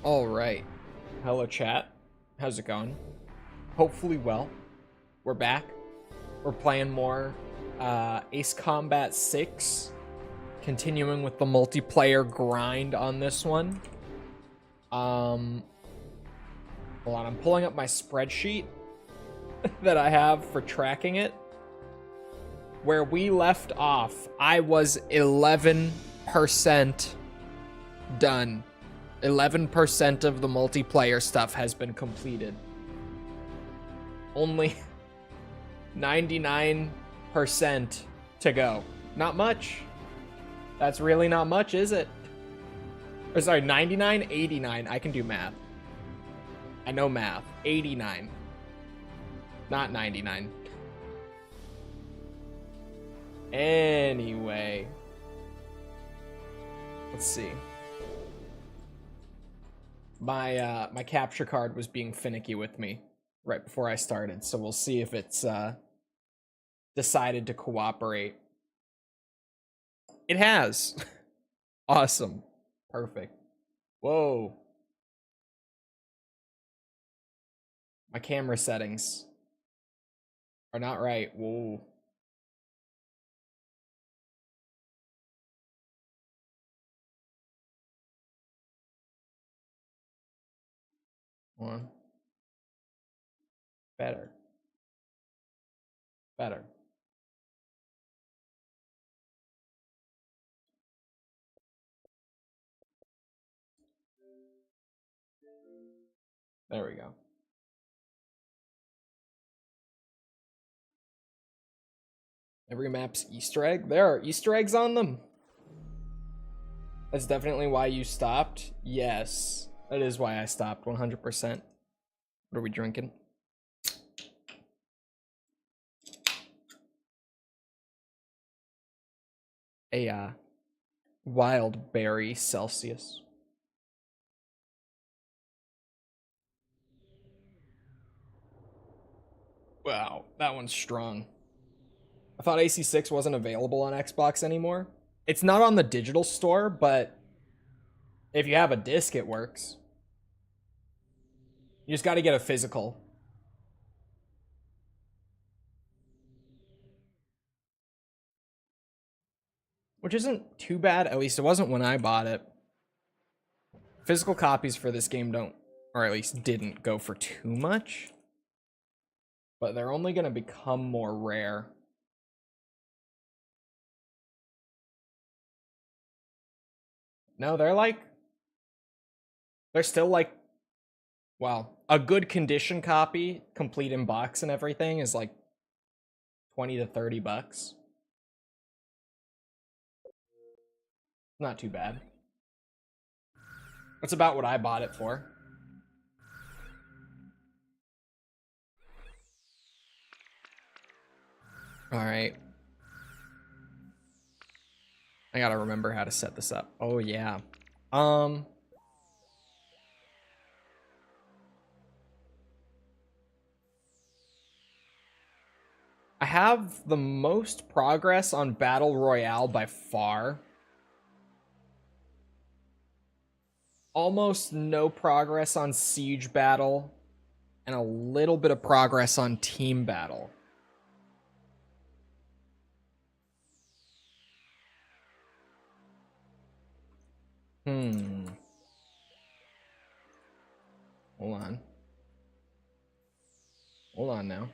All right. Hello, chat. How's it going? Hopefully well. We're back. We're playing more Ace Combat 6. Continuing with the multiplayer grind on this one. Hold on, I'm pulling up my spreadsheet that I have for tracking it. Where we left off, I was 11% done. 11% of the multiplayer stuff has been completed. Only 99% to go. Not much. That's really not much, is it? Or sorry, 99, 89. I can do math. I know math. 89. Not 99. Anyway. Let's see. My capture card was being finicky with me right before I started, so we'll see if it's decided to cooperate. It has. Awesome. Perfect. Whoa. My camera settings are not right. Whoa. One. Better. Better. There we go. Every map's Easter egg? There are Easter eggs on them. That's definitely why you stopped. Yes, that is why I stopped 100%. What are we drinking? A wild berry Celsius. Wow, that one's strong. I thought AC6 wasn't available on Xbox anymore. It's not on the digital store, but if you have a disc, it works. You just got to get a physical. Which isn't too bad, at least it wasn't when I bought it. Physical copies for this game don't, or at least didn't, go for too much. But they're only going to become more rare. No, they're still like, well, a good condition copy, complete in box and everything, is like 20 to 30 bucks. Not too bad. That's about what I bought it for. All right. I gotta remember how to set this up. Oh yeah. I have the most progress on Battle Royale by far. Almost no progress on Siege Battle, and a little bit of progress on Team Battle. Hold on. Hold on now.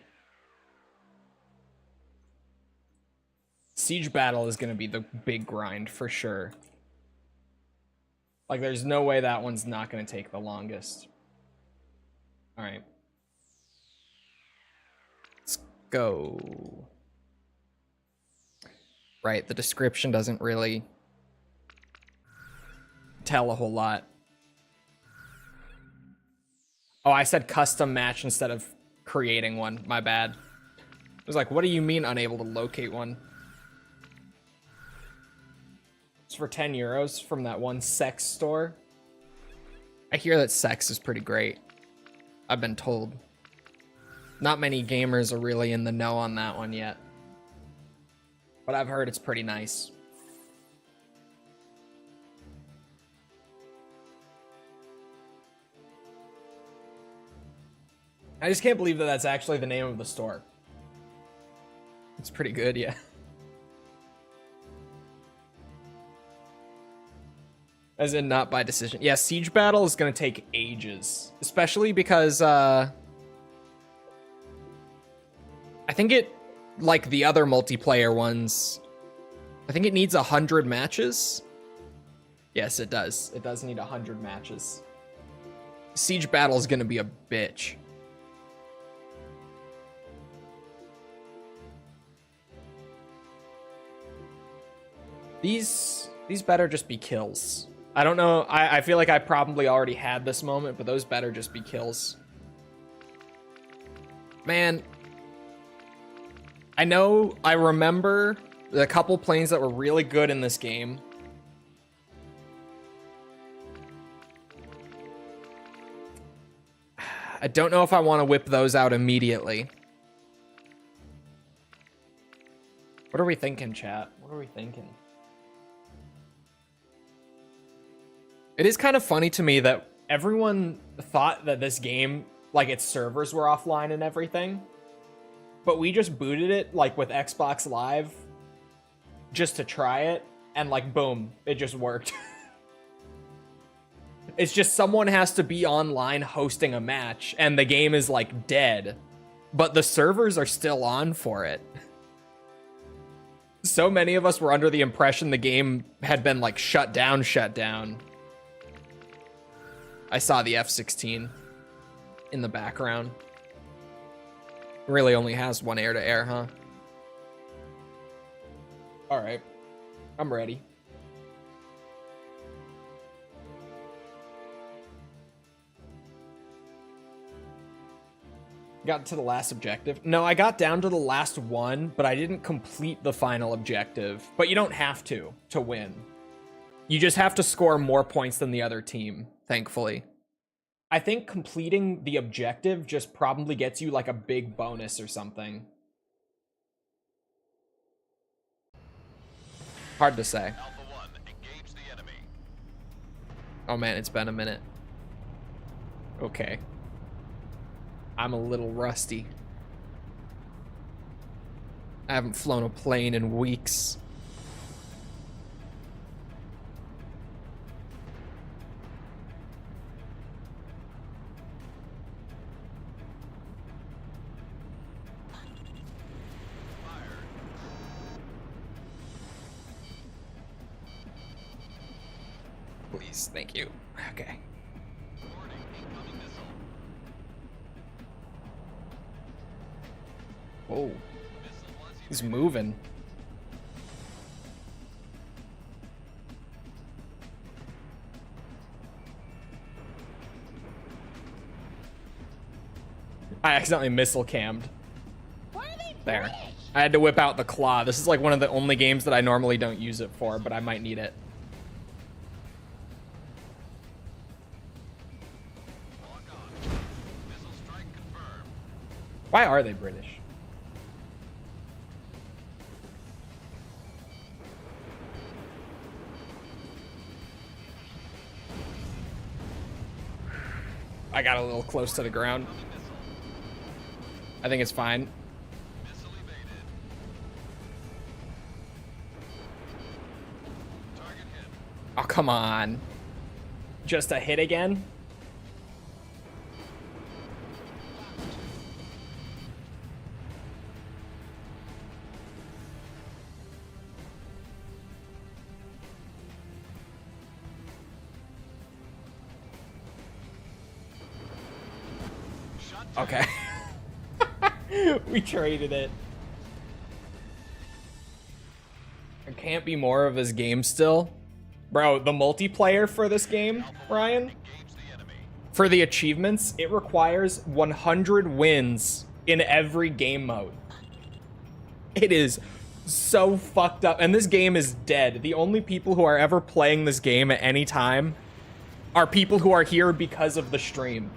Siege Battle is going to be the big grind for sure. Like, there's no way that one's not going to take the longest. All right. Let's go. Right, the description doesn't really tell a whole lot. Oh, I said custom match instead of creating one. My bad. I was like, what do you mean unable to locate one? It's for 10 euros from that one sex store. I hear that sex is pretty great. I've been told. Not many gamers are really in the know on that one yet. But I've heard it's pretty nice. I just can't believe that that's actually the name of the store. It's pretty good, yeah. As in not by decision. Yeah, Siege Battle is going to take ages. Especially because, I think it, like the other multiplayer ones, I think it needs 100 matches. Yes, it does. It does need 100 matches. Siege Battle is going to be a bitch. These better just be kills. I don't know. I feel like I probably already had this moment, but those better just be kills. Man. I remember the couple planes that were really good in this game. I don't know if I want to whip those out immediately. What are we thinking, chat? What are we thinking? It is kind of funny to me that everyone thought that this game, like its servers were offline and everything, but we just booted it like with Xbox Live just to try it, and like boom, it just worked. It's just someone has to be online hosting a match and the game is like dead, but the servers are still on for it. So many of us were under the impression the game had been like shut down. I saw the F-16 in the background. Really only has one air-to-air, huh? All right, I'm ready. Got to the last objective. No, I got down to the last one, but I didn't complete the final objective. But you don't have to win. You just have to score more points than the other team, thankfully. I think completing the objective just probably gets you like a big bonus or something. Hard to say. Oh man, it's been a minute. Okay. I'm a little rusty. I haven't flown a plane in weeks. Please, thank you. Okay. Oh, he's moving. I accidentally missile cammed. There. I had to whip out the claw. This is like one of the only games that I normally don't use it for, but I might need it. Why are they British? I got a little close to the ground. I think it's fine. Oh, come on. Just a hit again? Okay. We traded it. There can't be more of his game still. Bro, the multiplayer for this game, Ryan, for the achievements, it requires 100 wins in every game mode. It is so fucked up. And this game is dead. The only people who are ever playing this game at any time are people who are here because of the stream.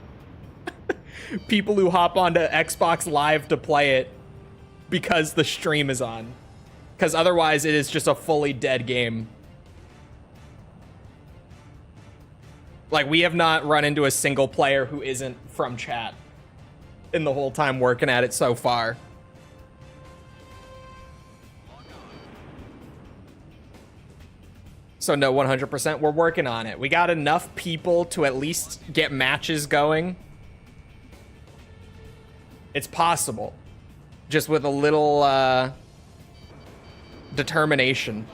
People who hop onto Xbox Live to play it because the stream is on. Because otherwise it is just a fully dead game. Like, we have not run into a single player who isn't from chat. in the whole time working at it so far. So no, 100%, we're working on it. We got enough people to at least get matches going. It's possible. Just with a little determination.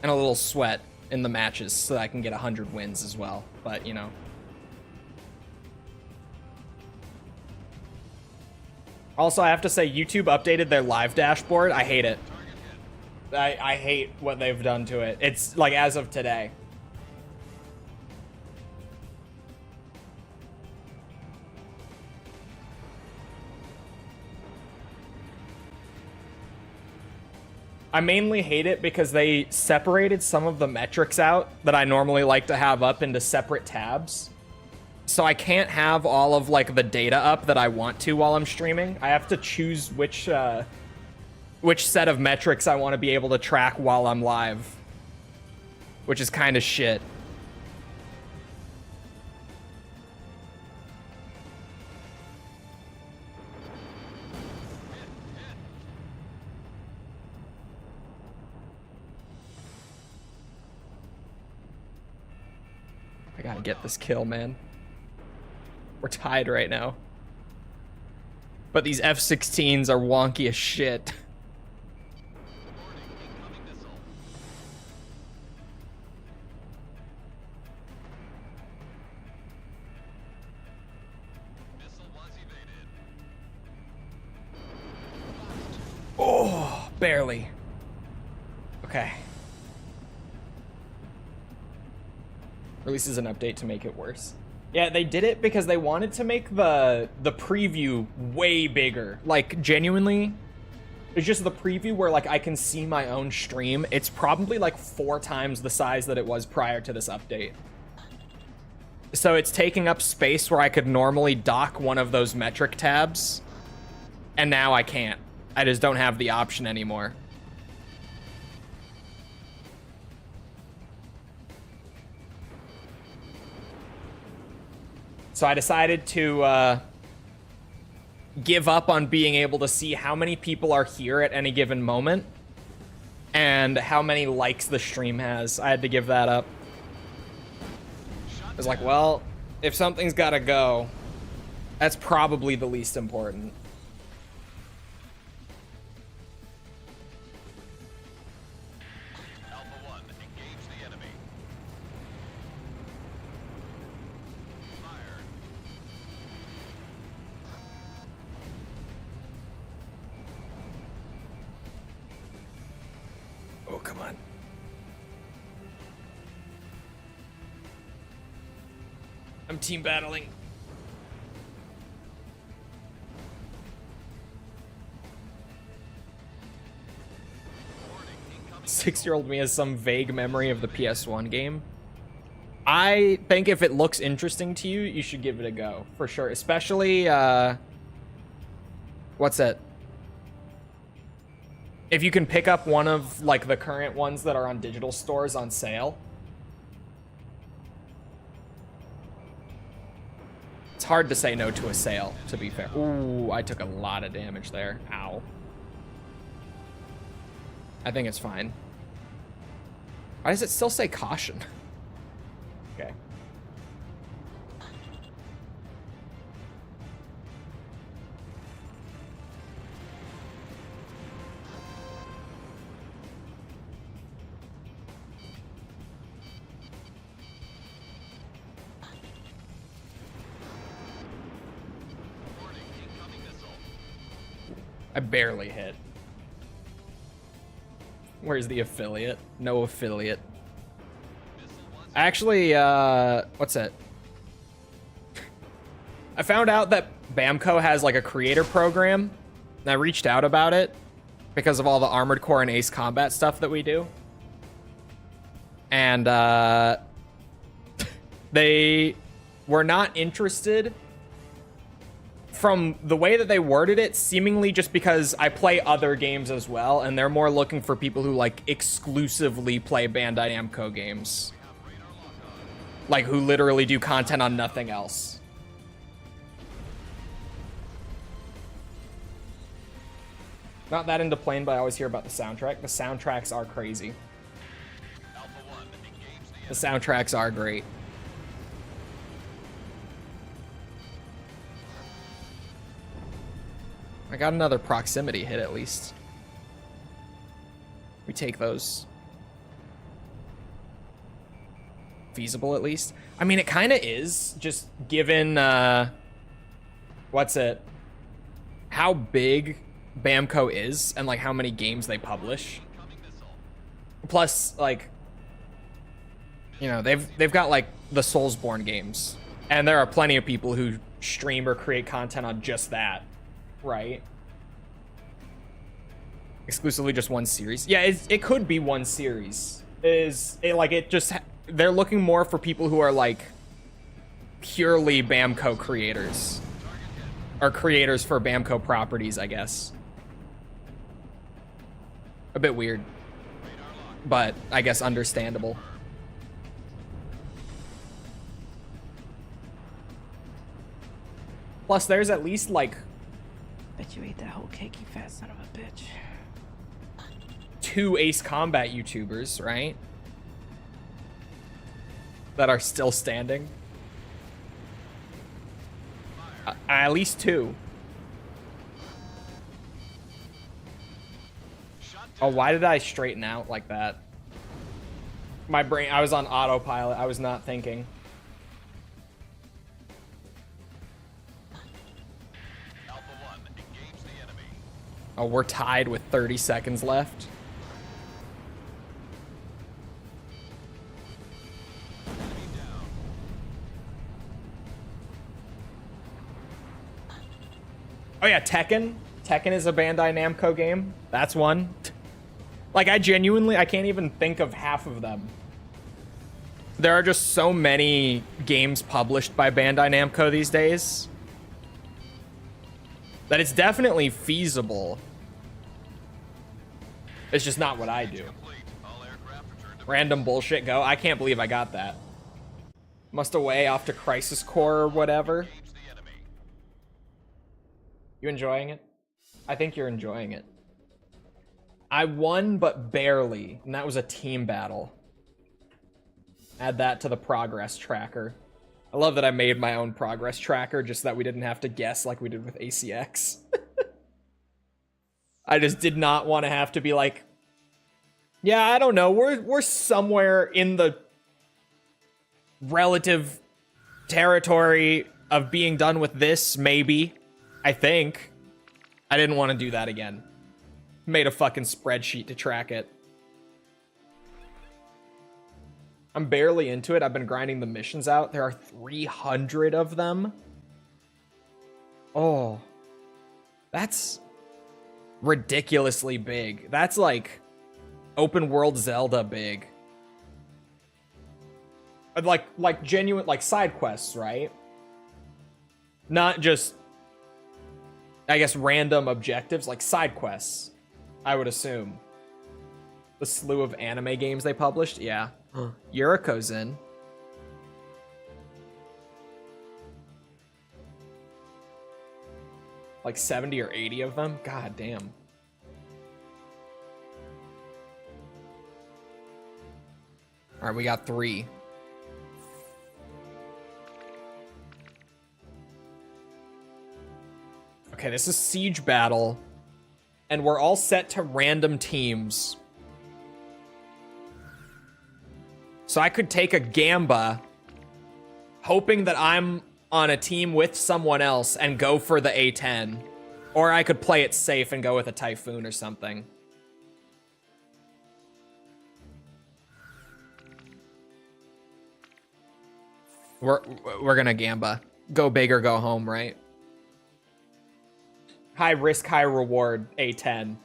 And a little sweat in the matches so that I can get 100 wins as well. But, you know. Also, I have to say, YouTube updated their live dashboard. I hate it. I hate what they've done to it. It's, like, as of today. I mainly hate it because they separated some of the metrics out that I normally like to have up into separate tabs. So I can't have all of like the data up that I want to while I'm streaming. I have to choose which set of metrics I want to be able to track while I'm live, which is kind of shit. I gotta get this kill, man. We're tied right now. But these F-16s are wonky as shit. Oh, barely. Okay. Releases an update to make it worse. Yeah, they did it because they wanted to make the preview way bigger. Like, genuinely, it's just the preview where, like, I can see my own stream. It's probably, like, 4 times the size that it was prior to this update. So it's taking up space where I could normally dock one of those metric tabs. And now I can't. I just don't have the option anymore. So I decided to give up on being able to see how many people are here at any given moment and how many likes the stream has. I had to give that up. I was like, well, if something's gotta go, that's probably the least important. Oh, come on. I'm team battling. Six-year-old me has some vague memory of the PS1 game. I think if it looks interesting to you, you should give it a go, for sure. Especially, what's that? If you can pick up one of, like, the current ones that are on digital stores on sale. It's hard to say no to a sale, to be fair. Ooh, I took a lot of damage there. Ow. I think it's fine. Why does it still say caution? Okay. I barely hit. Where's the affiliate? No affiliate. Actually, what's that? I found out that Bamco has like a creator program, and I reached out about it because of all the Armored Core and Ace Combat stuff that we do. And they were not interested from the way that they worded it, seemingly just because I play other games as well, and they're more looking for people who like exclusively play Bandai Namco games. Like, who literally do content on nothing else. Not that into plane, but I always hear about the soundtrack. The soundtracks are crazy. The soundtracks are great. I got another proximity hit at least. We take those. Feasible at least. I mean, it kind of is, just given what's it? How big Bamco is and like how many games they publish. Plus, like, you know, they've got like the Soulsborne games, and there are plenty of people who stream or create content on just that, right? Exclusively just one series. Yeah, it could be one series. They're looking more for people who are like purely Bamco creators, or creators for Bamco properties, I guess. A bit weird, but I guess understandable. Plus, there's at least like... Bet you ate that whole cake, you fat son of a bitch. 2 Ace Combat YouTubers, right? That are still standing. At least 2. Oh, why did I straighten out like that? My brain, I was on autopilot. I was not thinking. Oh, we're tied with 30 seconds left. Oh yeah, Tekken. Tekken is a Bandai Namco game. That's one. Like, I can't even think of half of them. There are just so many games published by Bandai Namco these days that it's definitely feasible. It's just not what I do. Random bullshit go. I can't believe I got that. Must away off to Crisis Core or whatever. You enjoying it? I think you're enjoying it. I won, but barely, and that was a team battle. Add that to the progress tracker. I love that I made my own progress tracker just so that we didn't have to guess like we did with ACX. I just did not want to have to be like, yeah, I don't know, we're somewhere in the relative territory of being done with this, maybe. I think. I didn't want to do that again. Made a fucking spreadsheet to track it. I'm barely into it. I've been grinding the missions out. There are 300 of them. Oh. That's ridiculously big. That's like open world Zelda big. Like genuine, like side quests, right? Not just, I guess, random objectives, like side quests, I would assume. The slew of anime games they published, yeah. Yuriko's in. Like 70 or 80 of them? God damn. Alright, we got 3. Okay, this is Siege Battle. And we're all set to random teams. So I could take a Gamba, hoping that I'm on a team with someone else and go for the A10. Or I could play it safe and go with a Typhoon or something. We're gonna Gamba. Go big or go home, right? High risk, high reward, A10.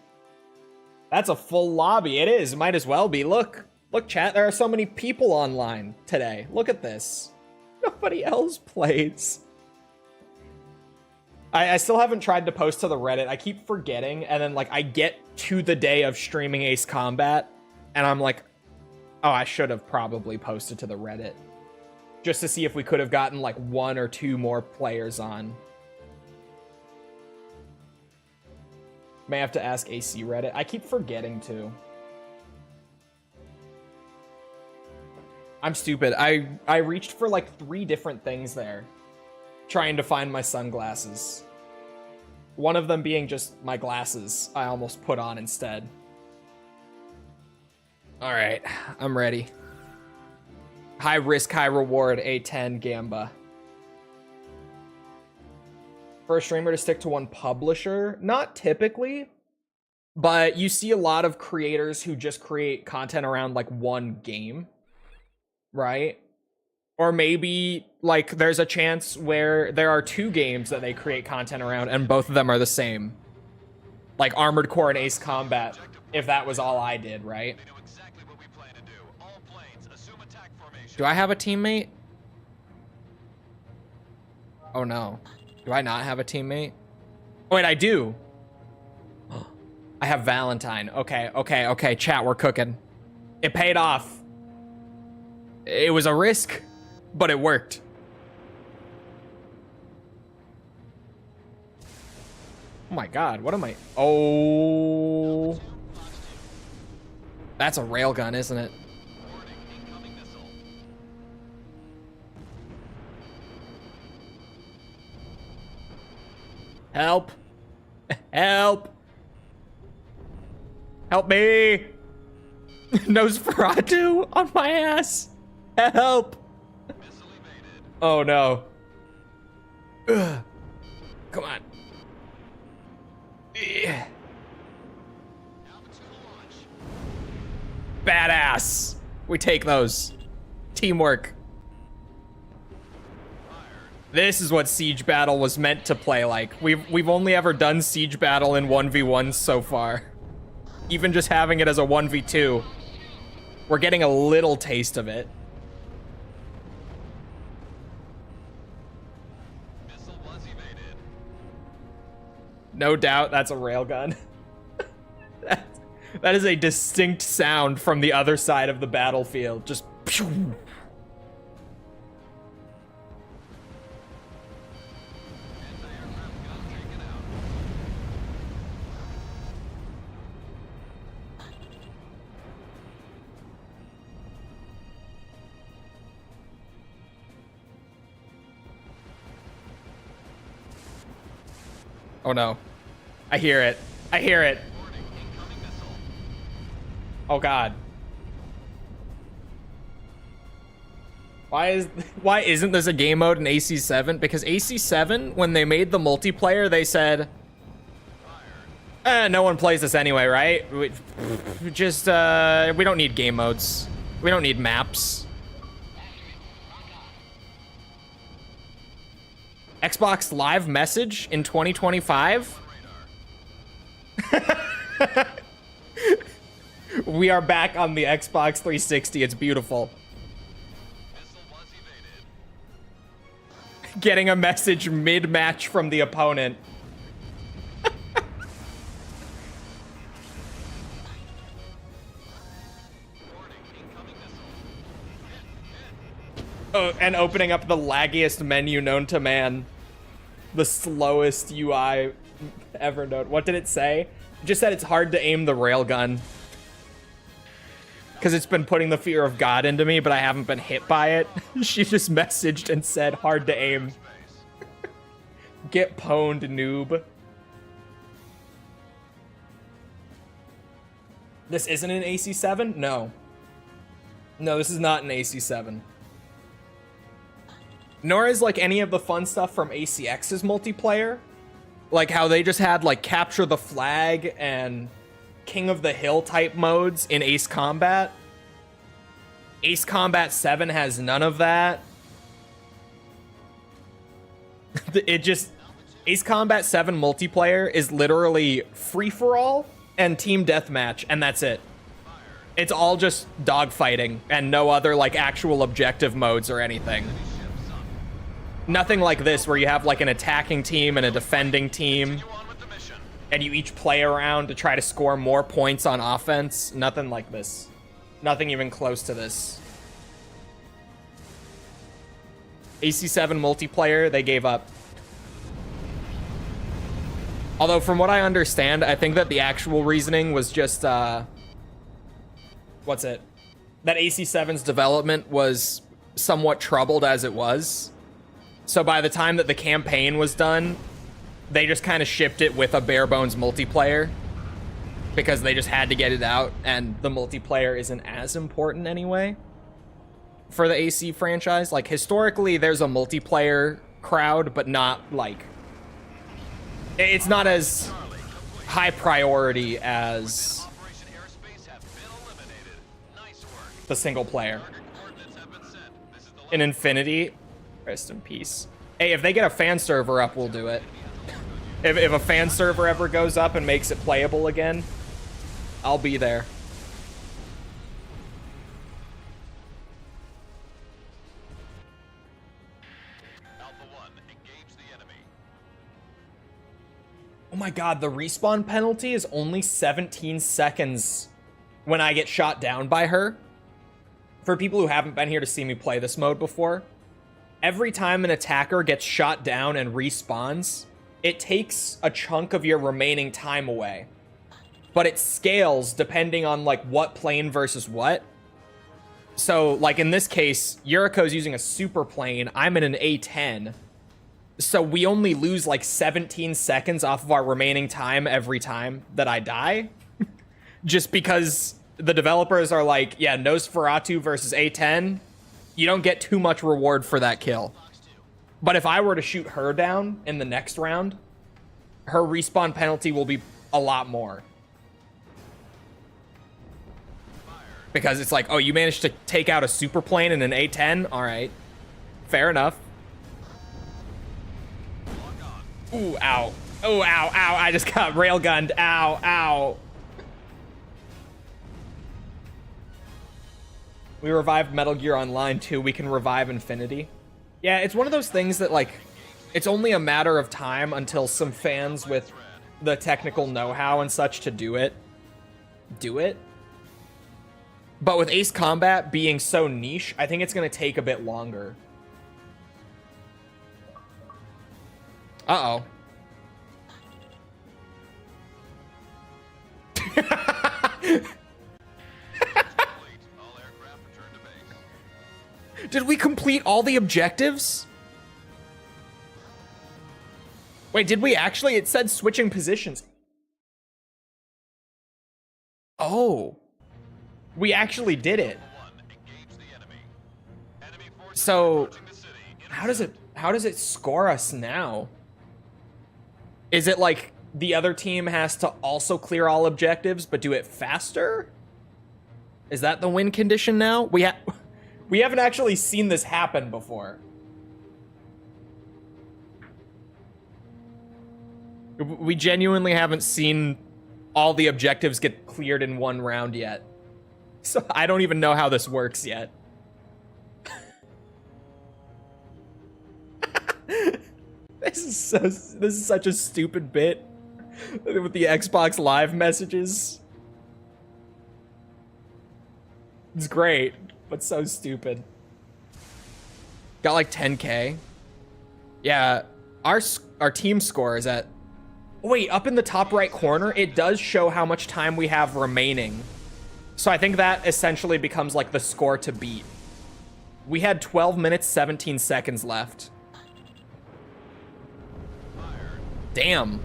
That's a full lobby. It is. Might as well be. Look, chat. There are so many people online today. Look at this. Nobody else plays. I still haven't tried to post to the Reddit. I keep forgetting, and then like I get to the day of streaming Ace Combat, and I'm like, oh, I should have probably posted to the Reddit. just to see if we could have gotten like 1 or 2 more players on. May have to ask AC Reddit. I keep forgetting to. I'm stupid. I reached for like 3 different things there, trying to find my sunglasses. One of them being just my glasses I almost put on instead. All right, I'm ready. High risk, high reward, A10 Gamba. For a streamer to stick to one publisher, not typically, but you see a lot of creators who just create content around like one game, right? Or maybe like there's a chance where there are 2 games that they create content around and both of them are the same. Like Armored Core and Ace Combat, if that was all I did, right? Do I have a teammate? Oh no. Do I not have a teammate? Oh, wait, I do. I have Valentine. Okay. Chat, we're cooking. It paid off. It was a risk, but it worked. Oh my god, what am I? Oh. That's a railgun, isn't it? Help. Help. Help me. Nosferatu on my ass. Help. Oh no. Ugh. Come on. Yeah. Badass. We take those. Teamwork. This is what Siege Battle was meant to play like. We've only ever done Siege Battle in 1v1s so far. Even just having it as a 1v2, we're getting a little taste of it. No doubt that's a railgun. That is a distinct sound from the other side of the battlefield. Just pew. Oh no. I hear it. I hear it. Oh god. Why isn't this a game mode in AC7? Because AC7, when they made the multiplayer, they said, no one plays this anyway, right? We don't need game modes. We don't need maps. Xbox Live message in 2025? We are back on the Xbox 360. It's beautiful. Getting a message mid-match from the opponent. Oh, and opening up the laggiest menu known to man. The slowest UI ever known. What did it say? It just said it's hard to aim the railgun. Because it's been putting the fear of God into me, but I haven't been hit by it. She just messaged and said, hard to aim. Get pwned, noob. This isn't an AC7? No. No, this is not an AC7. Nor is like any of the fun stuff from ACX's multiplayer. Like how they just had like capture the flag and King of the Hill type modes in Ace Combat. Ace Combat 7 has none of that. Ace Combat 7 multiplayer is literally free-for-all and team deathmatch, and that's it. It's all just dogfighting and no other like actual objective modes or anything. Nothing like this where you have like an attacking team and a defending team and you each play around to try to score more points on offense. Nothing like this. Nothing even close to this. AC7 multiplayer, they gave up. Although, from what I understand, I think that the actual reasoning was just, what's it? That AC7's development was somewhat troubled as it was. So by the time that the campaign was done, they just kind of shipped it with a bare bones multiplayer because they just had to get it out, and the multiplayer isn't as important anyway for the AC franchise. Like, historically, there's a multiplayer crowd, but not, like, it's not as high priority as the single player. In Infinity, rest in peace. Hey, if they get a fan server up, we'll do it. If a fan server ever goes up and makes it playable again, I'll be there. Oh my god, the respawn penalty is only 17 seconds when I get shot down by her. For people who haven't been here to see me play this mode before, every time an attacker gets shot down and respawns, it takes a chunk of your remaining time away. But it scales depending on, like, what plane versus what. So, like, in this case, Yuriko's using a super plane, I'm in an A10. So we only lose like 17 seconds off of our remaining time every time that I die. Just because the developers are like, yeah, Nosferatu versus A10, you don't get too much reward for that kill. But if I were to shoot her down in the next round, her respawn penalty will be a lot more. Because it's like, oh, you managed to take out a super plane in an A10? All right, fair enough. Ooh, ow. Oh, ow, ow. I just got railgunned. Ow, ow. We revived Metal Gear Online too. We can revive Infinity. Yeah, it's one of those things that, like, it's only a matter of time until some fans with the technical know-how and such to do it. But with Ace Combat being so niche, I think it's going to take a bit longer. Uh-oh. Did we complete all the objectives? Wait, did we actually? It said switching positions. Oh. We actually did it. So, how does it score us now? Is it like the other team has to also clear all objectives but do it faster? Is that the win condition now? We haven't actually seen this happen before. We genuinely haven't seen all the objectives get cleared in one round yet. So I don't even know how this works yet. This is such a stupid bit with the Xbox Live messages. It's great, but so stupid. Got like 10K. Yeah, our team score is at... Wait, up in the top right corner, it does show how much time we have remaining. So I think that essentially becomes like the score to beat. We had 12 minutes, 17 seconds left. Damn.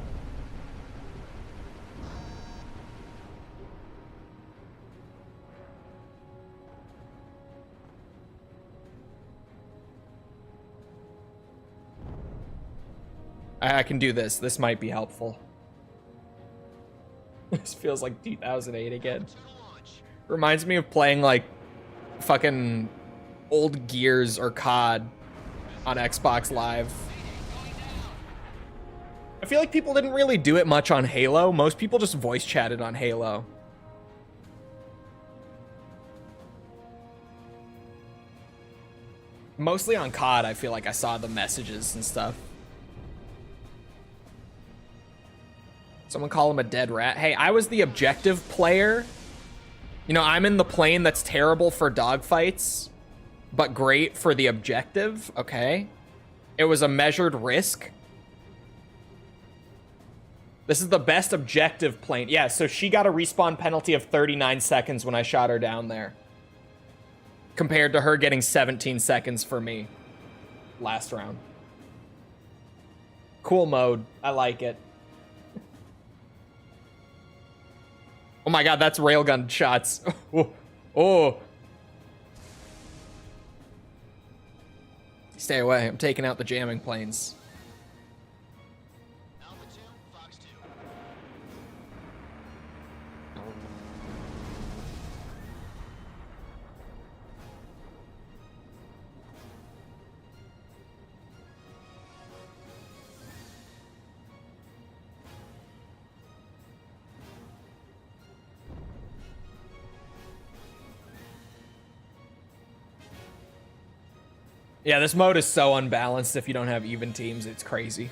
I can do this. This might be helpful. This feels like 2008 again. Reminds me of playing like fucking old Gears or COD on Xbox Live. I feel like people didn't really do it much on Halo. Most people just voice chatted on Halo. Mostly on COD, I feel like I saw the messages and stuff. Someone call him a dead rat. Hey, I was the objective player. You know, I'm in the plane that's terrible for dogfights. but great for the objective. Okay. It was a measured risk. This is the best objective plane. Yeah, so she got a respawn penalty of 39 seconds when I shot her down there, compared to her getting 17 seconds for me last round. Cool mode. I like it. Oh my god, that's railgun shots. Oh. Oh. Stay away. I'm taking out the jamming planes. Alpha 2, Fox 2. Yeah, this mode is so unbalanced if you don't have even teams. It's crazy.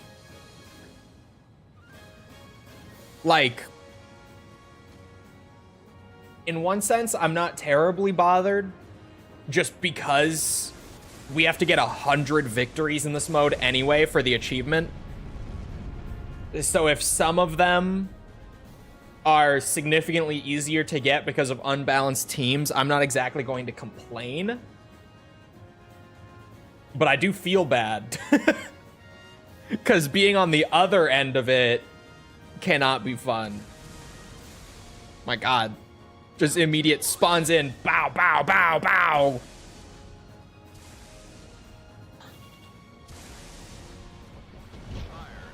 Like, in one sense, I'm not terribly bothered just because we have to get 100 victories in this mode anyway for the achievement. So if some of them are significantly easier to get because of unbalanced teams, I'm not exactly going to complain. But I do feel bad. Because being on the other end of it cannot be fun. My god. Just immediate spawns in. Bow, bow, bow, bow.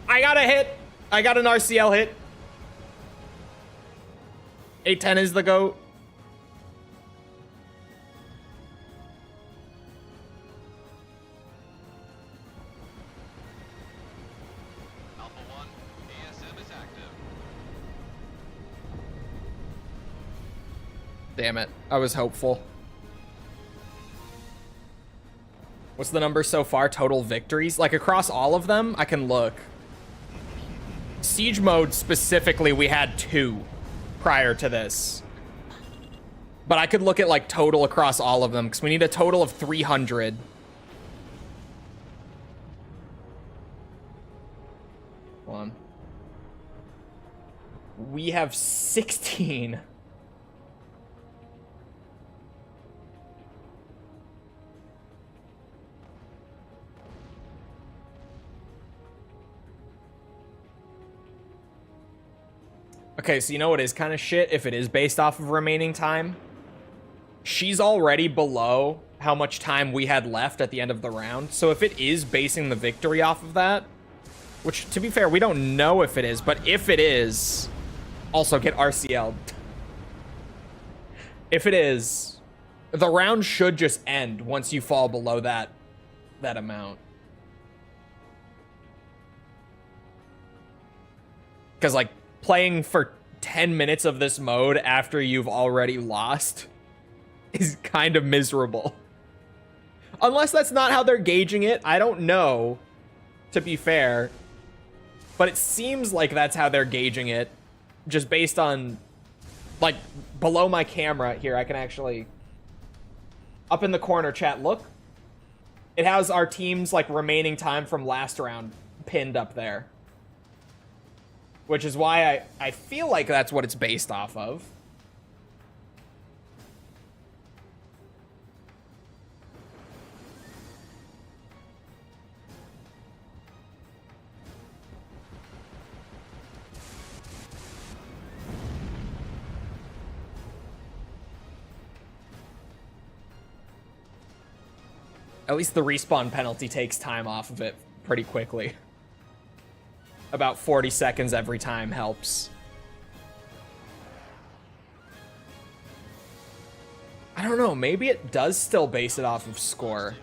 I got a hit. I got an RCL hit. 810 is the GOAT. Alpha 1, ASM is active. Damn it. I was hopeful. What's the number so far? Total victories? Like across all of them? I can look. Siege mode specifically, we had 2 prior to this. But I could look at like total across all of them because we need a total of 300. Hold on. We have 16. Okay, so you know what is kind of shit if it is based off of remaining time? She's already below how much time we had left at the end of the round. So if it is basing the victory off of that, which to be fair, we don't know if it is, but if it is, also get RCL'd. If it is, the round should just end once you fall below that amount. Because like playing for 10 minutes of this mode after you've already lost is kind of miserable. Unless that's not how they're gauging it. I don't know, to be fair. But it seems like that's how they're gauging it. Just based on, like, below my camera here, I can actually, up in the corner, chat, look. It has our team's, like, remaining time from last round pinned up there. Which is why I feel like that's what it's based off of. At least the respawn penalty takes time off of it pretty quickly. About 40 seconds every time helps. I don't know, maybe it does still base it off of score.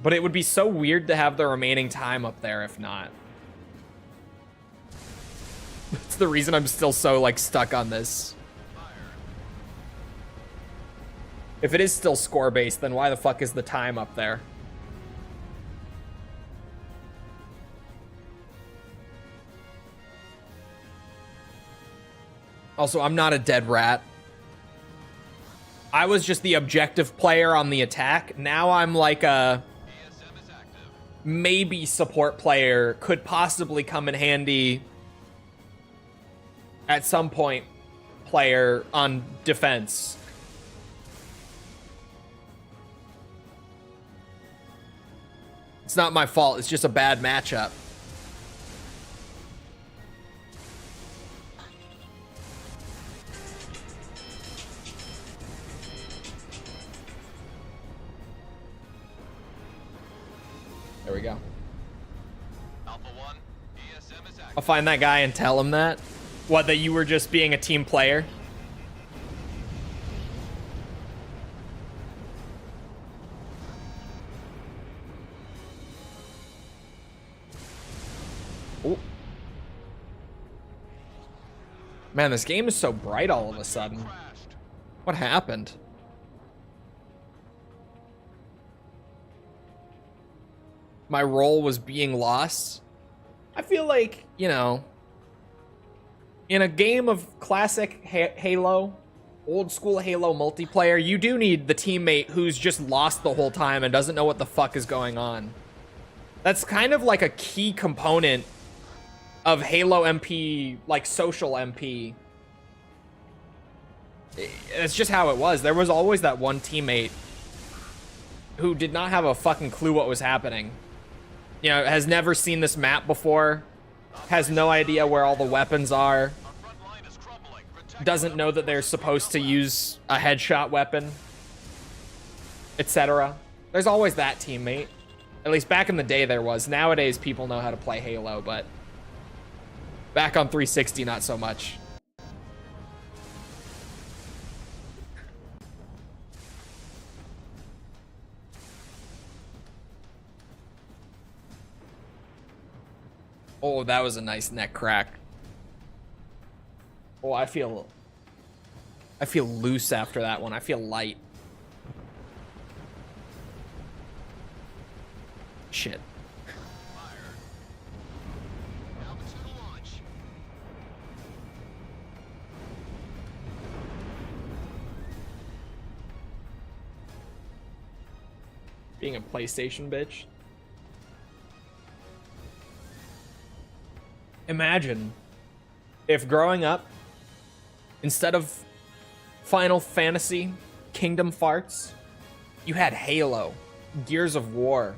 But it would be so weird to have the remaining time up there if not. That's the reason I'm still so, like, stuck on this. If it is still score-based, then why the fuck is the time up there? Also, I'm not a dead rat. I was just the objective player on the attack. Now I'm like a ASM is active. maybe support player, could possibly come in handy at some point player on defense. It's not my fault, it's just a bad matchup. There we go. Alpha 1, ASM is I'll active. find that guy and tell him that. What, that you were just being a team player? Ooh. Man, this game is so bright all of a sudden. Crashed. What happened? My role was being lost. I feel like, you know, in a game of classic Halo, old school Halo multiplayer, you do need the teammate who's just lost the whole time and doesn't know what the fuck is going on. That's kind of like a key component of Halo MP, like social MP. It's just how it was. There was always that one teammate who did not have a fucking clue what was happening. You know, has never seen this map before, has no idea where all the weapons are, Our front line is crumbling. Protect doesn't know that they're supposed to use a headshot weapon, etc. There's always that teammate. At least back in the day there was. Nowadays people know how to play Halo, but back on 360 not so much. Oh, that was a nice neck crack. Oh, I feel loose after that one. I feel light. Shit. fire. Alpha 2 to launch. Being a PlayStation bitch. Imagine if growing up, instead of Final Fantasy, Kingdom Farts, you had Halo, Gears of War,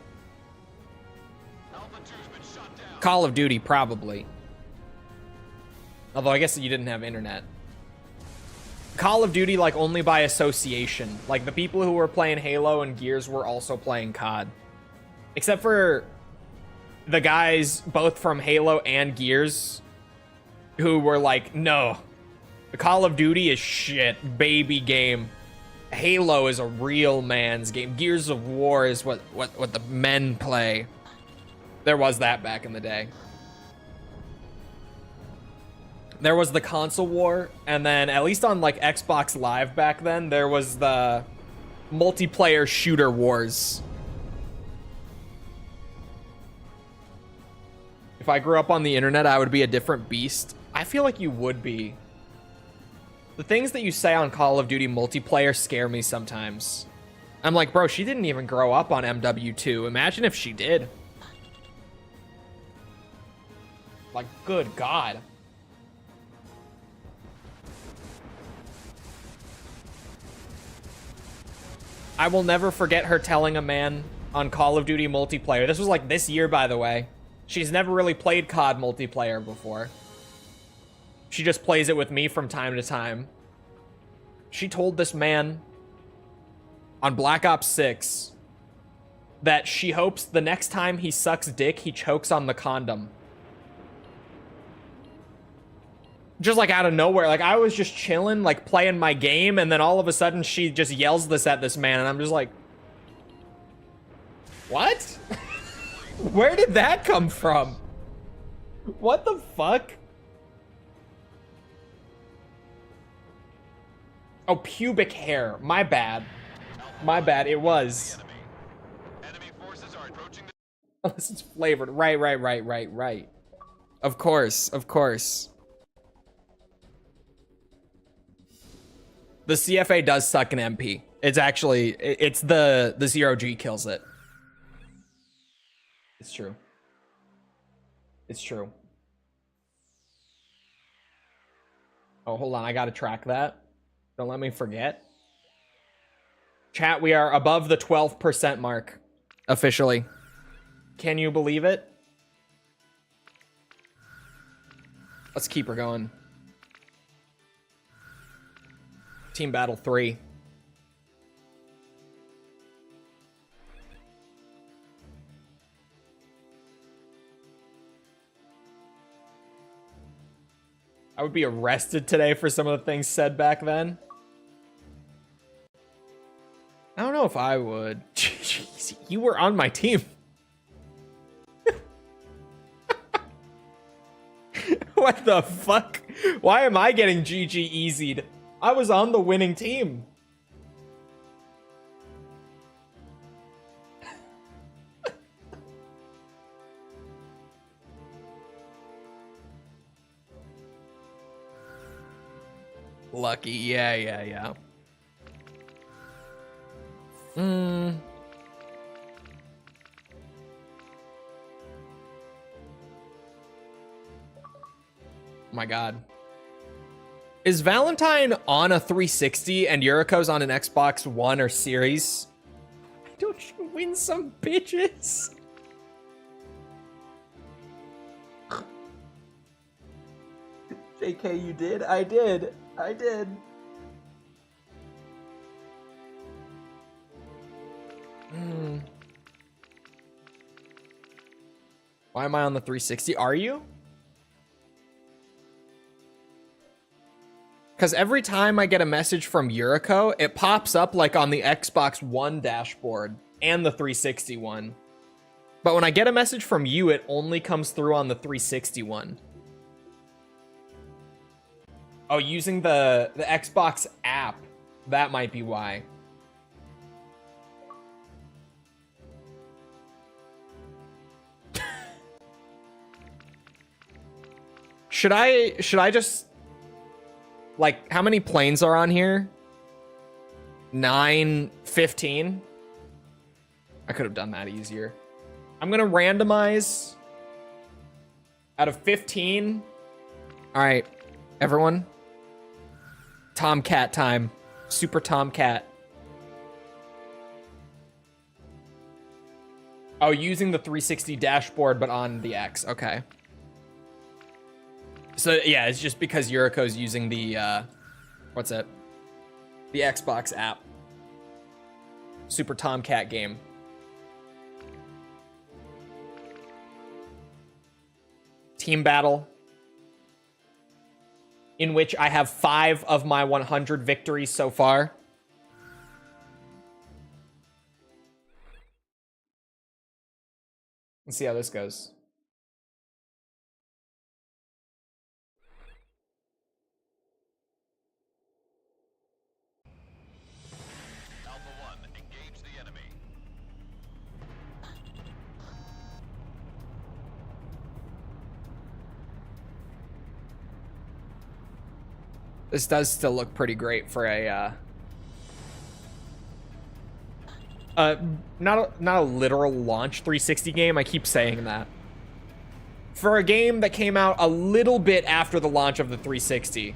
Alpha 2's been shut down. Call of Duty, probably. Although I guess you didn't have internet. Call of Duty, like, only by association. Like, the people who were playing Halo and Gears were also playing COD. Except for the guys both from Halo and Gears who were like, no, the Call of Duty is shit, baby game. Halo is a real man's game. Gears of War is what the men play. There was that back in the day. There was the console war, and then at least on like Xbox Live back then, there was the multiplayer shooter wars. If I grew up on the internet, I would be a different beast. I feel like you would be. The things that you say on Call of Duty multiplayer scare me sometimes. I'm like, bro, she didn't even grow up on MW2. Imagine if she did. Like, good God. I will never forget her telling a man on Call of Duty multiplayer. This was like this year, by the way. She's never really played COD multiplayer before. She just plays it with me from time to time. She told this man on Black Ops 6 that she hopes the next time he sucks dick, he chokes on the condom. Just like out of nowhere. Like I was just chilling, like playing my game, and then all of a sudden she just yells this at this man, and I'm just like, what? Where did that come from? What the fuck? Oh, pubic hair. My bad. My bad. It was. Enemy forces are approaching the Unless it's flavored. Right. Of course. The CFA does suck in MP. It's actually, it's the 0G kills it. It's true. It's true. Oh, hold on. I gotta track that. Don't let me forget. Chat, we are above the 12% mark. Officially. Can you believe it? Let's keep her going. Team Battle 3. I would be arrested today for some of the things said back then. I don't know if I would. Jeez, you were on my team. What the fuck? Why am I getting GG easied? I was on the winning team. Lucky, yeah. Oh my god. Is Valentine on a 360 and Yuriko's on an Xbox One or Series? Don't you win some bitches? JK, you did? I did. Why am I on the 360? Are you? Because every time I get a message from Yuriko, it pops up like on the Xbox One dashboard and the 360 one. But when I get a message from you, it only comes through on the 360 one. Oh, using the Xbox app. That might be why. Should I just... Like, how many planes are on here? 9, 15? I could have done that easier. I'm gonna randomize out of 15. All right, everyone. Tomcat time. Super Tomcat. Oh, using the 360 dashboard, but on the X. Okay. So, yeah, it's just because Yuriko's using the, what's it? The Xbox app. Super Tomcat game. Team battle. In which I have 5 of my 100 victories so far. Let's see how this goes. Alpha 1, engage the enemy. This does still look pretty great for a, not a literal launch 360 game. I keep saying that. For a game that came out a little bit after the launch of the 360,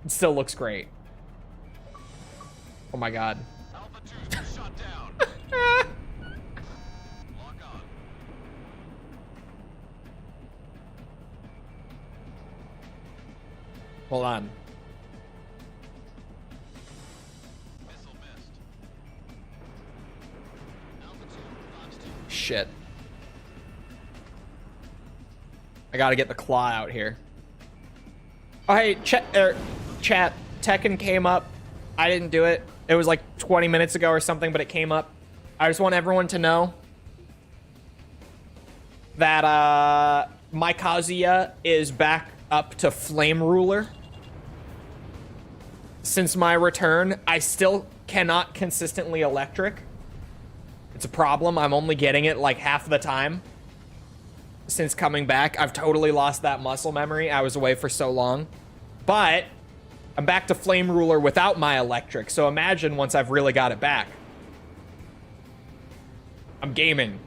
it still looks great. Oh my god. Alpha 2 shot down. Lock on. Hold on. Missile missed. Alpha 2 launched. Shit. I gotta get the claw out here. Oh, hey, chat. Tekken came up. I didn't do it. It was like 20 minutes ago or something, but it came up. I just want everyone to know that my Kazuya is back up to Flame Ruler. Since my return, I still cannot consistently electric. It's a problem. I'm only getting it like half the time. Since coming back, I've totally lost that muscle memory. I was away for so long. But I'm back to Flame Ruler without my electric, so imagine once I've really got it back. I'm gaming.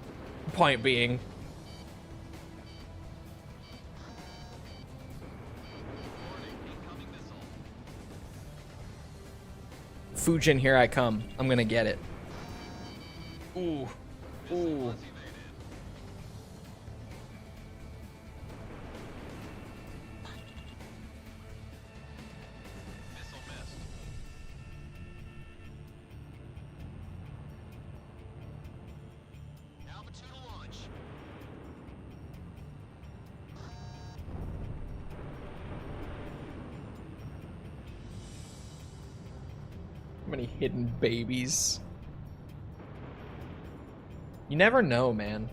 Point being. Fujin, here I come. I'm gonna get it. Ooh. Ooh. Many hidden babies. You never know, man.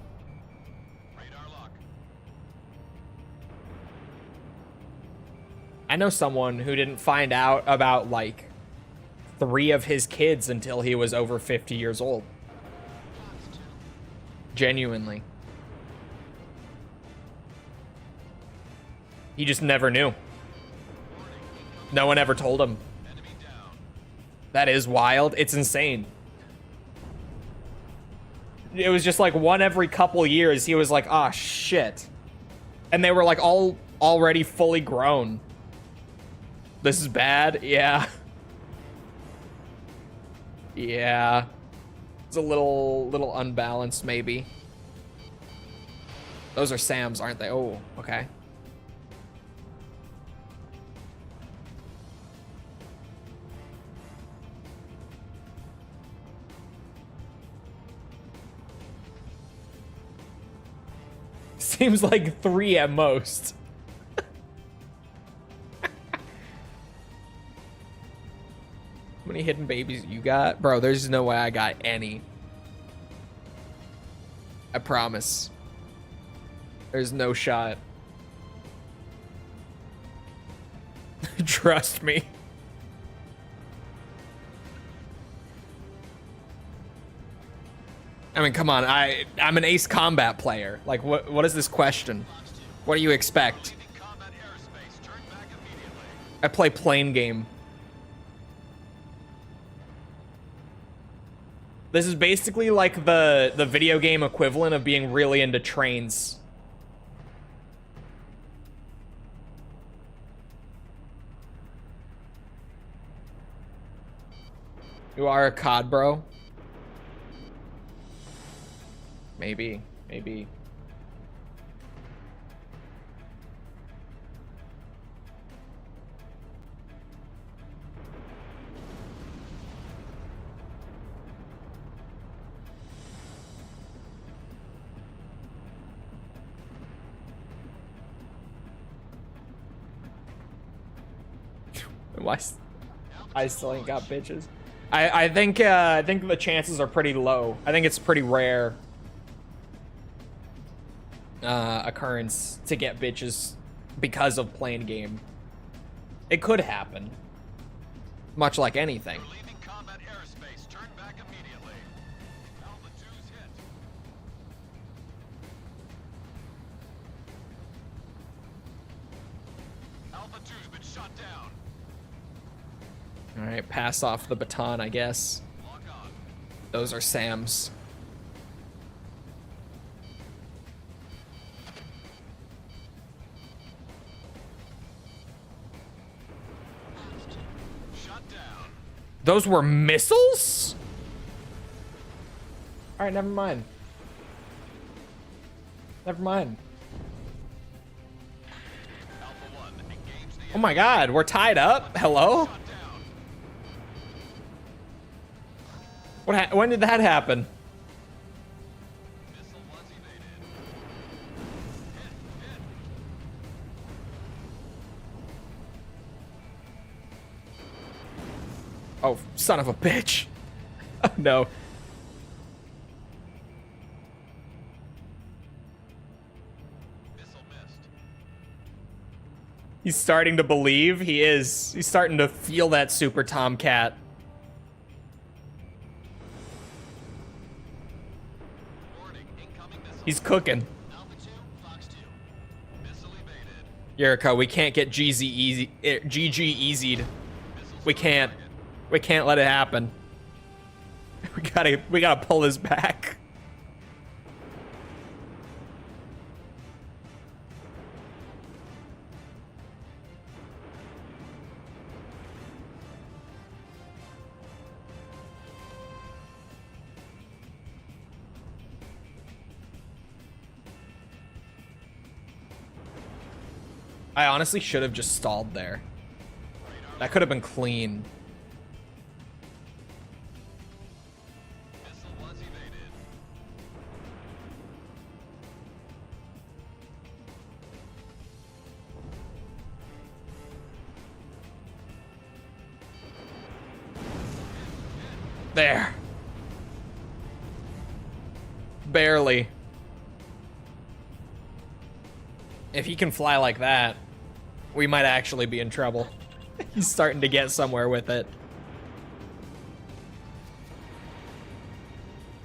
I know someone who didn't find out about like 3 of his kids until he was over 50 years old. Genuinely. He just never knew. No one ever told him. That is wild. It's insane. It was just like one every couple years. He was like, ah, shit. And they were like all already fully grown. This is bad. Yeah. Yeah. It's a little unbalanced, maybe. Those are Sam's, aren't they? Oh, okay. Seems like 3 at most. How many hidden babies you got? Bro, there's no way I got any. I promise. There's no shot. Trust me. I mean, come on. I'm an Ace Combat player. Like, what is this question? What do you expect? I play plane game. This is basically like the video game equivalent of being really into trains. You are a COD bro? Maybe. Why? I still ain't got bitches. I think the chances are pretty low. I think it's pretty rare occurrence to get bitches because of playing game. It could happen, much like anything. All right, pass off the baton, I guess. Those are Sam's. Those were missiles? All right, never mind. Never mind. Oh my God, we're tied up? Hello? When did that happen? Oh, son of a bitch. Oh, no. He's starting to believe. He is. He's starting to feel that super Tomcat. He's cooking. Yuriko, we can't get GG easied. We can't let it happen. We gotta pull this back. I honestly should have just stalled there. That could have been clean. Missile was evaded. There. Barely. If he can fly like that, we might actually be in trouble. He's starting to get somewhere with it.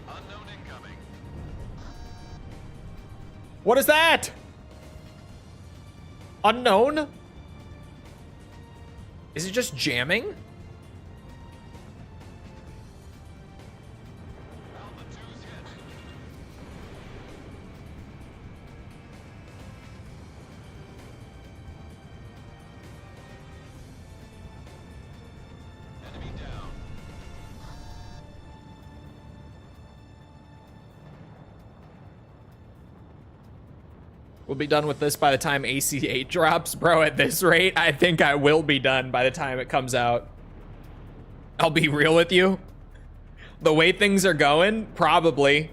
Unknown incoming. What is that? Unknown? Is it just jamming? Alpha 2's hit. Enemy down. We'll be done with this by the time AC8 drops. Bro, at this rate, I think I will be done by the time it comes out. I'll be real with you. The way things are going, probably.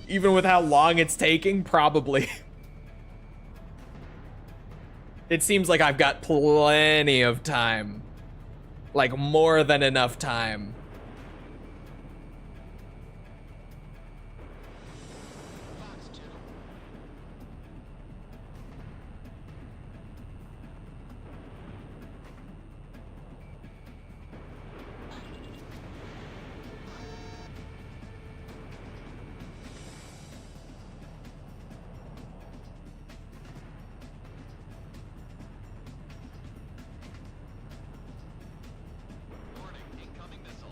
Even with how long it's taking, probably. It seems like I've got plenty of time. Like, more than enough time. Fox 2. Warning, incoming missile.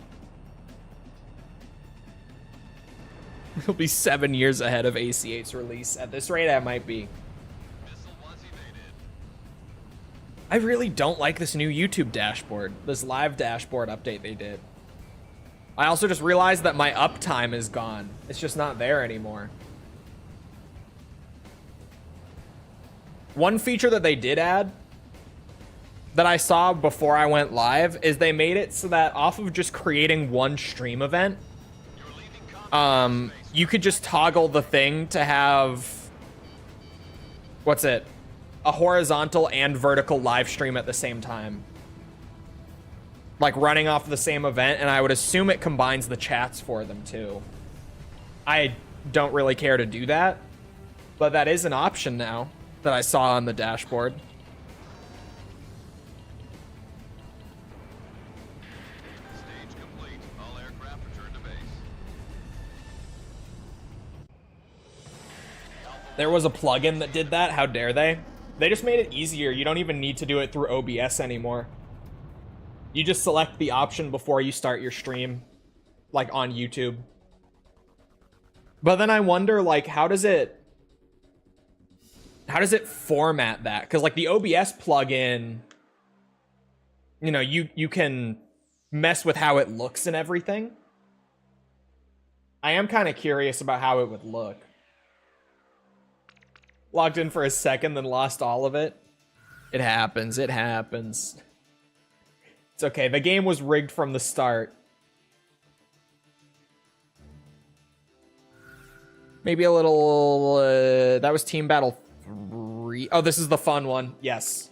It'll be 7 years ahead of AC8's release. At this rate, I might be. Missile was evaded. I really don't like this new YouTube dashboard, this live dashboard update they did. I also just realized that my uptime is gone. It's just not there anymore. One feature that they did add that I saw before I went live is they made it so that off of just creating one stream event, You're leaving combat space. you could just toggle the thing to have, what's it? A horizontal and vertical live stream at the same time. Like running off the same event, and I would assume it combines the chats for them too. I don't really care to do that, but that is an option now that I saw on the dashboard. Stage complete. All aircraft return to base. There was a plugin that did that. How dare they? They just made it easier. You don't even need to do it through OBS anymore. You just select the option before you start your stream, like on YouTube. But then I wonder, like, how does it format that? Because like the OBS plugin, you know, you can mess with how it looks and everything. I am kind of curious about how it would look. Logged in for a second, then lost all of it. It happens. It happens. It's okay. The game was rigged from the start. Maybe a little... that was Team Battle 3. Oh, this is the fun one. Yes.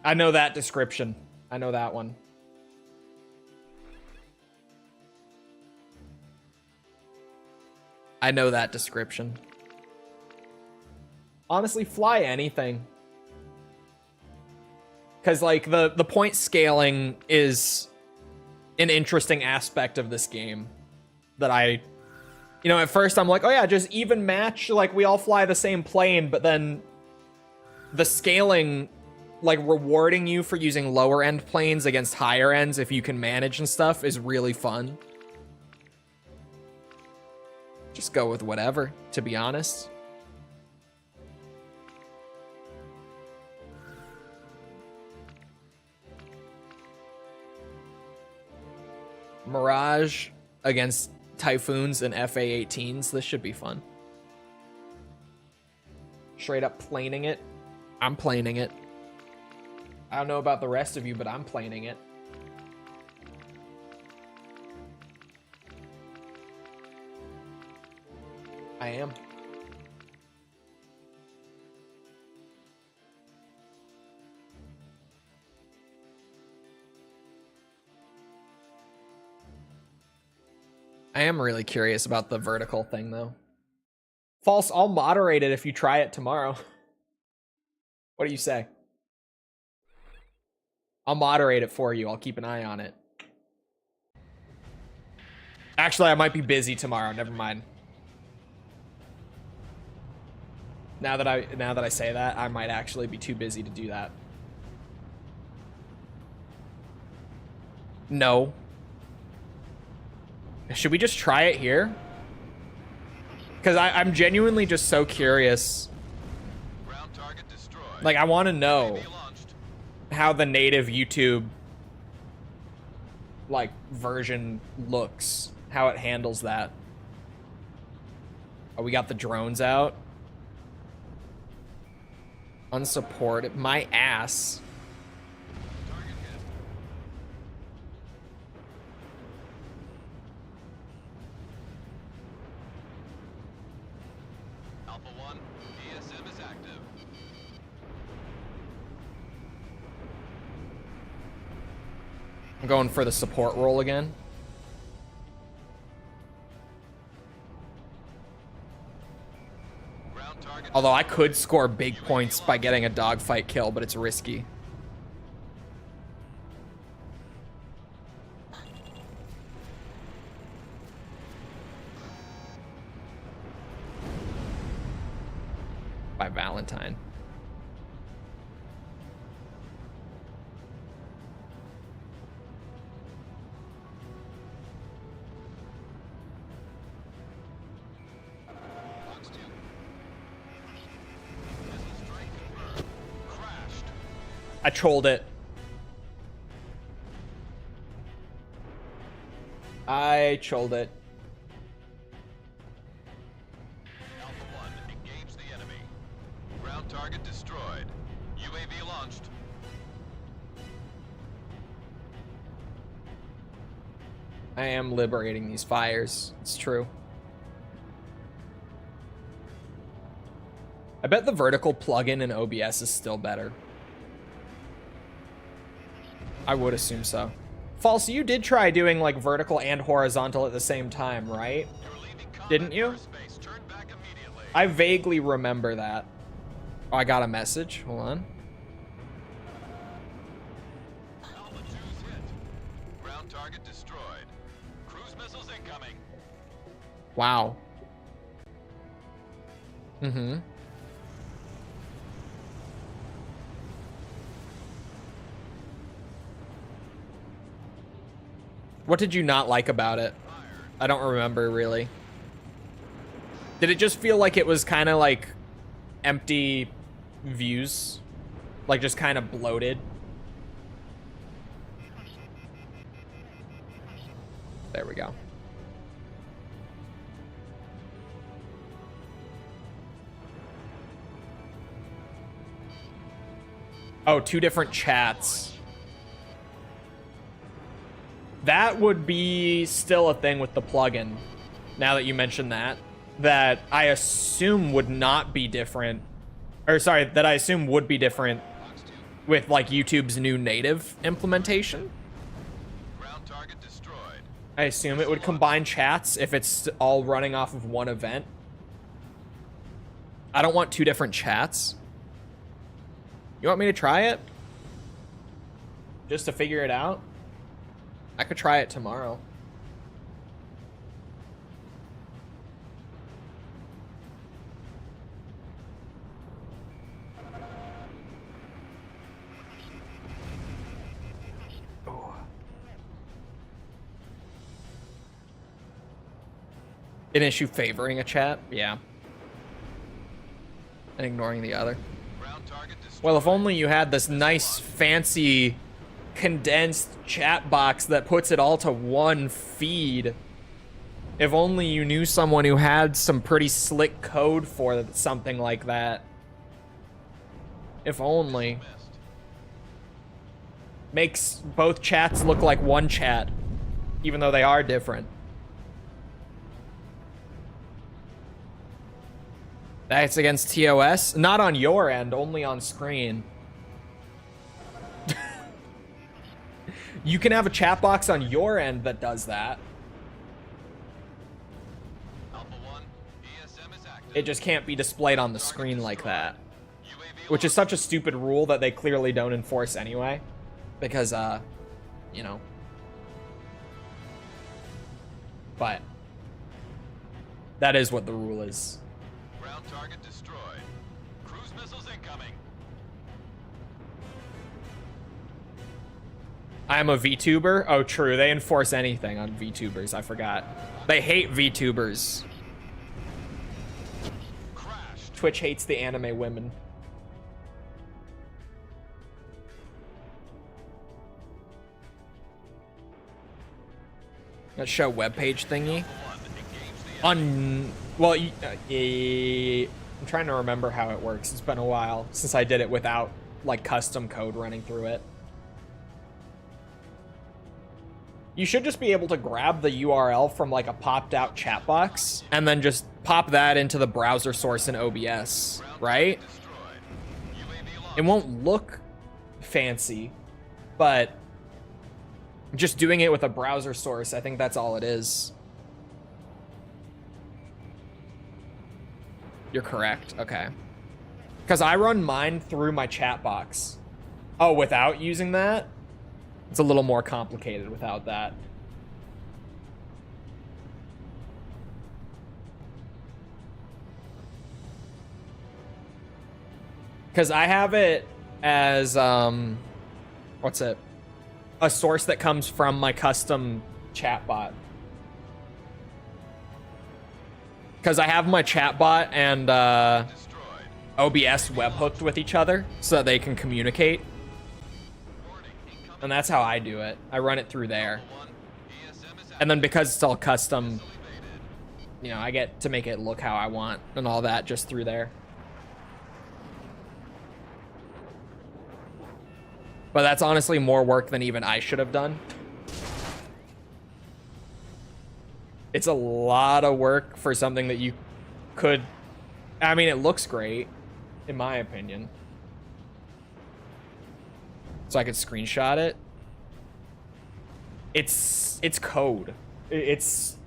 I know that description. I know that one. I know that description. Honestly, fly anything. Because, like, the point scaling is an interesting aspect of this game that I... You know, at first I'm like, oh yeah, just even match, like, we all fly the same plane, but then the scaling like rewarding you for using lower end planes against higher ends if you can manage and stuff is really fun. Just go with whatever, to be honest. Mirage against Typhoons and FA-18s. This should be fun. Straight up planing it. I'm planing it. I don't know about the rest of you, but I'm planing it. I am. I am really curious about the vertical thing, though. False, I'll moderate it if you try it tomorrow. What do you say? I'll moderate it for you. I'll keep an eye on it. Actually, I might be busy tomorrow. Never mind. Now that I say that, I might actually be too busy to do that. No. Should we just try it here? Because I'm genuinely just so curious. Ground target destroyed. Like, I want to know how the native YouTube like version looks, how it handles that. Oh, we got the drones out. Unsupported. My ass. Target hit. Alpha 1, ESM is active. I'm going for the support role again. Ground target. Although I could score big points by getting a dogfight kill, but it's risky. By Valentine. Box 2. Missile strike confirmed. Crashed. I trolled it. I trolled it. Alpha 1, engage the enemy. Ground target destroyed. UAV launched. I am liberating these fires. It's true. I bet the vertical plugin in OBS is still better. I would assume so. False, you did try doing like vertical and horizontal at the same time, right? You're leaving combat Didn't you? airspace. Turn back immediately. I vaguely remember that. Oh, I got a message. Hold on. Alpha 2's hit. Ground target destroyed. Cruise missiles incoming. Wow. Mm-hmm. What did you not like about it? Fired. I don't remember really. Did it just feel like it was kind of like empty views? Like just kind of bloated? There we go. Oh, two different chats. That would be still a thing with the plugin, now that you mention that. That I assume would not be different. Or sorry, that I assume would be different Box 2. with like YouTube's new native implementation. Ground target destroyed. I assume it would combine chats if it's all running off of one event. I don't want two different chats. You want me to try it? Just to figure it out? I could try it tomorrow. An issue favoring a chat? Yeah. And ignoring the other. Ground target destroyed. Well, if only you had this nice, fancy, condensed chat box that puts it all to one feed. If only you knew someone who had some pretty slick code for something like that. If only. Missed. Makes both chats look like one chat, even though they are different. That's against TOS? Not on your end, only on screen. You can have a chat box on your end that does that. Alpha 1, ESM is active. It just can't be displayed on the screen like that. UAV Which is such a stupid rule that they clearly don't enforce anyway. Because, you know. But that is what the rule is. Ground target destroyed. Cruise missiles incoming. I'm a VTuber? Oh, true. They enforce anything on VTubers. I forgot. They hate VTubers. Crashed. Twitch hates the anime women. That show webpage thingy. On, well, I'm trying to remember how it works. It's been a while since I did it without like custom code running through it. You should just be able to grab the URL from like a popped out chat box and then just pop that into the browser source in OBS, right? It won't look fancy, but just doing it with a browser source, I think that's all it is. You're correct. Okay. Because I run mine through my chat box. Oh, without using that? It's a little more complicated without that. Because I have it as, what's it? A source that comes from my custom chatbot. Because I have my chatbot and OBS webhooked with each other so that they can communicate. And that's how I do it. I run it through there. And then because it's all custom, you know, I get to make it look how I want and all that just through there. But that's honestly more work than even I should have done. It's a lot of work for something that you could... I mean, it looks great, in my opinion. So I could screenshot it. It's code. It's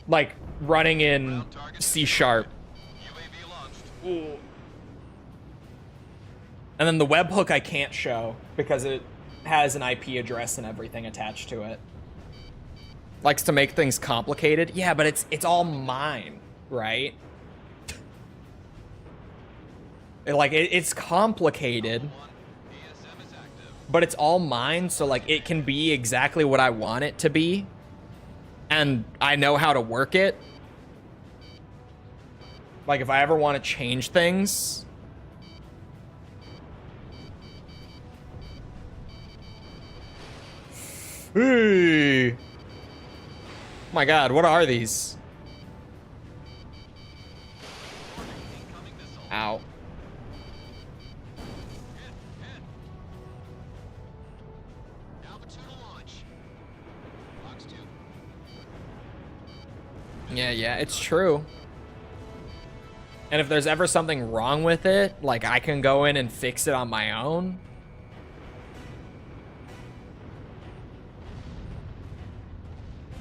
like running in C#. UAV launched. And then the webhook I can't show because it has an IP address and everything attached to it. Likes to make things complicated. Yeah, but it's all mine, right? It's complicated, but it's all mine, so like it can be exactly what I want it to be, and I know how to work it. Like if I ever want to change things, hey. Oh my god, what are these? Ow. Yeah, it's true. And if there's ever something wrong with it, like I can go in and fix it on my own.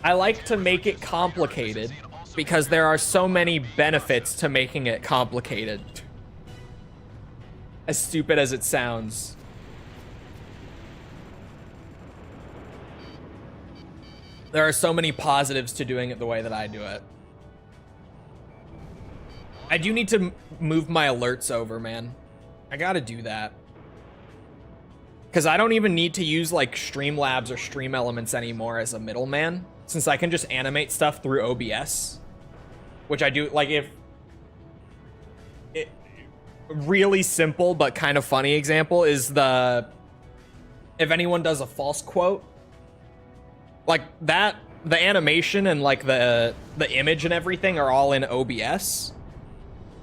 I like to make it complicated because there are so many benefits to making it complicated. As stupid as it sounds. There are so many positives to doing it the way that I do it. I do need to move my alerts over, man. I gotta do that. Because I don't even need to use like Streamlabs or Stream Elements anymore as a middleman, since I can just animate stuff through OBS. which I do, like, if it, really simple but kind of funny example is if anyone does a false quote, like that, the animation and like the image and everything are all in OBS.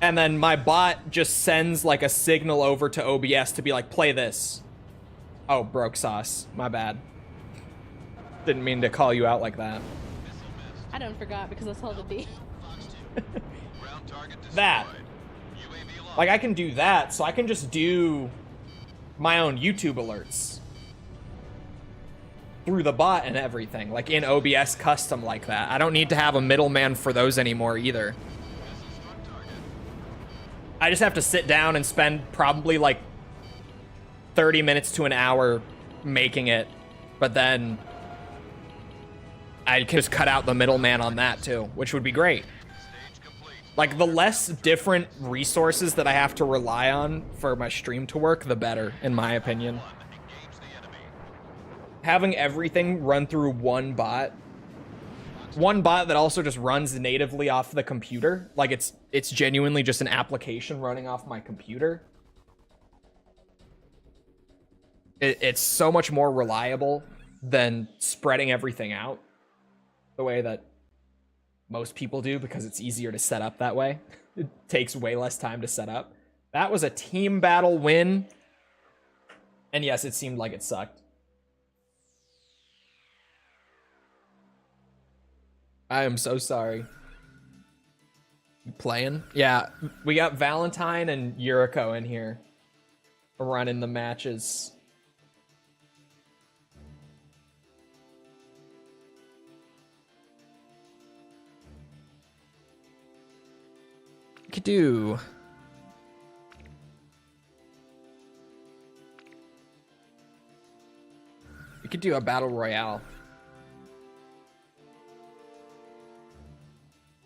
And then my bot just sends like a signal over to OBS to be like, play this. Oh, broke sauce. My bad. Didn't mean to call you out like that. I don't forgot because that's all the B. That. Like, I can do that, so I can just do my own YouTube alerts through the bot and everything, like in OBS custom like that. I don't need to have a middleman for those anymore either. I just have to sit down and spend probably like 30 minutes to an hour making it, but then I can just cut out the middleman on that too, which would be great. Like, the less different resources that I have to rely on for my stream to work, the better, in my opinion. Having everything run through one bot that also just runs natively off the computer, like it's genuinely just an application running off my computer. It's so much more reliable than spreading everything out the way that most people do, because it's easier to set up that way. It takes way less time to set up. That was a team battle win. And yes, it seemed like it sucked. I am so sorry. You playing? Yeah, we got Valentine and Yuriko in here running the matches. We could do a battle royale.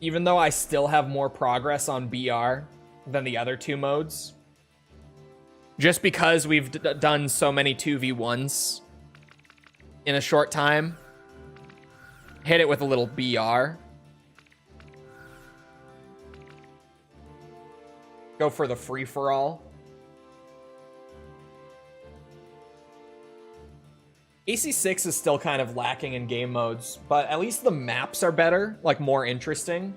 Even though I still have more progress on BR than the other two modes, just because we've done so many 2v1s in a short time, hit it with a little BR. Go for the free-for-all. AC6 is still kind of lacking in game modes, but at least the maps are better, like more interesting.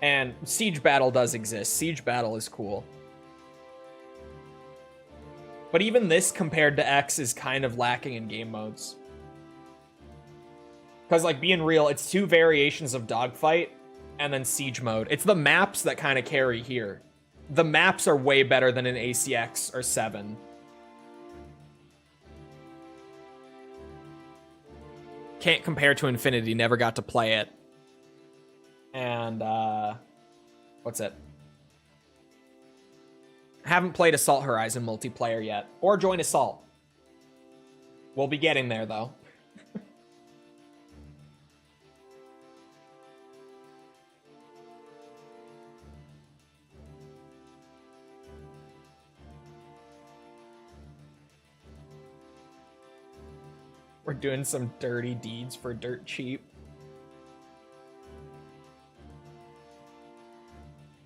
And Siege Battle does exist. Siege Battle is cool. But even this compared to X is kind of lacking in game modes. Because, like, being real, it's two variations of Dogfight and then Siege mode. It's the maps that kind of carry here. The maps are way better than in ACX or 7. Can't compare to Infinity, never got to play it. And, what's it? Haven't played Assault Horizon multiplayer yet, or joined Assault. We'll be getting there, though. We're doing some dirty deeds for dirt cheap.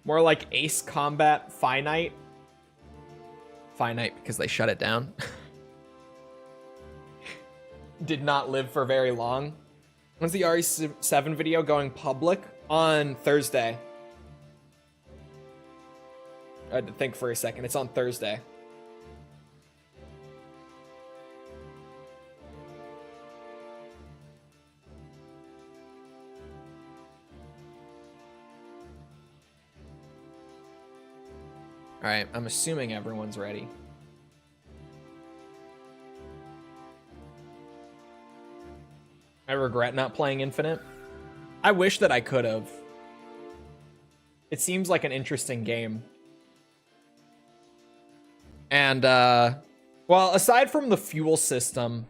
More like Ace Combat Finite. Finite because they shut it down. Did not live for very long. When's the RE7 video going public? On Thursday. I had to think for a second. It's on Thursday. Alright, I'm assuming everyone's ready. I regret not playing Infinite. I wish that I could have. It seems like an interesting game. And, well, aside from the fuel system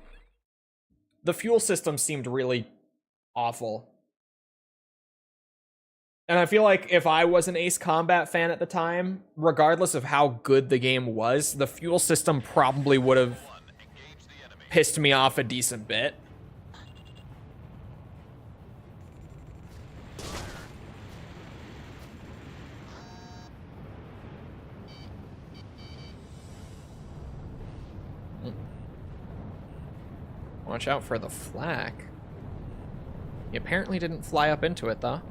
seemed really awful. And I feel like if I was an Ace Combat fan at the time, regardless of how good the game was, the fuel system probably would have pissed me off a decent bit. Watch out for the flak. He apparently didn't fly up into it, though.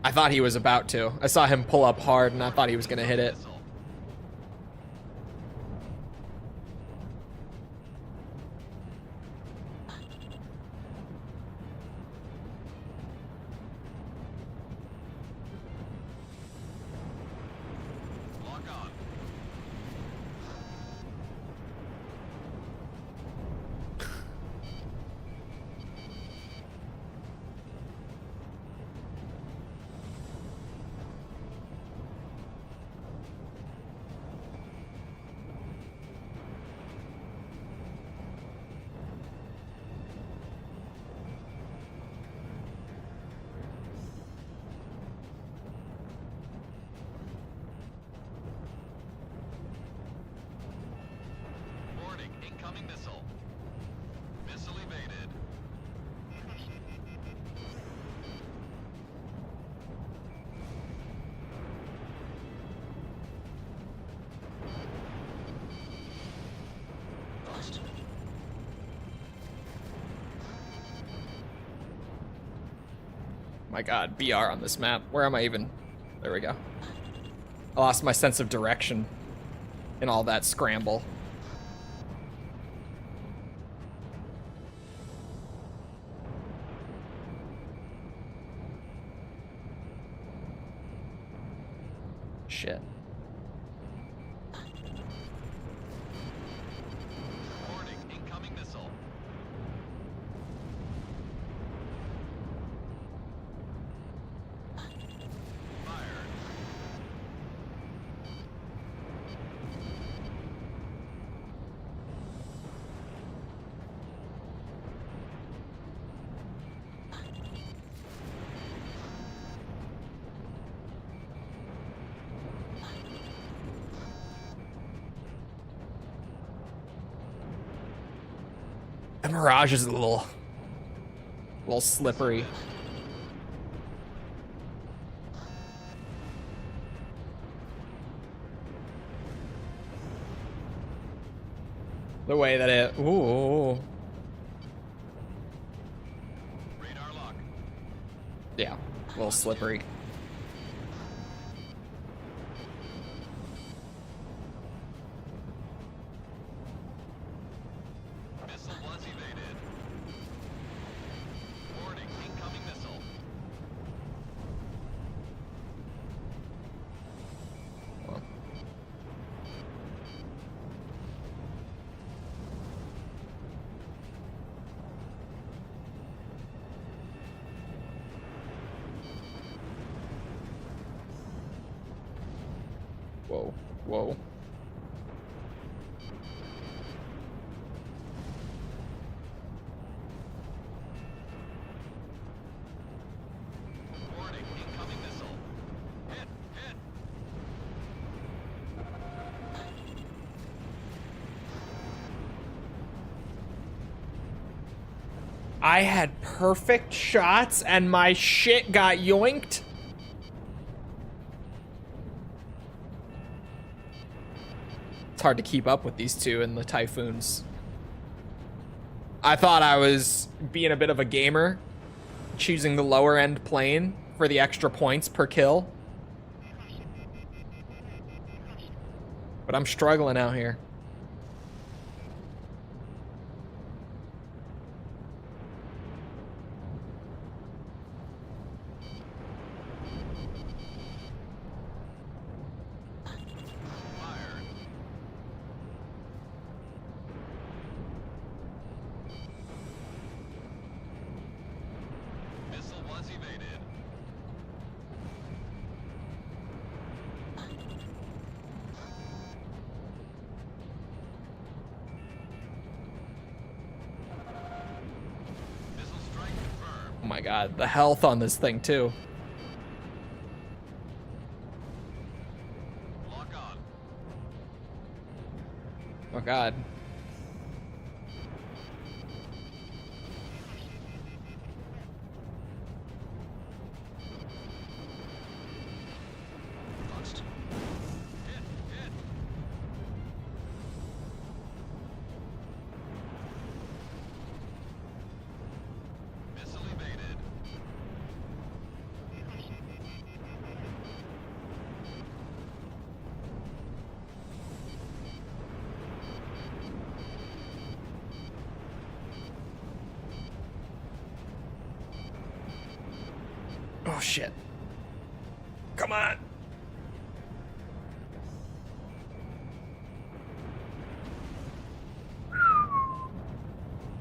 I thought he was about to. I saw him pull up hard, and I thought he was going to hit it. Lock on. Warning, incoming missile. Missile evaded. My god, BR on this map. Where am I even? There we go. I lost my sense of direction in all that scramble. Shit. Warning, incoming missile. Fired. The Mirage is a little slippery. The way that it, ooh. Radar lock. Yeah, a little slippery. Missile was evaded. Warning, incoming missile. Well, whoa, whoa. Warning, incoming missile. Hit, hit. I had perfect shots and my shit got yoinked. It's hard to keep up with these two in the Typhoons. I thought I was being a bit of a gamer, choosing the lower end plane for the extra points per kill. But I'm struggling out here. Fired. Missile was evaded. Missile strike confirmed. Oh my god, the health on this thing too. Lock on. Oh god. Hit, hit. Oh, shit. Come on.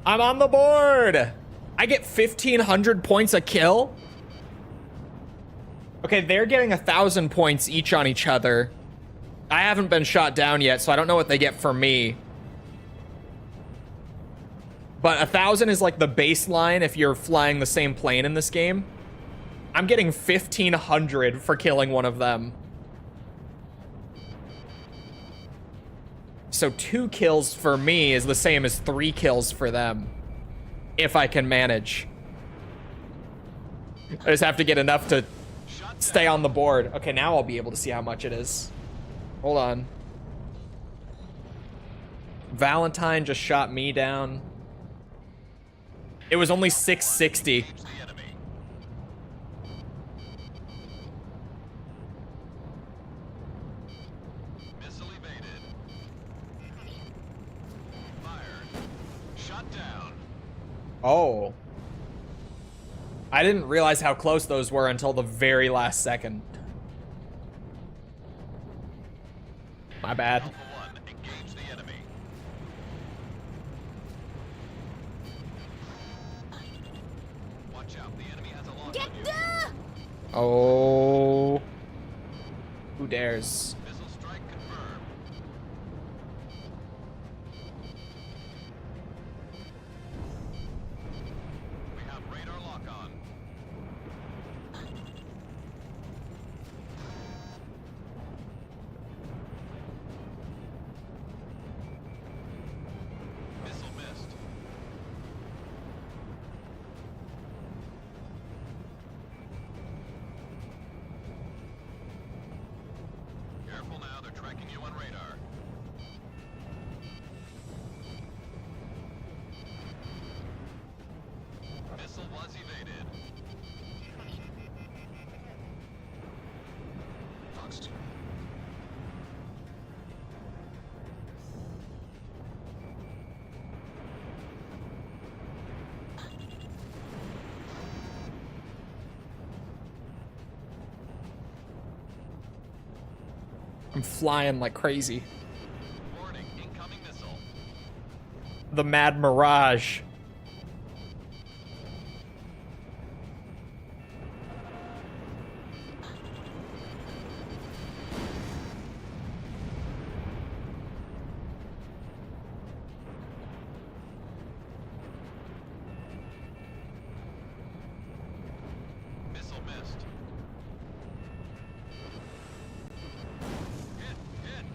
I'm on the board. I get 1,500 points a kill. Okay, they're getting 1,000 points each on each other. I haven't been shot down yet, so I don't know what they get for me. But 1,000 is like the baseline if you're flying the same plane in this game. I'm getting 1,500 for killing one of them. So 2 kills for me is the same as 3 kills for them. If I can manage. I just have to get enough to stay on the board. Okay, now I'll be able to see how much it is. Hold on. Valentine just shot me down. It was only 660. Engage the enemy. Missile evaded. Fired. Shot down. Oh. I didn't realize how close those were until the very last second. My bad. Alpha 1, engage the enemy. Watch out, the enemy has a lock on you. Oh. Who dares? Missile strike confirmed. We have radar lock on. Missile missed. Careful now, they're tracking you on radar. Missile was evaded. Fox 2. I'm flying like crazy. Warning, incoming missile. The Mad Mirage. Missile missed. Hit.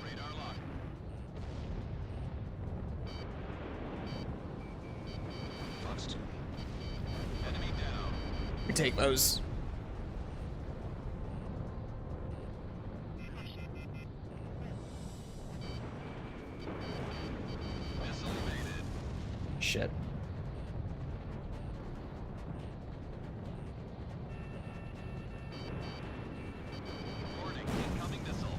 Radar lock. Fox 2. Enemy down. We take those. Missile evaded. Shit. Warning, incoming missile.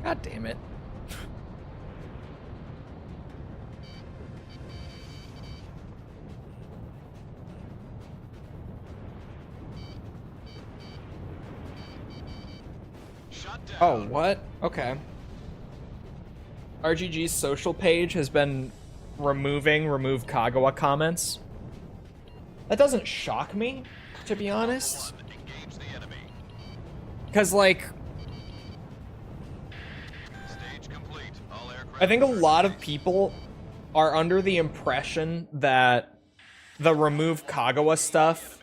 God damn it. Shot down. Oh, what? Okay. RGG's social page has been removing Remove Kagawa comments. That doesn't shock me, to be honest. One, engage the enemy. Because, like, Stage complete. All aircraft. I think a lot of people are under the impression that the Remove Kagawa stuff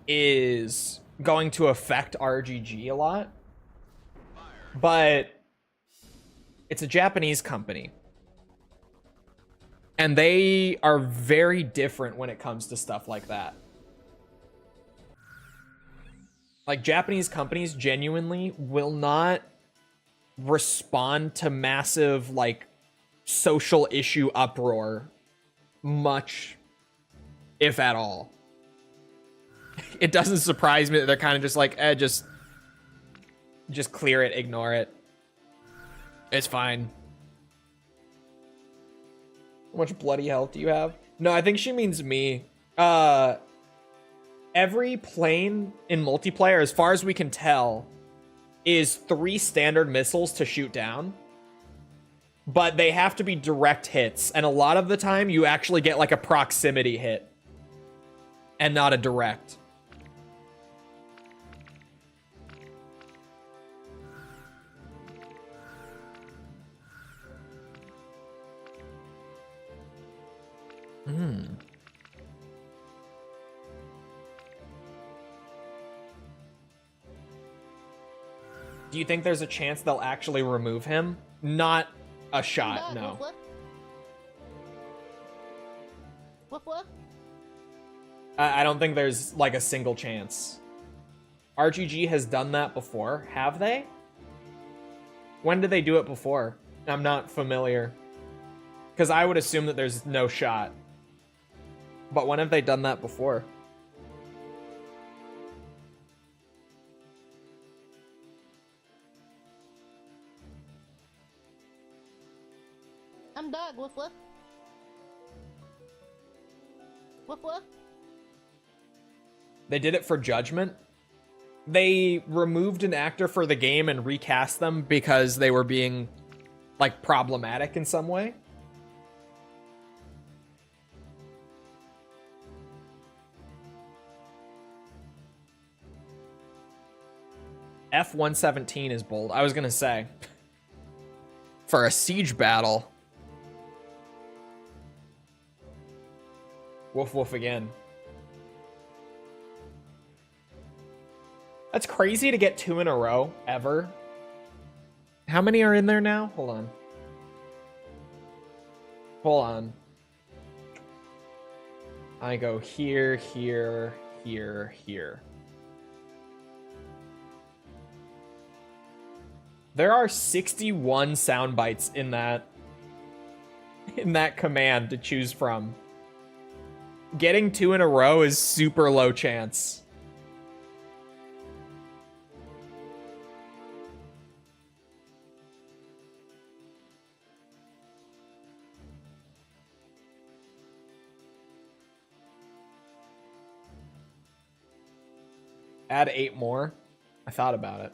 is going to affect RGG a lot. But it's a Japanese company. And they are very different when it comes to stuff like that. Like, Japanese companies genuinely will not respond to massive, like, social issue uproar much if at all. It doesn't surprise me that they're kind of just like, just clear it, ignore it. It's fine. How much bloody health do you have? No, I think she means me. Every plane in multiplayer, as far as we can tell, is 3 standard missiles to shoot down. But they have to be direct hits. And a lot of the time, you actually get like a proximity hit. And not a direct. Do you think there's a chance they'll actually remove him? Not a shot, no. I don't think there's like a single chance. RGG has done that before, have they? When did they do it before? I'm not familiar. Because I would assume that there's no shot. But when have they done that before? I'm Doug. Woof woof. Woof woof. They did it for Judgment. They removed an actor for the game and recast them because they were being, like, problematic in some way. F-117 is bold. I was gonna say. For a siege battle. Woof woof again. That's crazy to get 2 in a row, ever. How many are in there now? Hold on. Hold on. I go here, here, here, here. There are 61 sound bites in that command to choose from. Getting 2 in a row is super low chance. Add 8 more. I thought about it.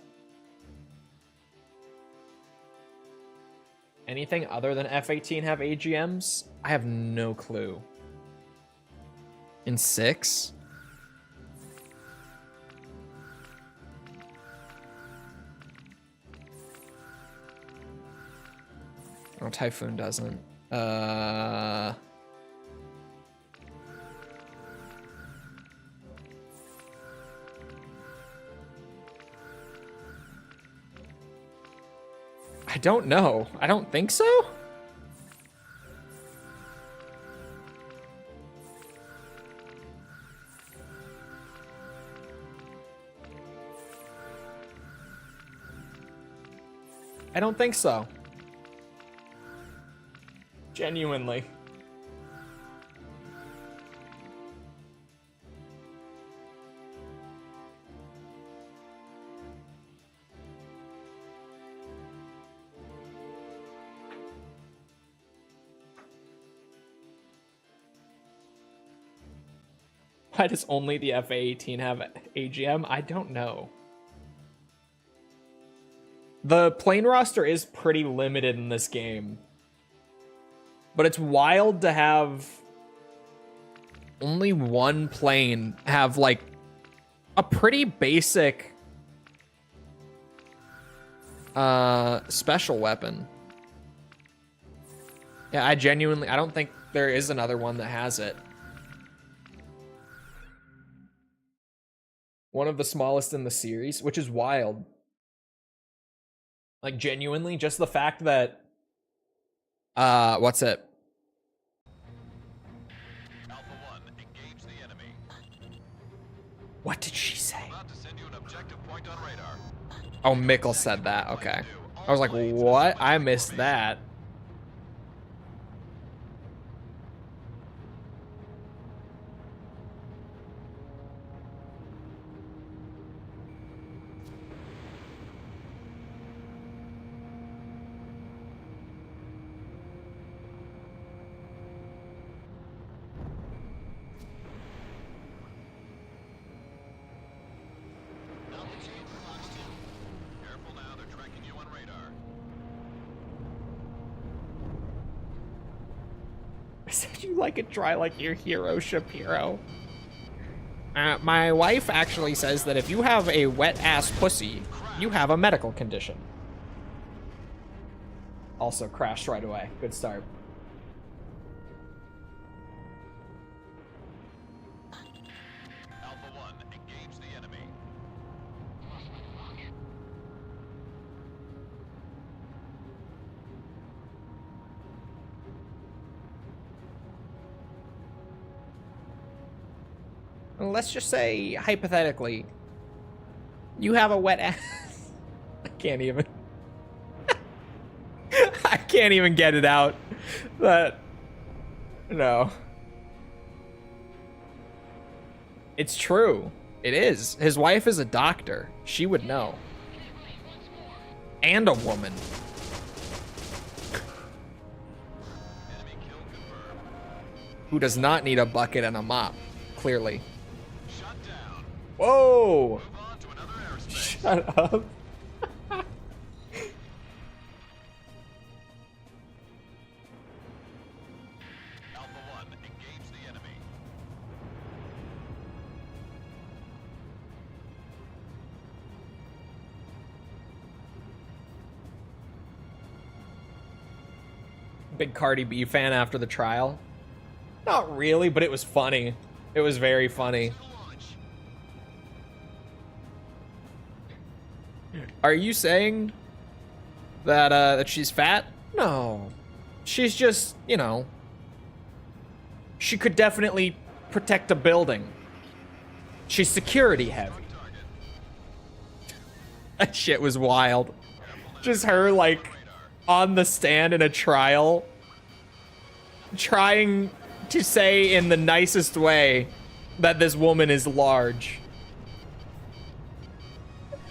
Anything other than F-18 have AGMs? I have no clue. In 6? Oh, Typhoon doesn't. I don't know. I don't think so. I don't think so. Genuinely. Why does only the FA-18 have AGM? I don't know. The plane roster is pretty limited in this game. But it's wild to have only one plane have, like, a pretty basic special weapon. Yeah, I don't think there is another one that has it. One of the smallest in the series, which is wild. Like, genuinely, just the fact that... what's it? Alpha 1, engage the enemy. What did she say? About to send you an objective point on radar. Oh, Mikkel said that. Okay. I was like, what? I missed that. said you like it dry like your hero, Shapiro. My wife actually says that if you have a wet-ass pussy, you have a medical condition. Also crashed right away. Good start. Alpha 1, engage the enemy. Let's just say, hypothetically, you have a wet ass. I can't even. I can't even get it out. But, no. It's true. It is. His wife is a doctor. She would know. And a woman. Enemy kill confirmed. Who does not need a bucket and a mop, clearly. Shut down. Whoa! Move on to another airspace. Shut up. Alpha 1, engage the enemy. Big Cardi B fan after the trial. Not really, but it was funny. It was very funny. Launch. Are you saying that that she's fat? No. She's just, you know, she could definitely protect a building. She's security heavy. Target. That shit was wild. Just her like Radar. on the stand in a trial trying to say in the nicest way that this woman is large.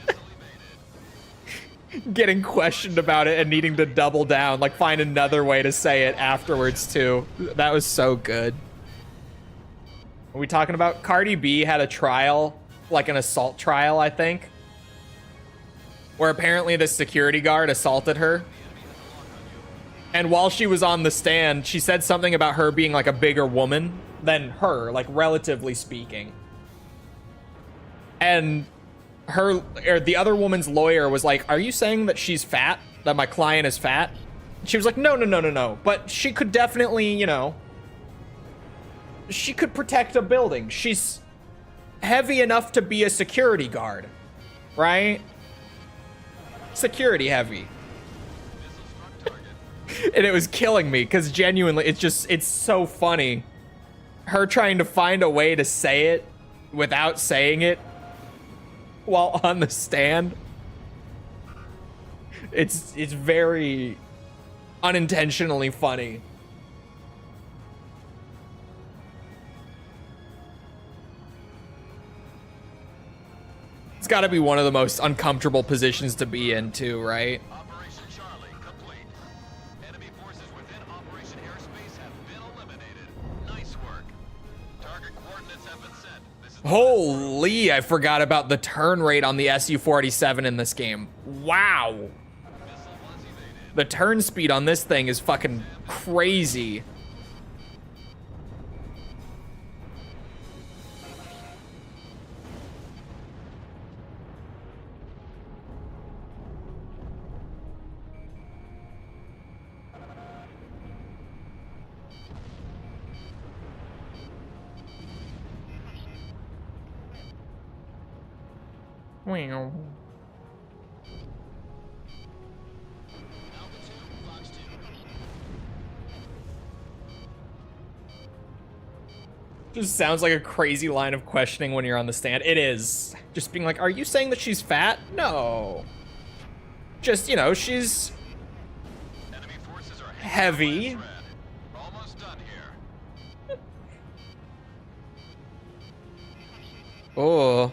Missile evaded. Getting questioned about it and needing to double down, like find another way to say it afterwards too. That was so good. Are we talking about Cardi B had a trial, like an assault trial, I think, where apparently the security guard assaulted her. And while she was on the stand, she said something about her being like a bigger woman than her, like relatively speaking. And her, or the other woman's lawyer was like, "Are you saying that she's fat? That my client is fat?" She was like, "No, no, no, no, no. But she could definitely, you know, she could protect a building. She's heavy enough to be a security guard, right? Security heavy." Missile struck target. And it was killing me because genuinely, it's so funny. Her trying to find a way to say it without saying it while on the stand. It's very unintentionally funny. It's got to be one of the most uncomfortable positions to be in too, right? Operation Charlie complete. Enemy forces within Operation Airspace have been eliminated. Nice work. Target coordinates have been sent. This is the Holy, I forgot about the turn rate on the Su-47 in this game. Wow. missile was evaded. The turn speed on this thing is fucking crazy. Wow. Alpha 2, Fox 2. Just sounds like a crazy line of questioning when you're on the stand. It is. Just being like, "Are you saying that she's fat?" No. Just, you know, she's Enemy forces are heavy. Almost done here. Oh.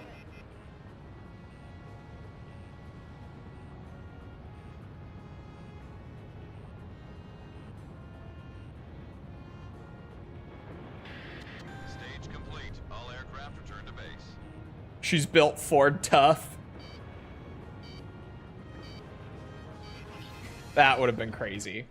Stage complete. All aircraft return to base. She's built Ford tough. That would have been crazy.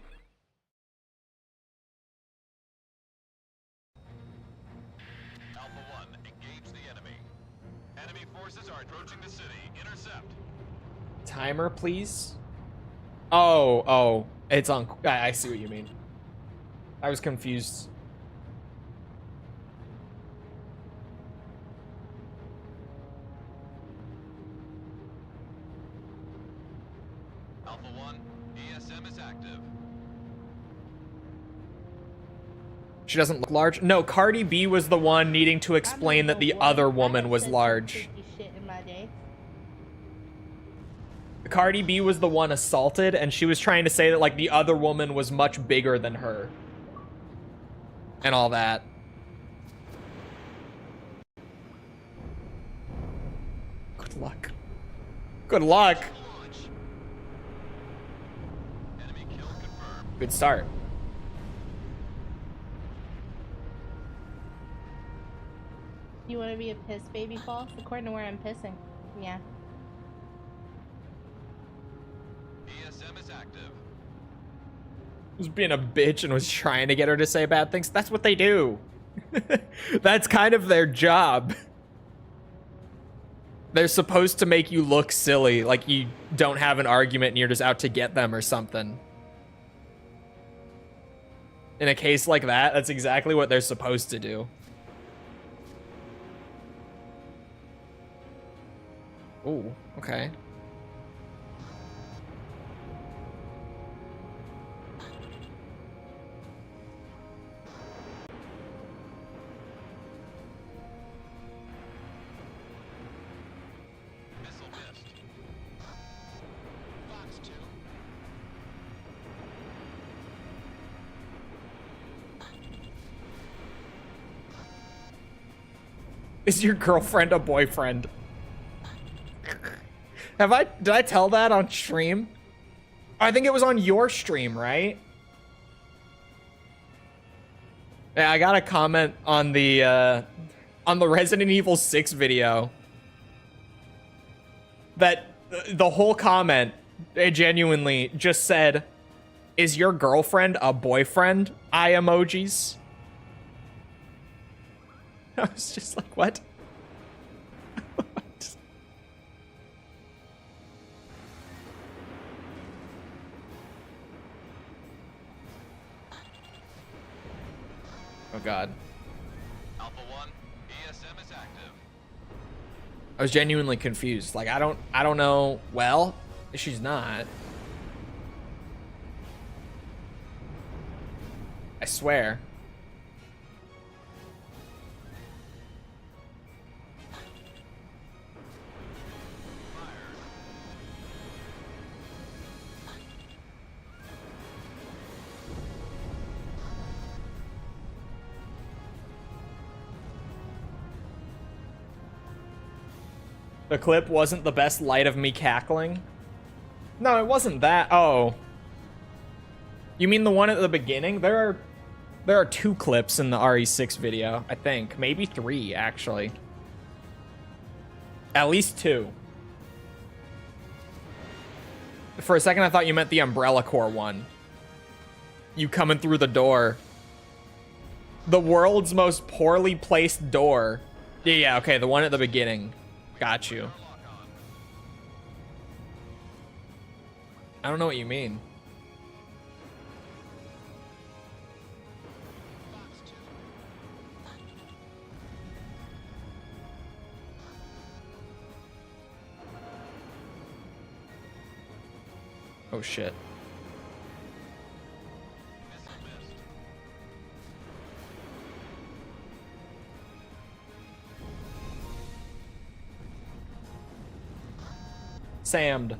timer, please? Oh, it's on. I see what you mean. I was confused. Alpha 1, ESM is active. She doesn't look large. No, Cardi B was the one needing to explain that the other woman was large. Shit in my day. Cardi B was the one assaulted, and she was trying to say that, like, the other woman was much bigger than her. And all that. Good luck. Good luck. Launch. Enemy kill confirmed. Good start. You want to be a piss baby false? According to where I'm pissing. Yeah. ESM is active. Was being a bitch and was trying to get her to say bad things. That's what they do. That's kind of their job. They're supposed to make you look silly, like you don't have an argument and you're just out to get them or something. In a case like that, that's exactly what they're supposed to do. Ooh, okay. Missile missed. Fox 2. Is your girlfriend a boyfriend? Did I tell that on stream? I think it was on your stream, right? Yeah, I got a comment on the Resident Evil 6 video that the whole comment, it genuinely just said, "Is your girlfriend a boyfriend?" Eye emojis. I was just like, what? What? Oh god. Alpha 1, ESM is active. I was genuinely confused. Like, I don't know. Well, she's not. I swear. The clip wasn't the best light of me cackling. No, it wasn't that. Oh. You mean the one at the beginning? There are 2 clips in the RE6 video, I think. Maybe 3, actually. At least 2. For a second, I thought you meant the Umbrella Corps one. You coming through the door. The world's most poorly placed door. Yeah, okay, the one at the beginning. Got you. I don't know what you mean. Oh shit. Sammed.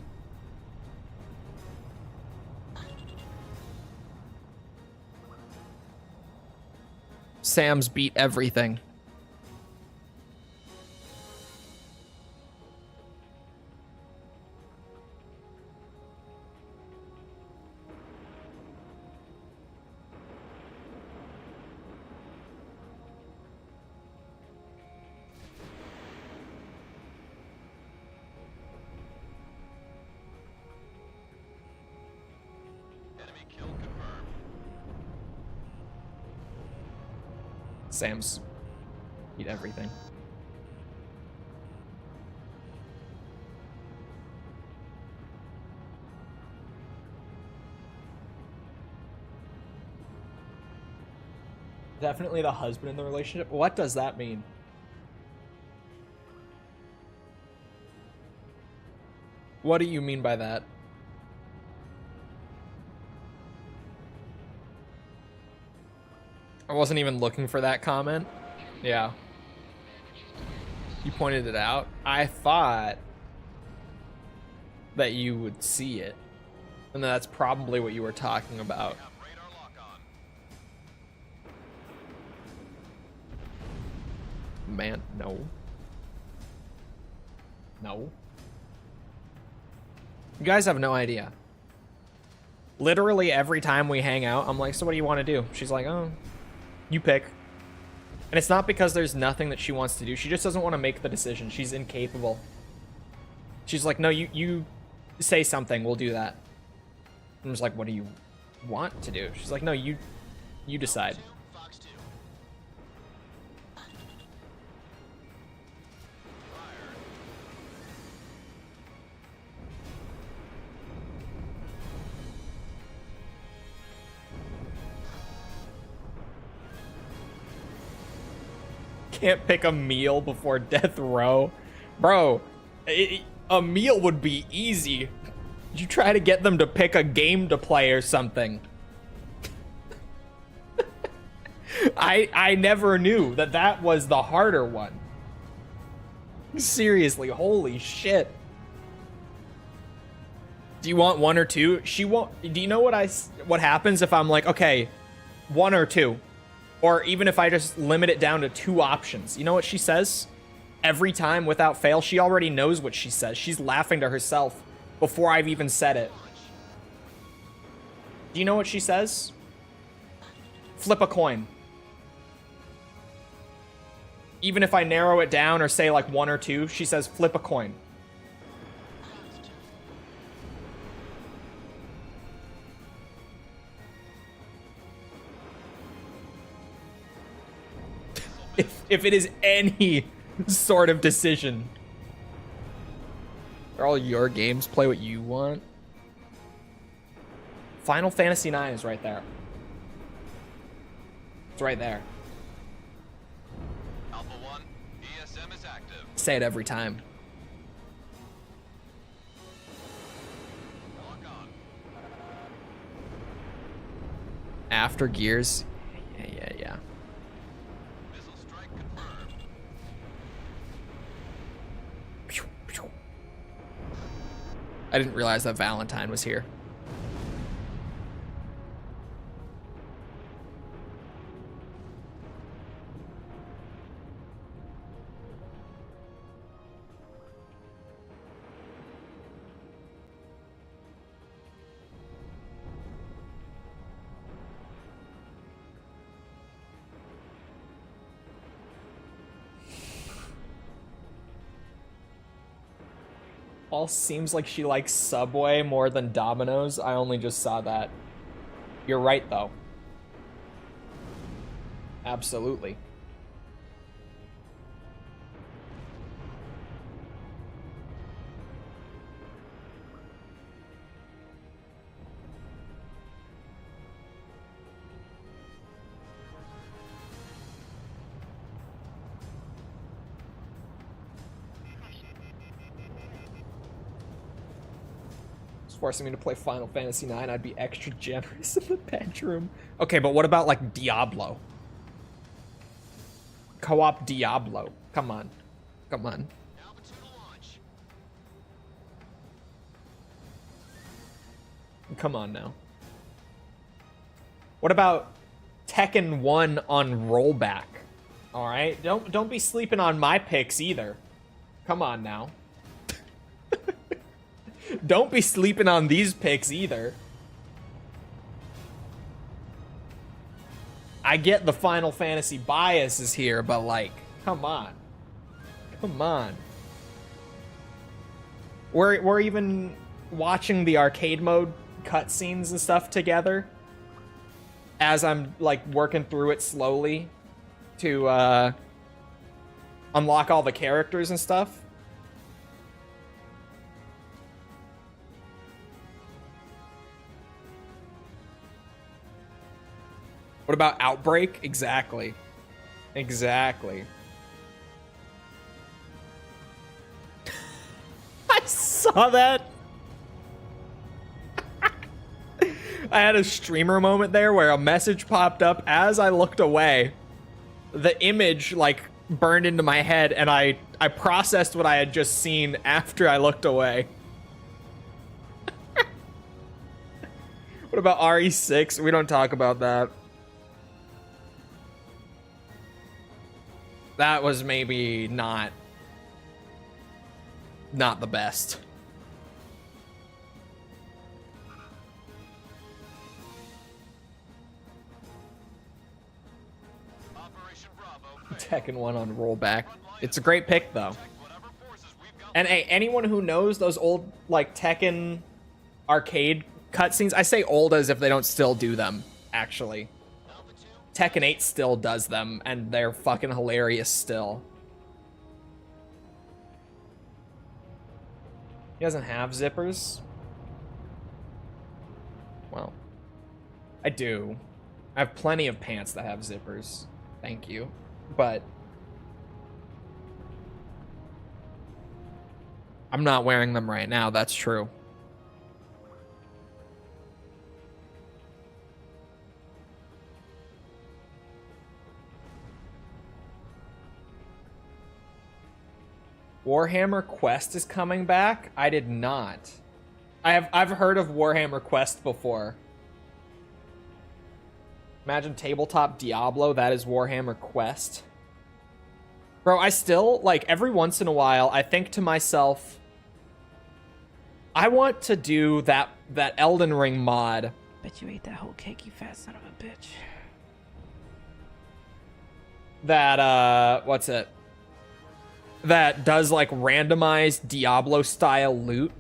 Sam's beat everything. Enemy kill confirmed. Sam's beat everything. Definitely the husband in the relationship. What does that mean? What do you mean by that? I wasn't even looking for that comment. Yeah. You pointed it out. I thought that you would see it. And that's probably what you were talking about. Have radar lock on. Man, no. No. You guys have no idea. Literally every time we hang out, I'm like, so what do you want to do? She's like, oh, you pick. And it's not because there's nothing that she wants to do. She just doesn't want to make the decision. She's incapable. She's like, no, you say something, we'll do that. I'm just like, what do you want to do? She's like, no, you decide. Fox 2. Can't pick a meal before death row. Bro, a meal would be easy. You try to get them to pick a game to play or something. I never knew that was the harder one. Seriously, holy shit. Do you want one or two? She won't. Do you know what happens if I'm like, okay, one or two? Or even if I just limit it down to 2 options. You know what she says? Every time without fail, she already knows what she says. She's laughing to herself before I've even said it. Do you know what she says? Flip a coin. Even if I narrow it down or say like 1 or 2, she says flip a coin. If it is any sort of decision. Are all your games play what you want? Final Fantasy IX is right there. It's right there. Alpha 1, ESM is active. Say it every time. Lock on. After Gears. Yeah. Missile strike confirmed. Pew, pew. I didn't realize that Valentine was here. All seems like she likes Subway more than Domino's. I only just saw that. You're right, though. Absolutely. Forcing me to play Final Fantasy IX, I'd be extra generous in the bedroom. Okay, but what about like Diablo? Co-op Diablo. Come on. Come on. Alpha 2 to launch. Come on now. What about Tekken 1 on rollback? Alright? Don't be sleeping on my picks either. Come on now. Don't be sleeping on these picks either. I get the Final Fantasy bias is here, but like, come on. Come on. We're even watching the arcade mode cutscenes and stuff together as I'm like working through it slowly to unlock all the characters and stuff. What about Outbreak? Exactly. Exactly. I saw that. I had a streamer moment there where a message popped up as I looked away. The image like burned into my head and I processed what I had just seen after I looked away. What about RE6? We don't talk about that. That was maybe not the best. Tekken 1 on rollback. It's a great pick though. And hey, anyone who knows those old like Tekken arcade cutscenes, I say old as if they don't still do them, actually. Tekken 8 still does them, and they're fucking hilarious still. He doesn't have zippers? Well, I do. I have plenty of pants that have zippers. Thank you. But I'm not wearing them right now, that's true. Warhammer Quest is coming back? I did not. I've heard of Warhammer Quest before. Imagine tabletop Diablo, that is Warhammer Quest. Bro, I still, like, every once in a while, I think to myself, I want to do that Elden Ring mod. Bet you ate that whole cake, you fat son of a bitch. That, what's it? That does, like, randomized Diablo-style loot.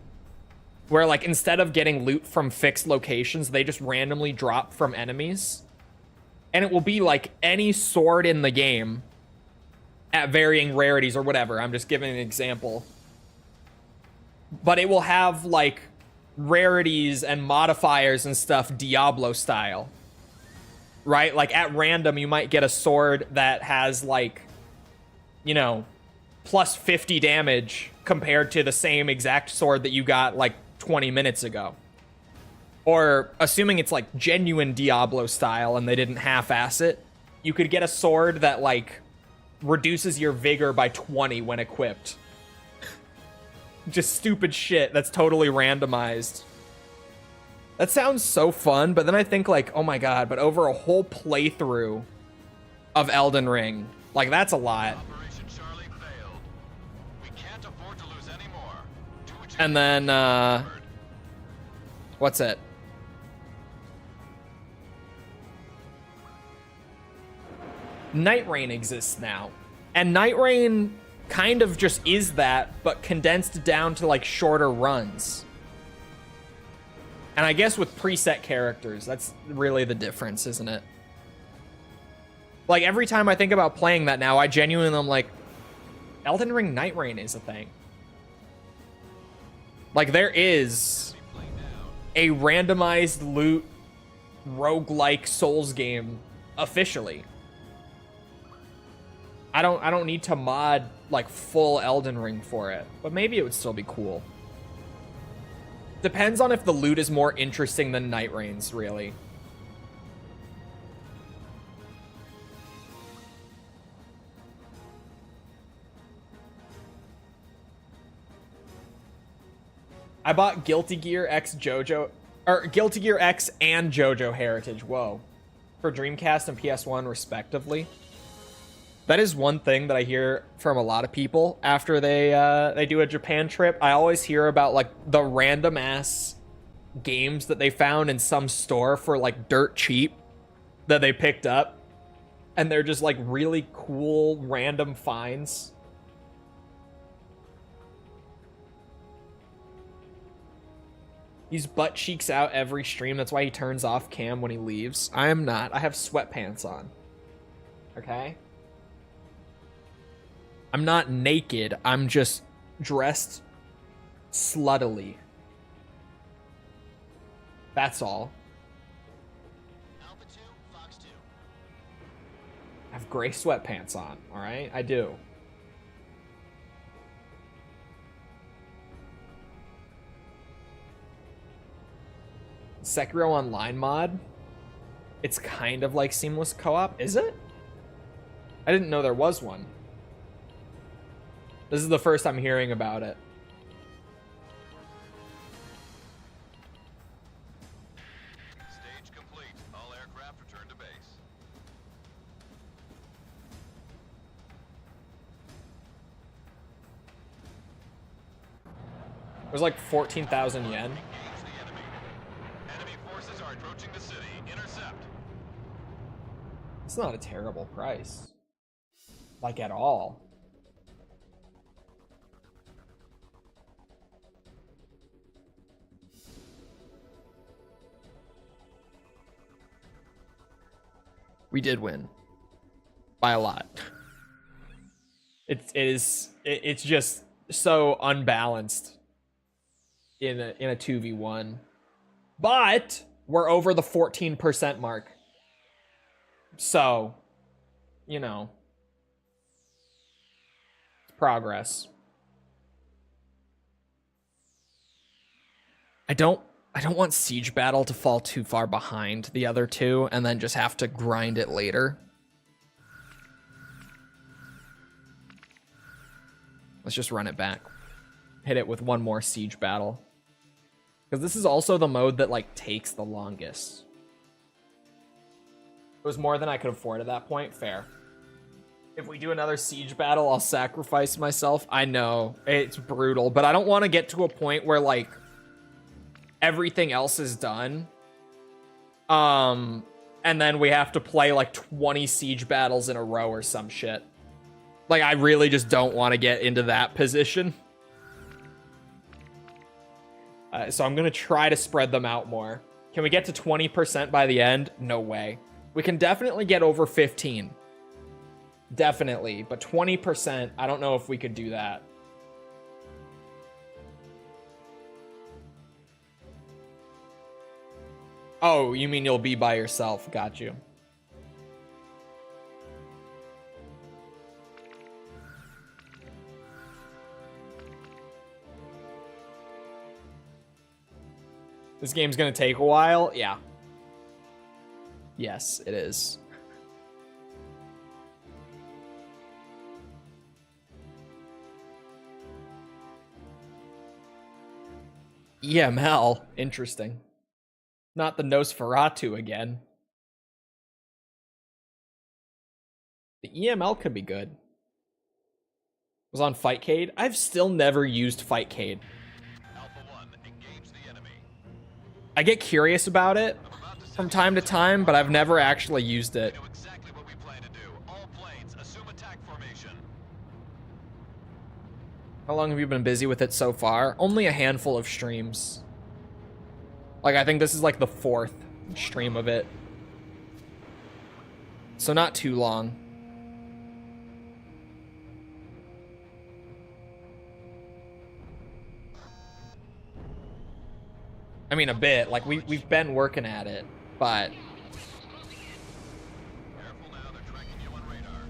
Where, like, instead of getting loot from fixed locations, they just randomly drop from enemies. And it will be, like, any sword in the game at varying rarities or whatever. I'm just giving an example. But it will have, like, rarities and modifiers and stuff Diablo-style. Right? Like, at random, you might get a sword that has, like, you know, plus 50 damage compared to the same exact sword that you got, like, 20 minutes ago. Or, assuming it's, like, genuine Diablo style and they didn't half-ass it, you could get a sword that, like, reduces your vigor by 20 when equipped. Just stupid shit that's totally randomized. That sounds so fun, but then I think, like, oh my god, but over a whole playthrough of Elden Ring, like, that's a lot. And then, what's it? Night Rain exists now. And Night Rain kind of just is that, but condensed down to, like, shorter runs. And I guess with preset characters, that's really the difference, isn't it? Like, every time I think about playing that now, I genuinely am like, Elden Ring Night Rain is a thing. Like, there is a randomized loot roguelike Souls game officially. I don't need to mod like full Elden Ring for it, but maybe it would still be cool. Depends on if the loot is more interesting than Night Rain's, really. I bought Guilty Gear X JoJo, or Guilty Gear X and JoJo Heritage, whoa, for Dreamcast and PS1 respectively. That is one thing that I hear from a lot of people after they do a Japan trip. I always hear about, like, the random ass games that they found in some store for, like, dirt cheap that they picked up, and they're just, like, really cool random finds. He's butt cheeks out every stream. That's why he turns off cam when he leaves. I am not. I have sweatpants on. Okay? I'm not naked. I'm just dressed sluttily. That's all. I have gray sweatpants on, all right? I do. Sekiro Online mod. It's kind of like seamless co-op, is it? I didn't know there was one. This is the first I'm hearing about it. Stage complete. All aircraft return to base. It was like 14,000 yen. Engage the enemy. Enemy forces are approaching the city. Intercept. It's not a terrible price. Like, at all. We did win. By a lot. It's just so unbalanced in a 2v1. But we're over the 14% mark. So, you know, it's progress. I don't want Siege Battle to fall too far behind the other two and then just have to grind it later. Let's just run it back. Hit it with one more Siege Battle. Because this is also the mode that, like, takes the longest. It was more than I could afford at that point. Fair. If we do another Siege Battle, I'll sacrifice myself. I know. It's brutal. But I don't want to get to a point where, like, everything else is done. And then we have to play, like, 20 Siege Battles in a row or some shit. Like, I really just don't want to get into that position. So I'm going to try to spread them out more. Can we get to 20% by the end? No way. We can definitely get over 15. Definitely. But 20%, I don't know if we could do that. Oh, you mean you'll be by yourself. Got you. This game's gonna take a while? Yeah. Yes, it is. EML. Interesting. Not the Nosferatu again. The EML could be good. Was on Fightcade. I've still never used Fightcade. Alpha 1, engage the enemy. I get curious about it from time to time, but I've never actually used it. We know exactly what we plan to do. All planes, assume attack formation. How long have you been busy with it so far? Only a handful of streams. Like, I think this is like the 4th stream of it. So not too long. I mean, a bit. Like, we've been working at it, but... Careful now, they're tracking you on radar.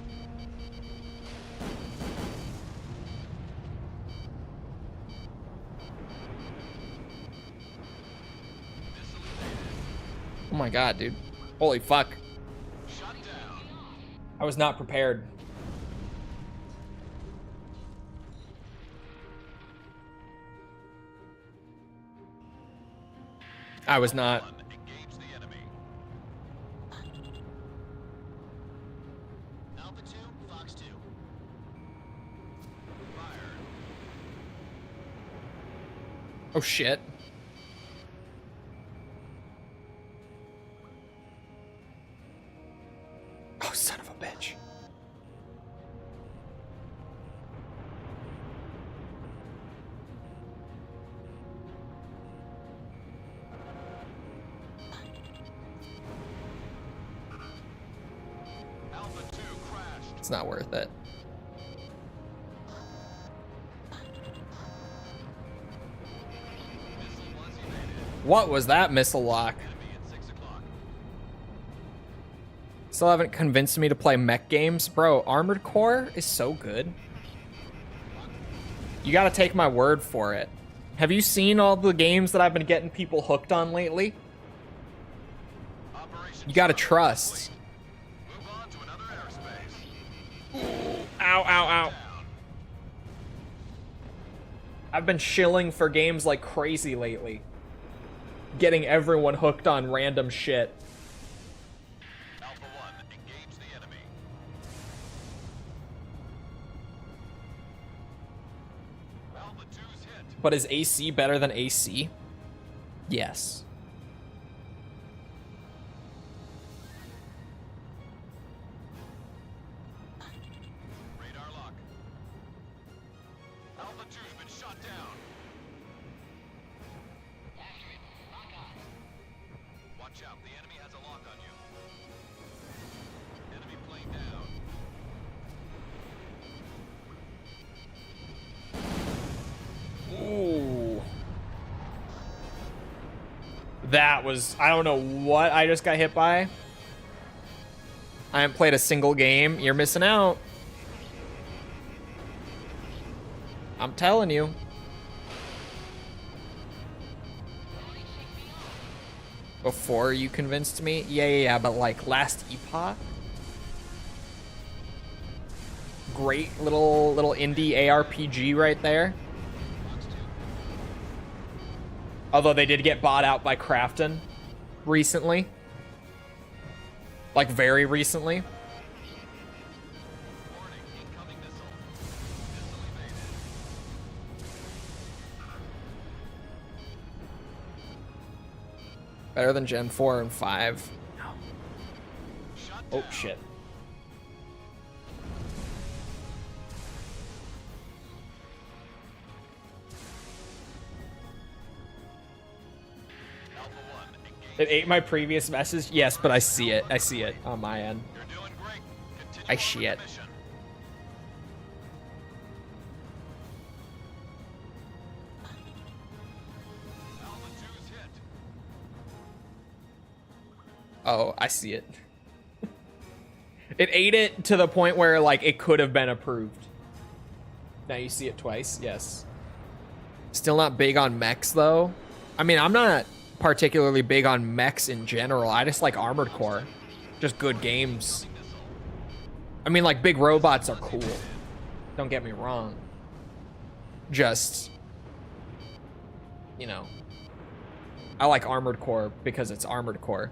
Oh my god, dude. Holy fuck. Shut down. I was not prepared. I was not. Engage the enemy. Alpha 2, Fox 2. Fired. Oh shit. Oh, son of a bitch. Alpha 2 crashed. It's not worth it. Missile was evaded. What was that missile lock? Enemy at 6 o'clock. Still haven't convinced me to play mech games. Bro, Armored Core is so good. You gotta take my word for it. Have you seen all the games that I've been getting people hooked on lately? You gotta trust. Move on to another airspace. Ow, ow, ow. I've been shilling for games like crazy lately. Getting everyone hooked on random shit. Alpha 1, engage the enemy. Alpha 2's hit. But is AC better than AC? Yes. Radar lock. Alpha 2's been shot down. Watch out, the enemy has a lock on you. Enemy plane down. Ooh. That was, I don't know what I just got hit by. I haven't played a single game. You're missing out. I'm telling you. Before you convinced me? Yeah, but like last epoch? Great little indie ARPG right there. Although they did get bought out by Krafton recently. Like very recently. Warning, incoming missile. Missile evaded. Better than Gen 4 and 5. Shot Oh down. shit. Alpha 1, engage. It ate my previous message. Yes, but I see it. I see it on my end. You're doing great. Continue I on with shit. the mission. Alpha 2's hit. Oh, I see it. It ate it to the point where like it could have been approved. Now you see it twice. Yes. Still not big on mechs though. I mean, I'm not particularly big on mechs in general. I just like Armored Core. Just good games. I mean, like big robots are cool. Don't get me wrong. Just, you know, I like Armored Core because it's Armored Core.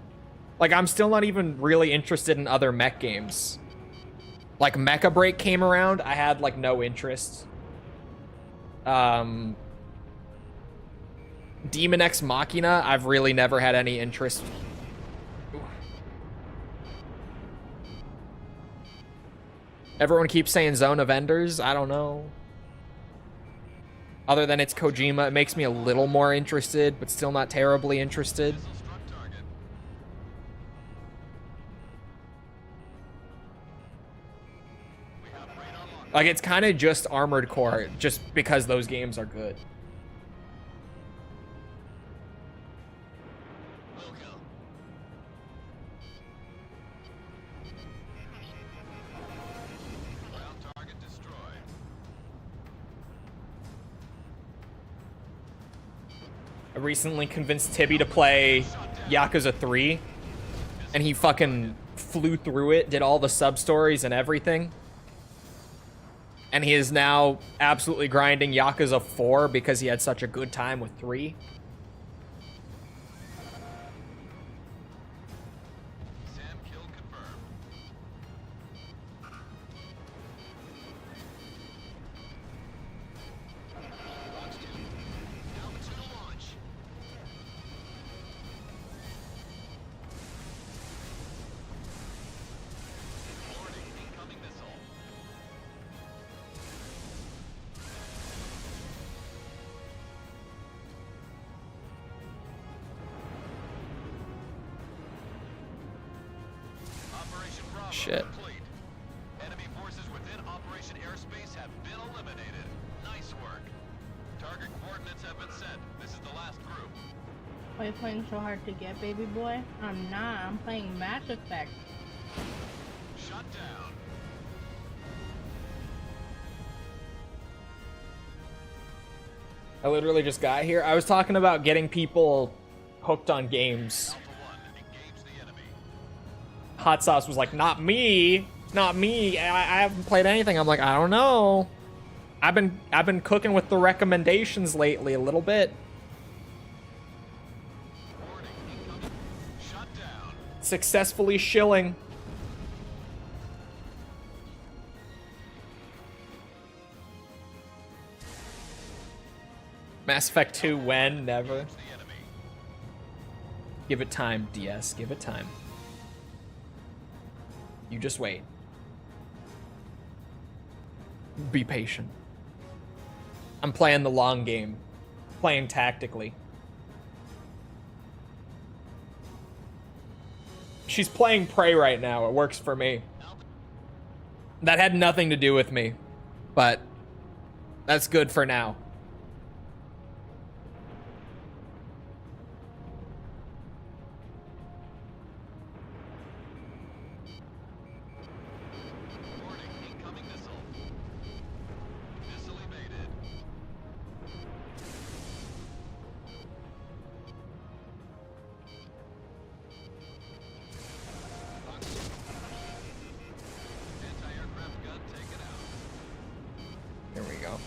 Like, I'm still not even really interested in other mech games. Like, Mecha Break came around, I had, like, no interest. Demon X Machina, I've really never had any interest. Ooh. Everyone keeps saying Zone of Enders, I don't know. Other than it's Kojima, it makes me a little more interested, but still not terribly interested. Missile struck target. We have radar lock. Like, it's kind of just Armored Core, just because those games are good. Will go. Ground target destroyed. I recently convinced Tibby to play Yakuza 3, and he fucking flew through it, did all the sub-stories and everything. And he is now absolutely grinding Yakuza 4 because he had such a good time with 3. Sam kill confirmed. Launch 2. Alpha 2 to launch. Warning, incoming missile. Operation Bravo Shit. complete. Enemy forces within Operation Airspace have been eliminated. Nice work. Target coordinates have been sent. This is the last group. Why are you playing so hard to get, baby boy? I'm not. I'm playing Mass Effect. Shut down. I literally just got here. I was talking about getting people hooked on games. Alpha 1, engage the enemy. Hot Sauce was like, not me, not me. I haven't played anything. I'm like, I don't know. I've been cooking with the recommendations lately a little bit. Warning, incoming. Shut down. Successfully shilling. Mass Effect 2 when? Never. Engage the enemy. Give it time, DS. Give it time. You just wait. Be patient. I'm playing the long game. Playing tactically. She's playing Prey right now. It works for me. That had nothing to do with me. But that's good for now. Warning, incoming missile. Missile evaded. Anti-aircraft gun taken out. Here we go.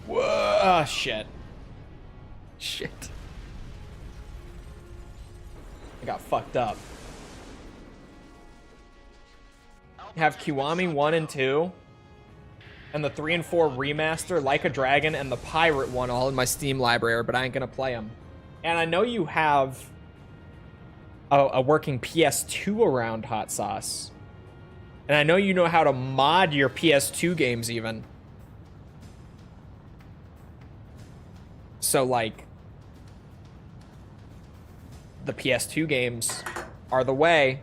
Whoa! Ah, shit. Shit. I got fucked up. Have Kiwami 1 and 2, and the 3 and 4 remaster, Like a Dragon, and the Pirate one all in my Steam library, but I ain't gonna play them. And I know you have a working PS2 around, Hot Sauce. And I know you know how to mod your PS2 games even. So, like, the PS2 games are the way.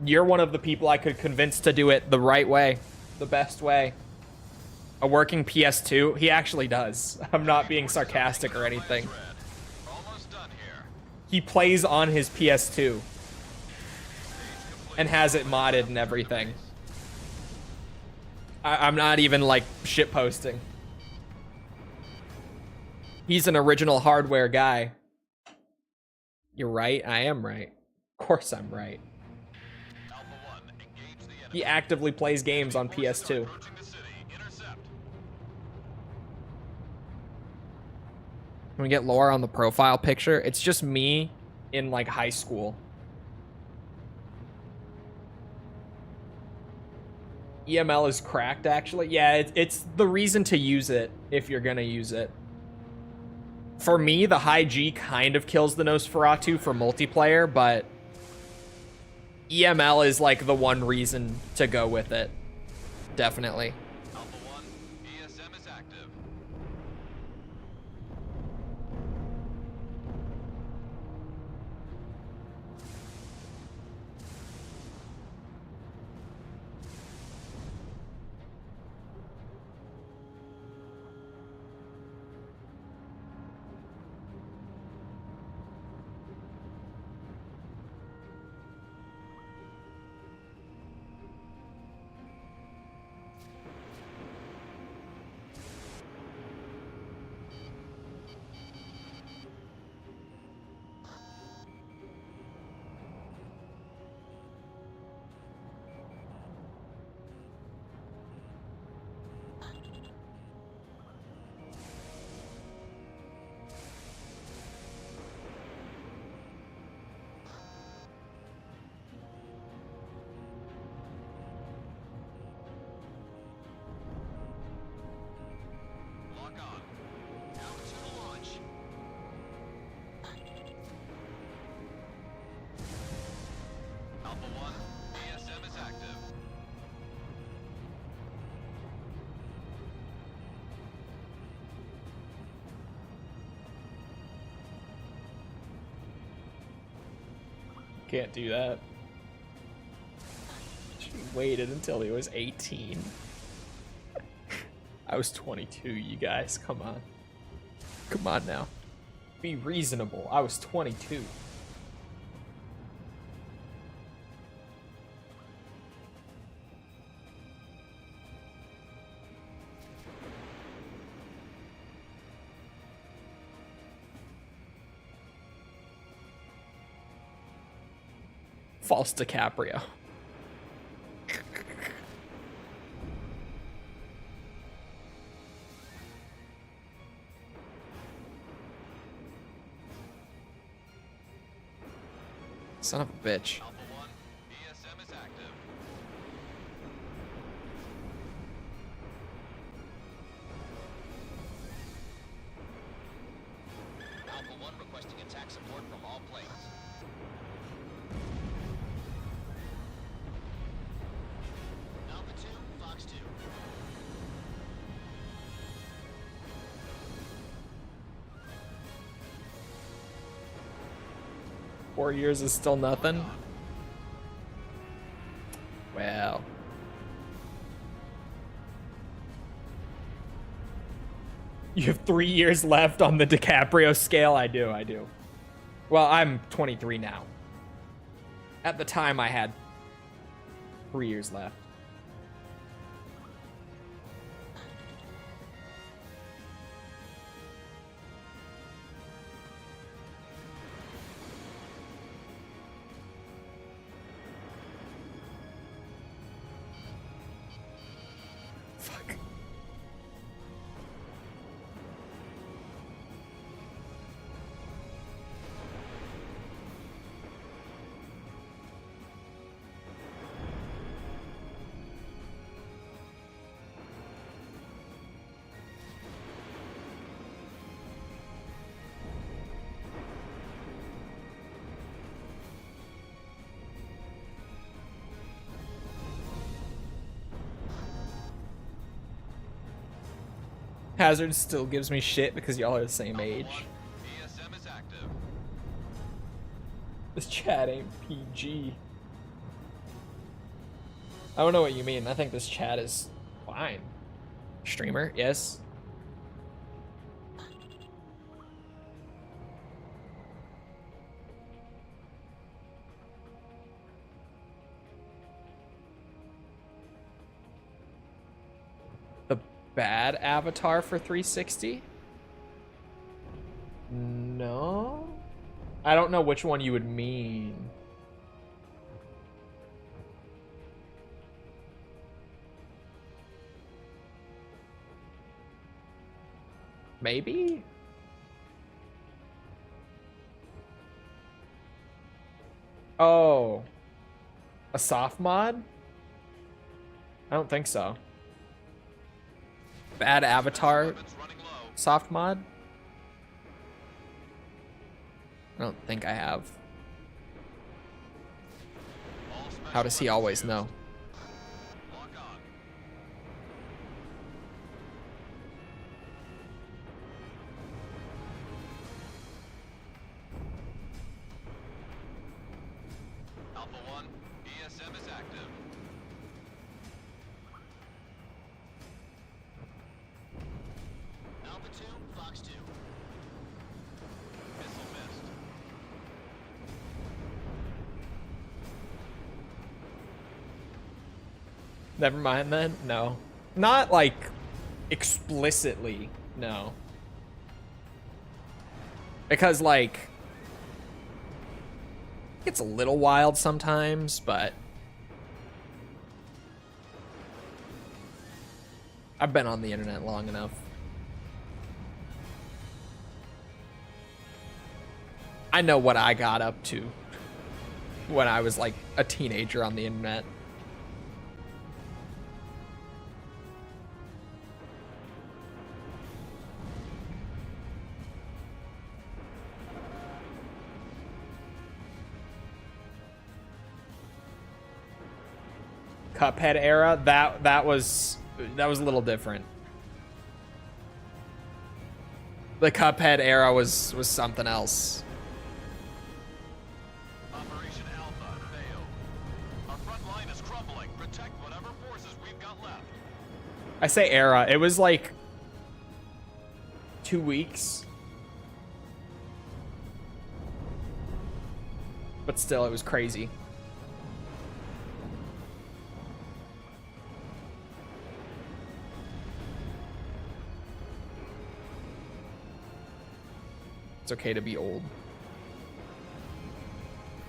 You're one of the people I could convince to do it the right way, the best way. A working PS2, he actually does. I'm not being sarcastic or anything. Almost done here. He plays on his PS2 and has it modded and everything. I'm not even like shit posting. He's an original hardware guy. You're right, I am right. Of course I'm right. Alpha 1, engage the enemy. He actively plays games on Forces are PS2. approaching the city. Intercept. Can we get Laura on the profile picture? It's just me in like high school. EML is cracked actually. Yeah, it's the reason to use it if you're gonna use it. For me, the high G kind of kills the Nosferatu for multiplayer, but EML is like the one reason to go with it. Definitely. Alpha 1, ESM is active. Lock on. Now to the launch. Alpha 1, ESM is active. Can't do that. She waited until he was 18. I was 22, you guys. Come on. Come on now. Be reasonable. I was 22. False DiCaprio. Son of a bitch. Alpha 1, ESM is active. Alpha 1 requesting attack support from all planes. Alpha 2, Fox 2. 4 years is still nothing. Well. You have 3 years left on the DiCaprio scale? I do. Well, I'm 23 now. At the time, I had 3 years left. Fuck. Hazard still gives me shit because y'all are the same age. ESM is active. This chat ain't PG. I don't know what you mean. I think this chat is fine. Streamer, yes. The bad avatar for 360? No? I don't know which one you would mean. Maybe? Oh. A soft mod? I don't think so. Bad avatar Weapons running low. soft mod? I don't think I have. All special How does he weapons always used. know? Lock on. Alpha 1, ESM is active. Alpha 2, Fox 2. Missile missed. Never mind then? No. Not like explicitly, no. Because like it's a little wild sometimes, but I've been on the internet long enough. I know what I got up to when I was like a teenager on the internet. Cuphead era, that was a little different. The Cuphead era was something else. Operation Alpha failed. Our front line is crumbling. Protect whatever forces we've got left. I say era, it was like 2 weeks. But still, it was crazy. It's okay to be old.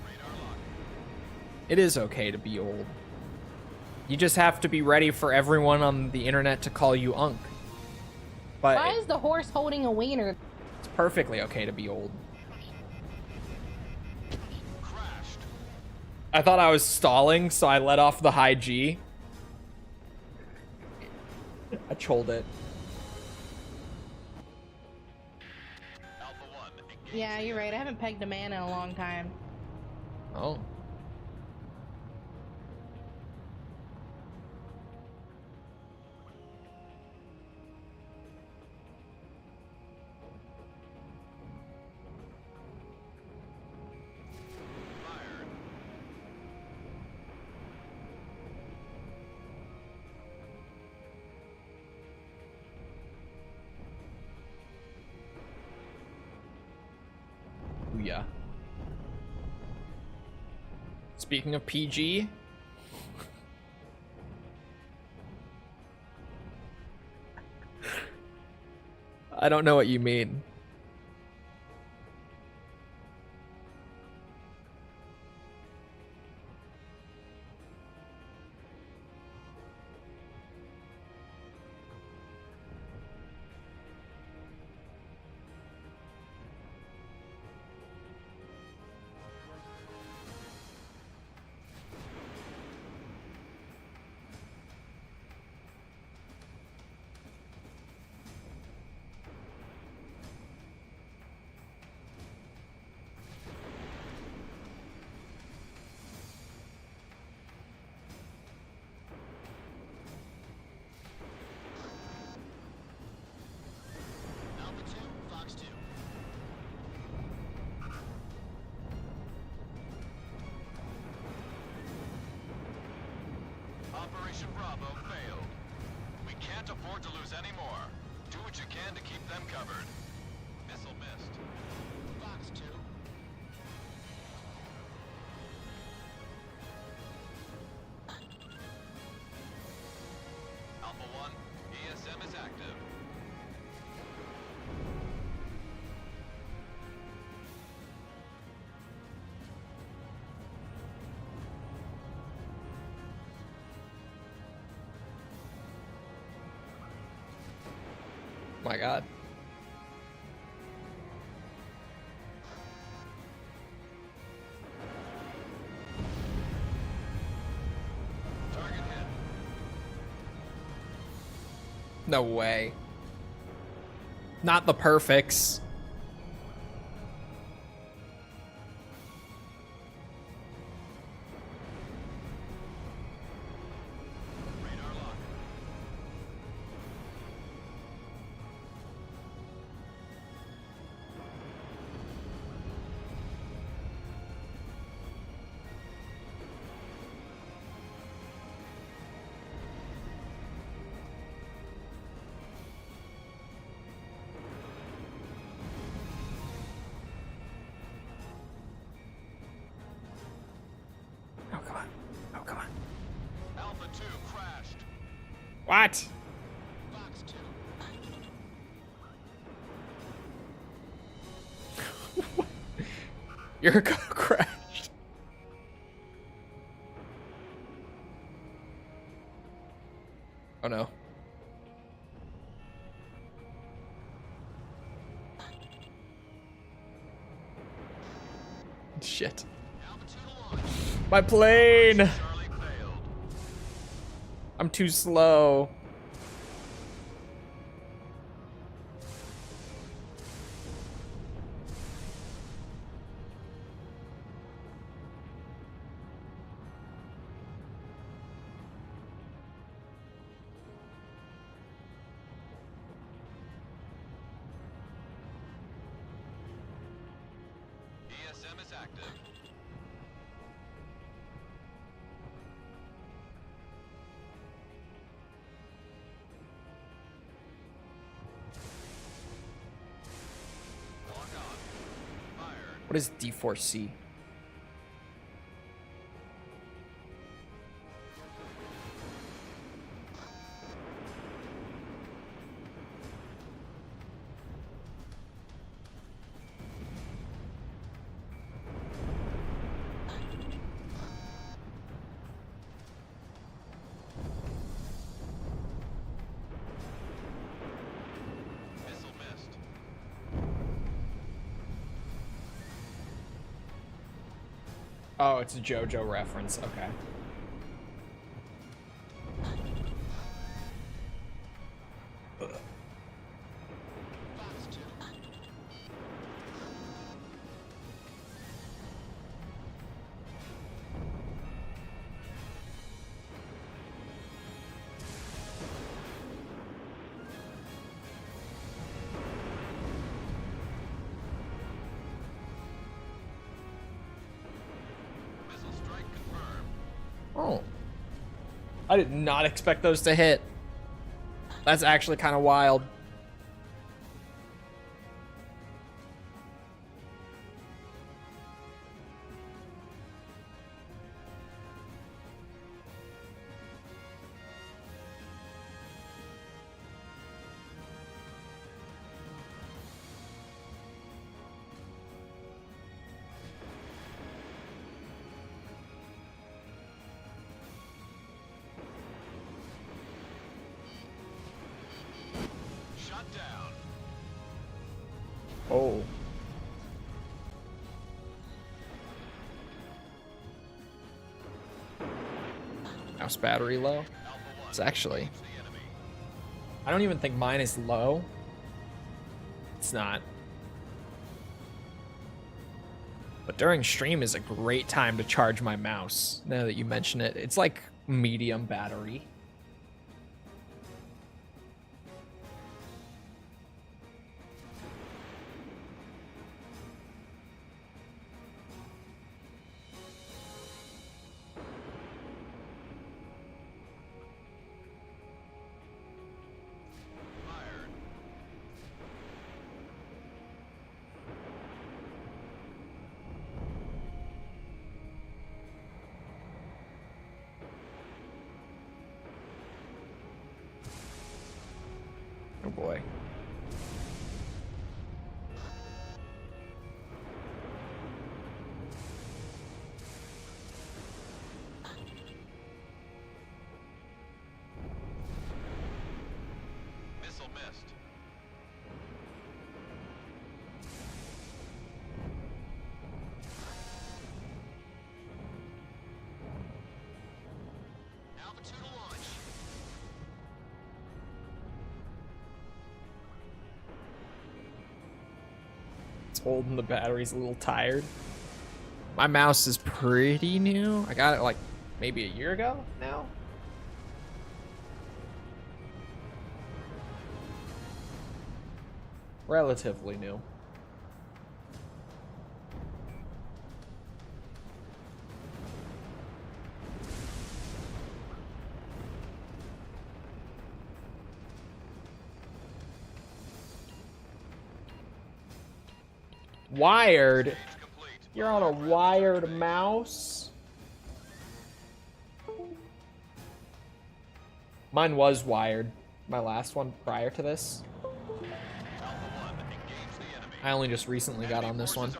Radar lock. It is okay to be old. You just have to be ready for everyone on the internet to call you Unk. But Why is the horse holding a wiener? it's perfectly okay to be old. Crashed. I thought I was stalling, so I let off the high G. I choled it. Alpha 1, engage. Yeah, you're right. I haven't pegged a man in a long time. Oh. Fired. Booyah. Speaking of PG, I don't know what you mean. Alpha 2, Fox 2. Operation Bravo failed. We can't afford to lose any more. Do what you can to keep them covered. Missile missed. Fox 2. Alpha 1, ESM is active. My God. Target hit. No way. Not the perfects. Radar lock. Oh, come on. Oh, come on. Alpha 2 crashed. What? Fox 2. Your car crashed. Oh no. Shit. Alpha 2 to launch. My plane! Charlie failed. I'm too slow. ESM is active. Lock on. Fired. What is D4C? Oh, it's a JoJo reference. Okay. Missile strike confirmed. Oh. I did not expect those to hit. That's actually kind of wild. Shut down. Oh. Mouse battery low. Alpha 1. It's actually, engage the enemy. I don't even think mine is low. It's not. But during stream is a great time to charge my mouse. Now that you mention it, it's like medium battery. Fired. Oh boy. Missile missed. Alpha 2 to launch. It's old and the battery's a little tired. My mouse is pretty new. I got it like maybe a year ago now. Relatively new. Wired? Engage complete. You're on a wired mouse? Mine was wired. My last one prior to this. Alpha 1. Engage the enemy. I only just recently got on this one.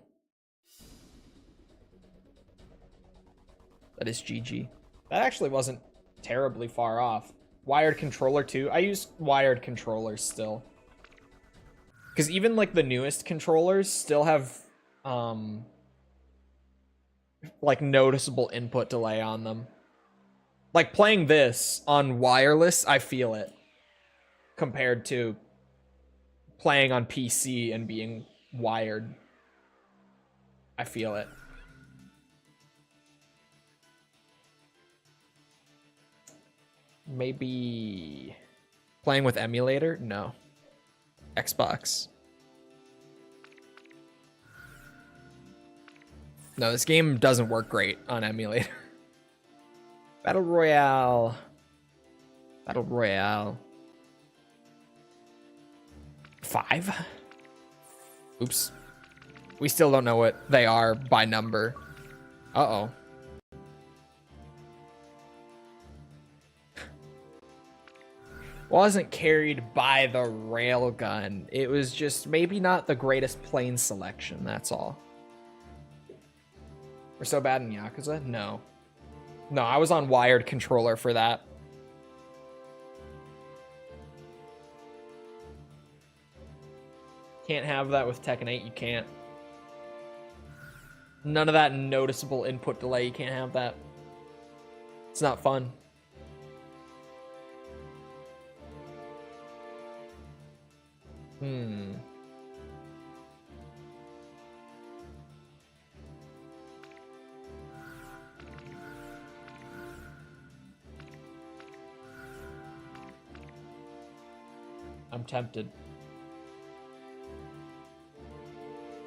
That is GG. That actually wasn't terribly far off. Wired controller too. I use wired controllers still. Because even like the newest controllers still have like noticeable input delay on them. Like playing this on wireless, I feel it. Compared to playing on PC and being wired. I feel it. Maybe playing with emulator? No. Xbox. No, this game doesn't work great on emulator. Battle Royale. Battle Royale. 5? Oops. We still don't know what they are by number. Uh-oh. Wasn't carried by the railgun. It was just maybe not the greatest plane selection, that's all. We're so bad in Yakuza? No. No, I was on wired controller for that. Can't have that with Tekken 8, you can't. None of that noticeable input delay. You can't have that. It's not fun. I'm tempted.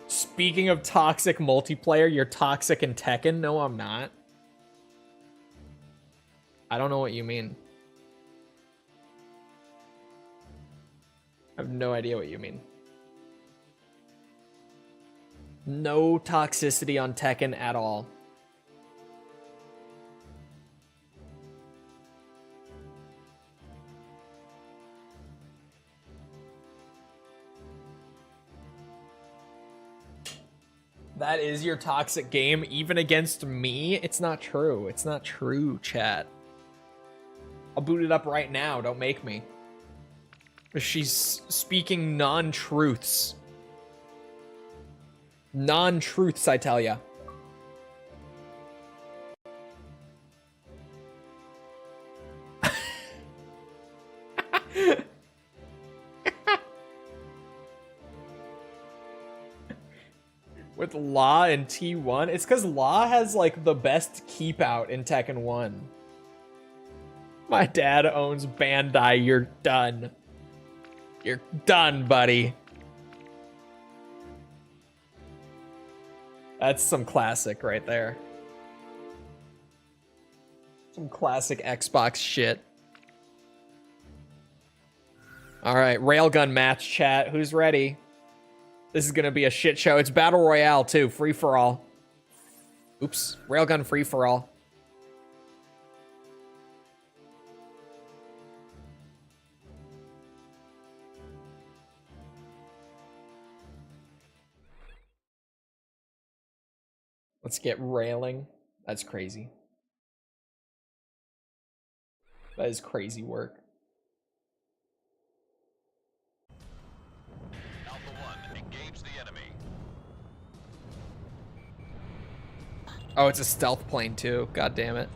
Speaking of toxic multiplayer, you're toxic in Tekken? No, I'm not. I don't know what you mean. I have no idea what you mean. No toxicity on Tekken at all. That is your toxic game, even against me? It's not true. It's not true, chat. I'll boot it up right now. Don't make me. She's speaking non-truths. Non-truths, I tell ya. With Law and T1? It's because Law has, like, the best keep out in Tekken 1. My dad owns Bandai. You're done. You're done, buddy. That's some classic right there. Some classic Xbox shit. Alright, railgun match, chat. Who's ready? This is gonna be a shit show. It's Battle Royale, too. Free for all. Oops. Railgun free for all. Let's get railing. That's crazy. That is crazy work. Alpha 1, engage the enemy. Oh, it's a stealth plane too. God damn it.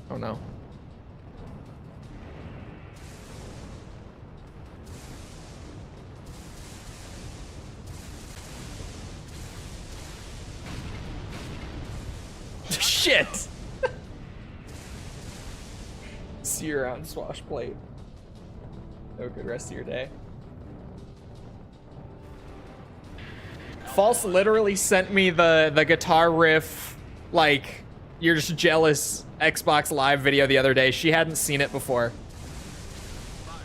Oh no. Shit! See you around, Swashblade. Have a good rest of your day. False literally sent me the guitar riff, like, you're just jealous Xbox Live video the other day. She hadn't seen it before.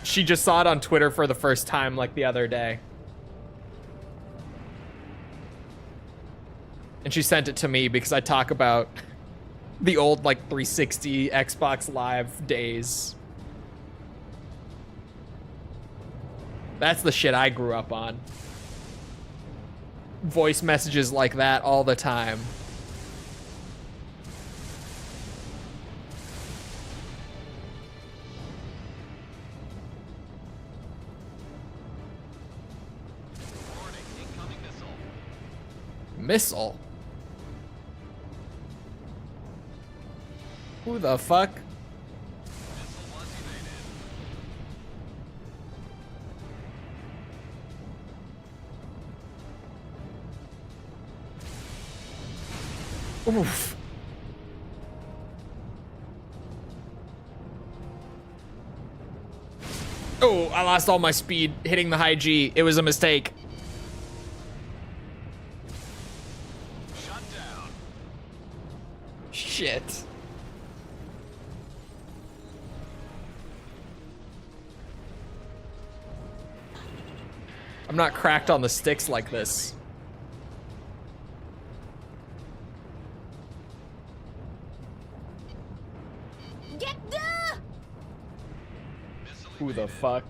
She just saw it on Twitter for the first time, like, the other day. And she sent it to me because I talk about the old, like, 360 Xbox Live days. That's the shit I grew up on. Voice messages like that all the time. Warning, incoming missile. Missile? Who the fuck? Missile was evaded. Oof. Oh, I lost all my speed hitting the high G. It was a mistake. Shut down. Shit. I'm not cracked on the sticks like this. Get the. Missile Who the evaded. fuck?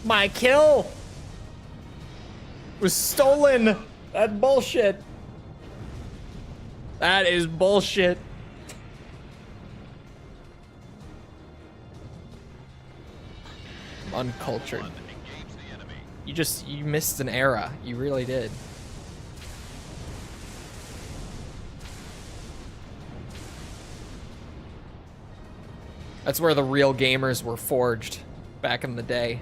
My kill was stolen. That bullshit. That is bullshit. Uncultured. You missed an era. You really did. That's where the real gamers were forged back in the day.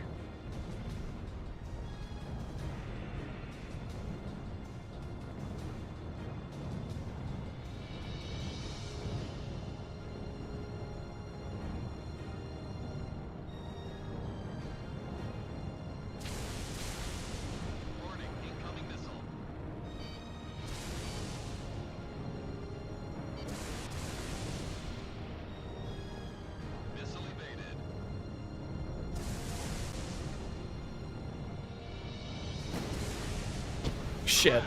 Shit.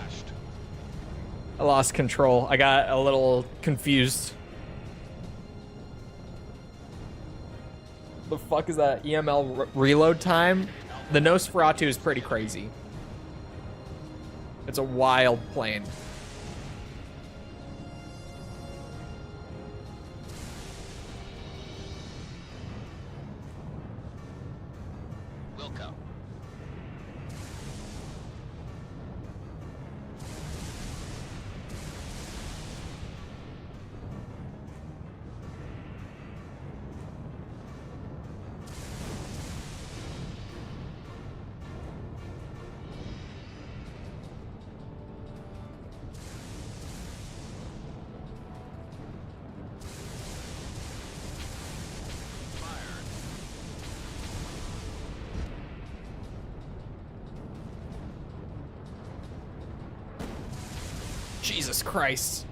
I lost control. I got a little confused. The fuck is that EML reload time? The Nosferatu is pretty crazy. It's a wild plane. Jesus Christ.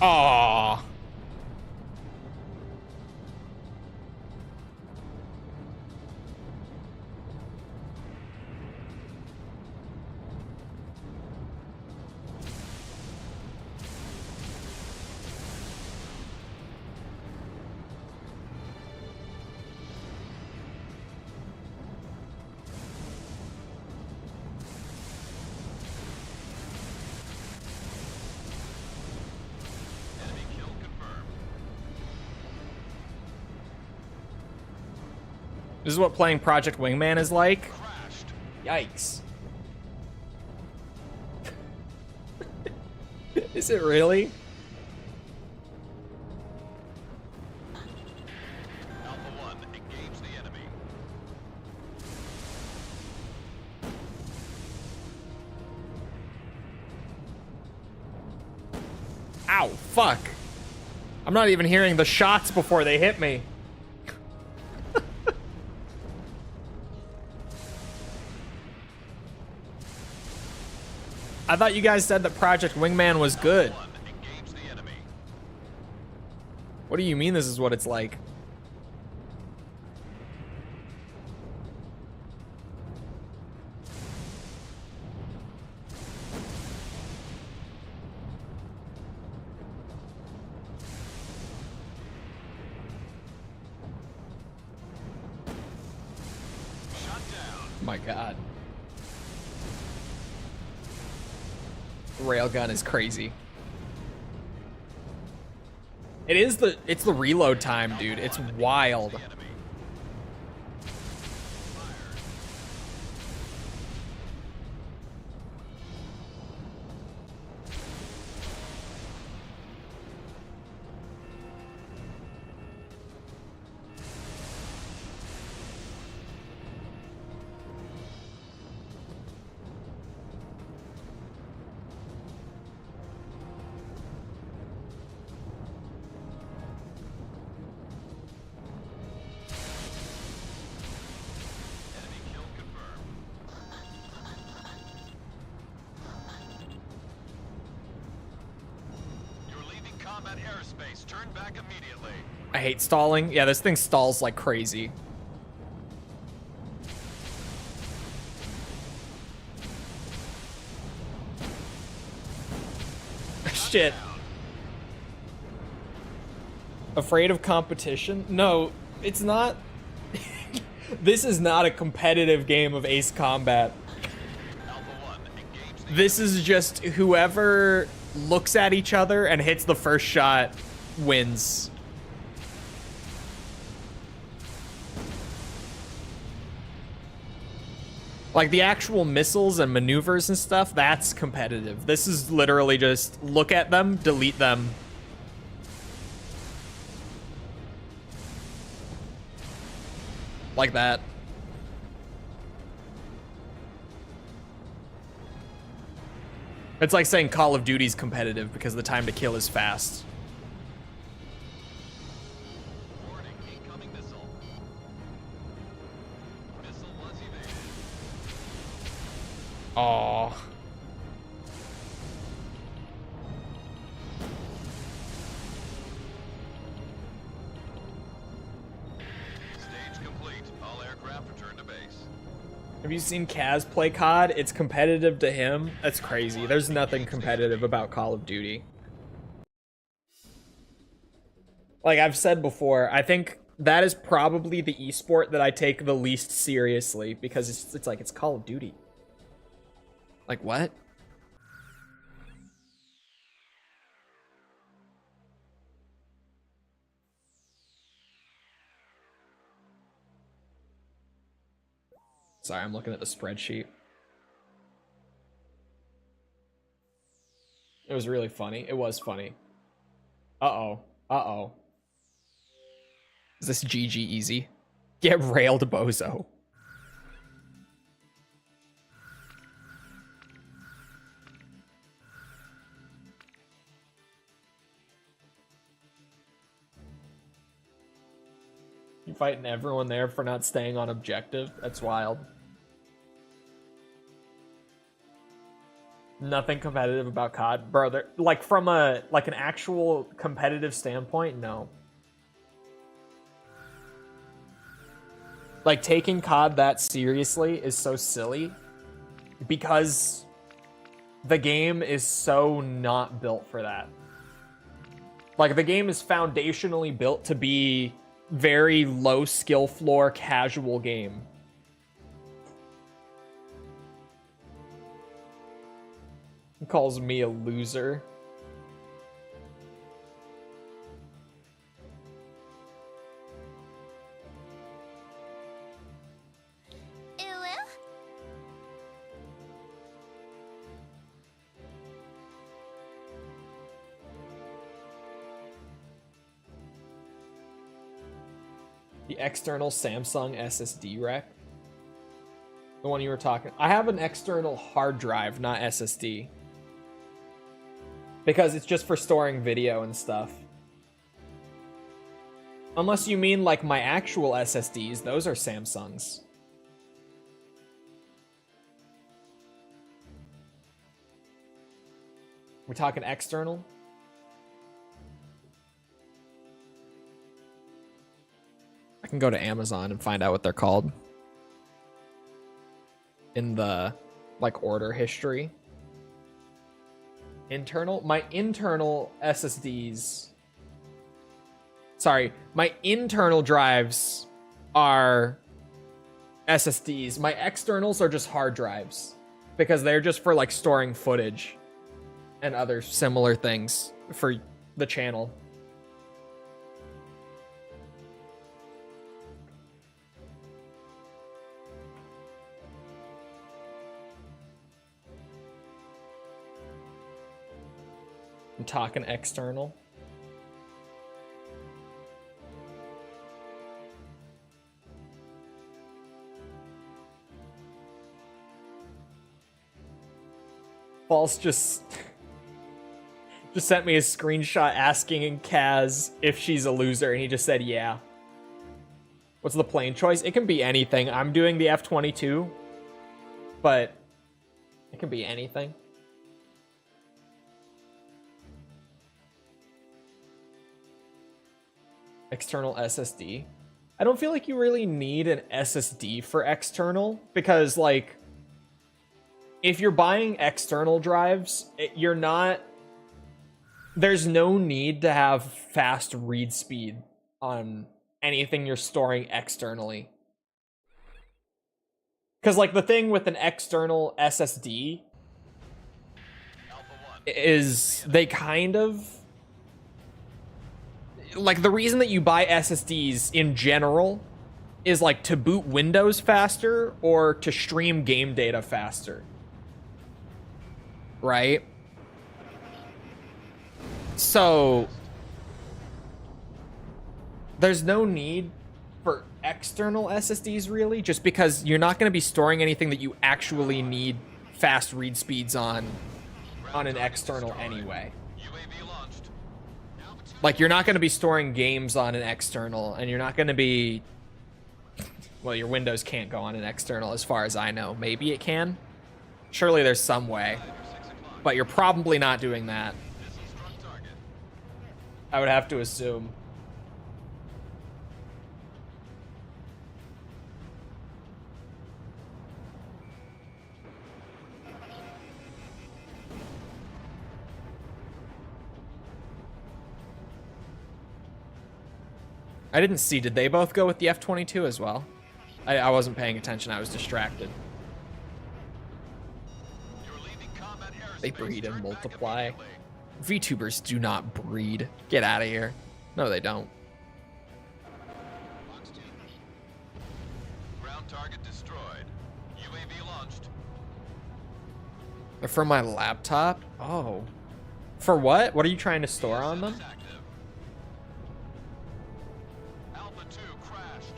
Aww. This is what playing Project Wingman is like? Yikes. Is it really? Alpha 1, engage the enemy. Ow, fuck. I'm not even hearing the shots before they hit me. I thought you guys said that Project Wingman was good. What do you mean this is what it's like? Shut down. My God. Railgun is crazy. It's the reload time, dude. It's wild. Combat airspace. Turn back immediately. I hate stalling. Yeah, this thing stalls like crazy. Shit. Afraid of competition? No, it's not. This is not a competitive game of Ace Combat. Alpha 1, engage the This is just whoever looks at each other and hits the first shot wins. Like the actual missiles and maneuvers and stuff, that's competitive. This is literally just look at them, delete them. Like that. It's like saying Call of Duty's competitive because the time to kill is fast. warning, incoming missile. Missile was evaded. Aww. Stage complete. All aircraft return to base. Have you seen Kaz play COD? It's competitive to him. That's crazy. There's nothing competitive about Call of Duty. Like I've said before, I think that is probably the esport that I take the least seriously because it's like it's Call of Duty. Like what? Sorry, I'm looking at the spreadsheet. It was really funny. It was funny. Uh-oh. Uh-oh. Is this GG easy? Get railed, bozo. You fighting everyone there for not staying on objective? That's wild. Nothing competitive about COD, bro. Like from an actual competitive standpoint, no. Like taking COD that seriously is so silly because the game is so not built for that. Like the game is foundationally built to be very low skill floor casual game. He calls me a loser. The external Samsung SSD rack. The one you were talking. I have an external hard drive, not SSD. Because it's just for storing video and stuff. Unless you mean like my actual SSDs, those are Samsungs. We're talking external? I can go to Amazon and find out what they're called. In the, like, order history. Internal? My internal SSDs... Sorry, my internal drives are SSDs. My externals are just hard drives. Because they're just for, like, storing footage. And other similar things for the channel. I'm talking external. False just sent me a screenshot asking Kaz if she's a loser, and he just said yeah. What's the plane choice? It can be anything. I'm doing the F-22, but it can be anything. External SSD. I don't feel like you really need an SSD for external because, like, if you're buying external drives, you're not there's no need to have fast read speed on anything you're storing externally. Because, like, the thing with an external SSD is they kind of... Like, the reason that you buy SSDs in general is, like, to boot Windows faster or to stream game data faster. Right? So, there's no need for external SSDs, really, just because you're not going to be storing anything that you actually need fast read speeds on an external anyway. Like, you're not going to be storing games on an external, and you're not going to be... Well, your Windows can't go on an external, as far as I know. Maybe it can. Surely there's some way. But you're probably not doing that. I would have to assume. I didn't see. Did they both go with the F-22 as well? I wasn't paying attention. I was distracted. They breed and multiply. VTubers do not breed. Get out of here. No, they don't. Ground target destroyed. UAV launched. They're from my laptop? Oh. For what? What are you trying to store on them? Alpha 2 crashed.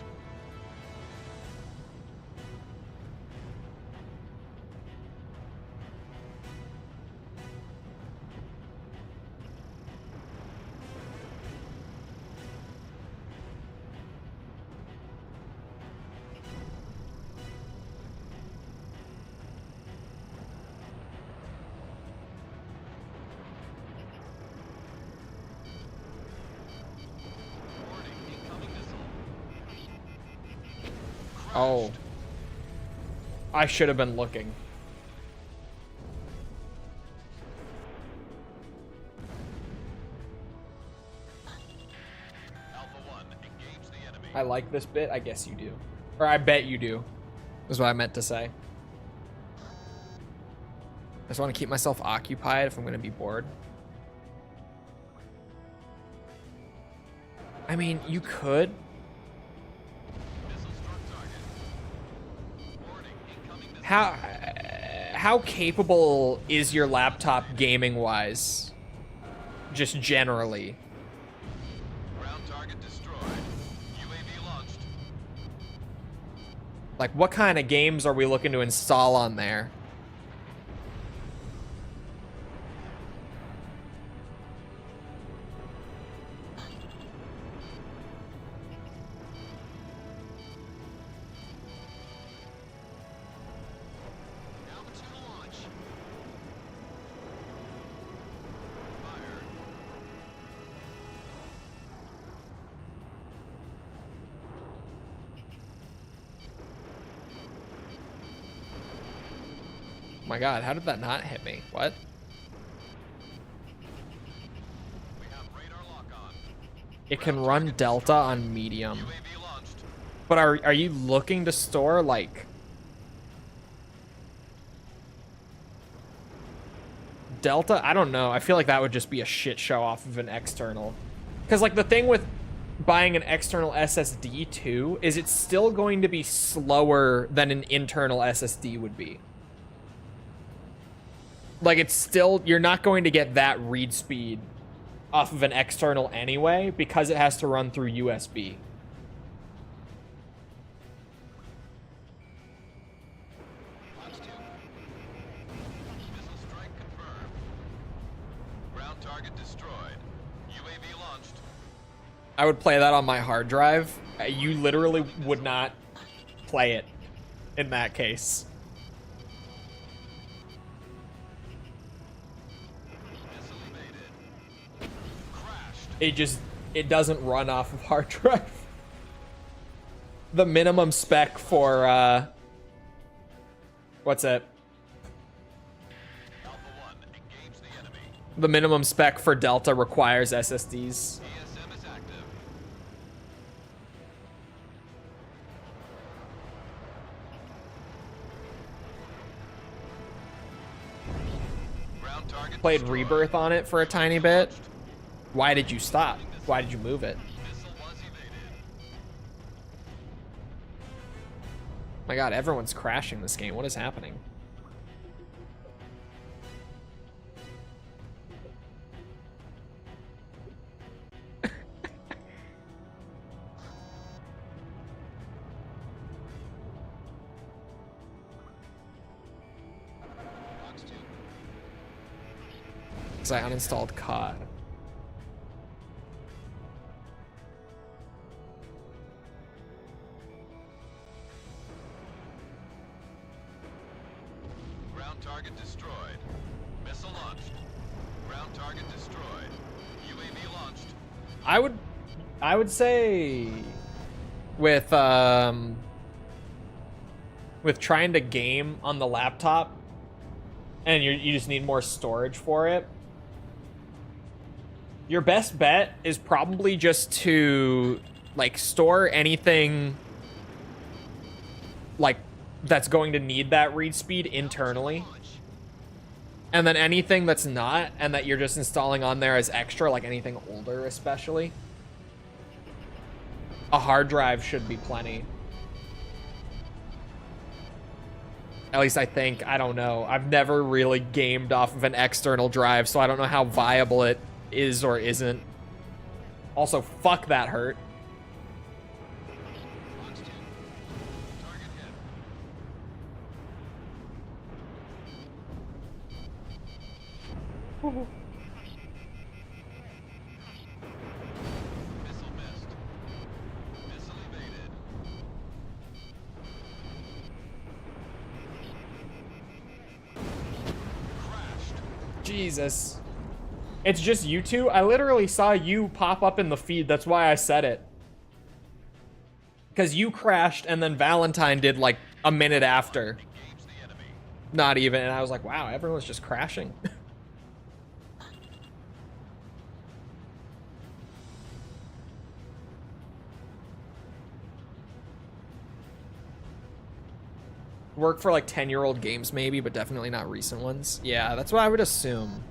Oh. I should have been looking. Alpha 1, engage the enemy. I like this bit. I guess you do. Or I bet you do. Is what I meant to say. I just want to keep myself occupied if I'm going to be bored. I mean, you could. Missile struck target. Warning, incoming missile. How capable is your laptop gaming wise? Just generally. Ground target destroyed. UAV launched. Like, what kind of games are we looking to install on there? Alpha 2 to launch. Fire. Oh my god, how did that not hit me? What? We have radar lock on. It can run Delta on medium. UAV launched. But are you looking to store, like... Delta? I don't know. I feel like that would just be a shit show off of an external. Because, like, the thing with buying an external SSD, too, is it's still going to be slower than an internal SSD would be. Like, it's still... You're not going to get that read speed off of an external anyway, because it has to run through USB. Launch 2. Missile strike confirmed. Ground target destroyed. UAV launched. I would play that on my hard drive. You literally would not play it in that case. Missile evaded. Crashed. It doesn't run off of hard drive. The minimum spec for what's it? Alpha 1, engage the enemy. The minimum spec for Delta requires SSDs. ESM is active. Ground target Played destroyed. Rebirth on it for a tiny bit. Why did you stop? Why did you move it? Missile was evaded. My god, everyone's crashing this game. What is happening? Box 2. Because I uninstalled COD. Ground target destroyed. Missile launched. Ground target destroyed. UAV launched. I would say with trying to game on the laptop and you just need more storage for it, your best bet is probably just to like store anything like that's going to need that read speed internally, and then anything that's not and that you're just installing on there as extra, like anything older especially, a hard drive should be plenty. At least I think. I don't know. I've never really gamed off of an external drive, so I don't know how viable it is or isn't. Also, fuck that hurt. Box 2. Target hit. Missile missed. Missile evaded. Crashed. Jesus. It's just you two? I literally saw you pop up in the feed. That's why I said it. Because you crashed and then Valentine did like a minute after. Engage the enemy. Not even. And I was like, wow, everyone's just crashing. Work for like 10-year-old games maybe, but definitely not recent ones. Yeah, that's what I would assume.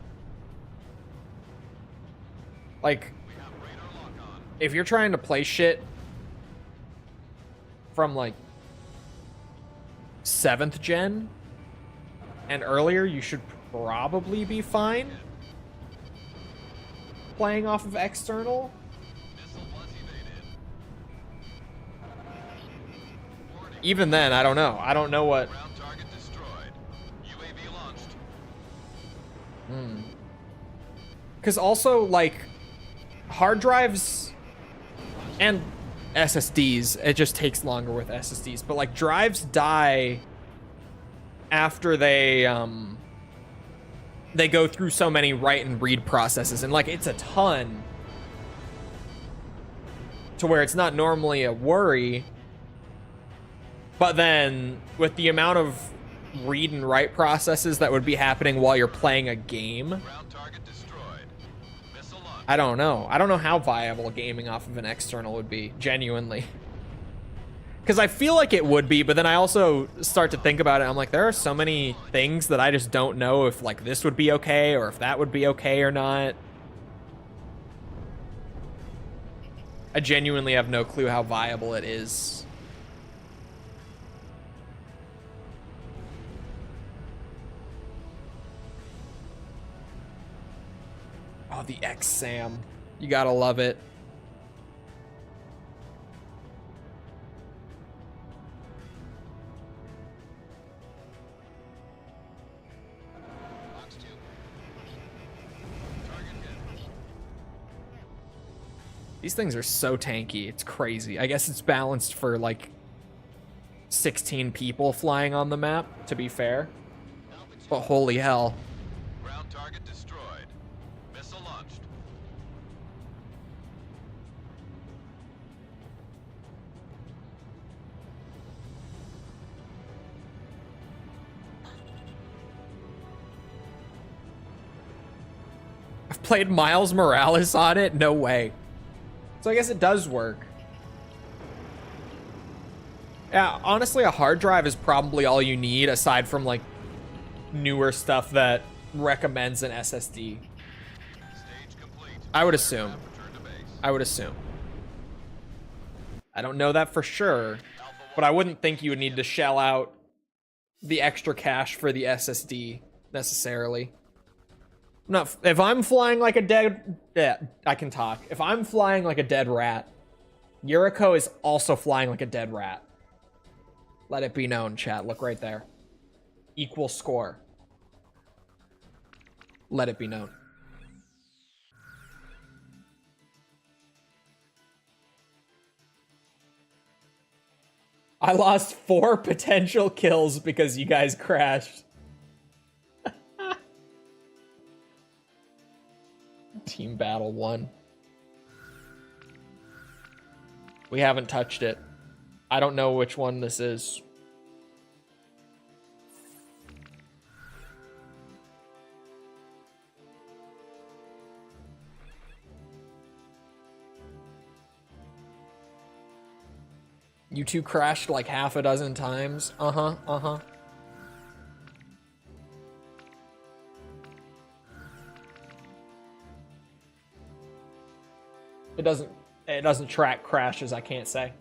Like, We have radar lock on. if you're trying to play shit from like 7th gen and earlier, you should probably be fine playing off of external. Missile was evaded. Warning. Even then, I don't know. I don't know what. Ground target destroyed. UAV launched. Because also, like, hard drives and SSDs, it just takes longer with SSDs, but like drives die after they go through so many write and read processes, and like it's a ton to where it's not normally a worry, but then with the amount of read and write processes that would be happening while you're playing a game, Ground target destroyed. Missile launched. I don't know. I don't know how viable gaming off of an external would be, genuinely. Because I feel like it would be, but then I also start to think about it. I'm like, there are so many things that I just don't know if like this would be okay or if that would be okay or not. I genuinely have no clue how viable it is. Oh, the X-SAM. You gotta love it. Box 2. Target hit. These things are so tanky. It's crazy. I guess it's balanced for like 16 people flying on the map, to be fair. But holy hell. Ground target destroyed. Missile launched. I've played Miles Morales on it? No way. So I guess it does work. Yeah, honestly, a hard drive is probably all you need aside from like newer stuff that recommends an SSD. I would assume. I would assume. I don't know that for sure, but I wouldn't think you would need to shell out the extra cash for the SSD necessarily. Not if I'm flying like a dead, yeah, I can talk. If I'm flying like a dead rat, Yuriko is also flying like a dead rat. Let it be known, chat. Look right there. Equal score. Let it be known. I lost 4 potential kills because you guys crashed. Team battle 1. We haven't touched it. I don't know which one this is. You two crashed like half a dozen times. Uh-huh. It doesn't track crashes, I can't say.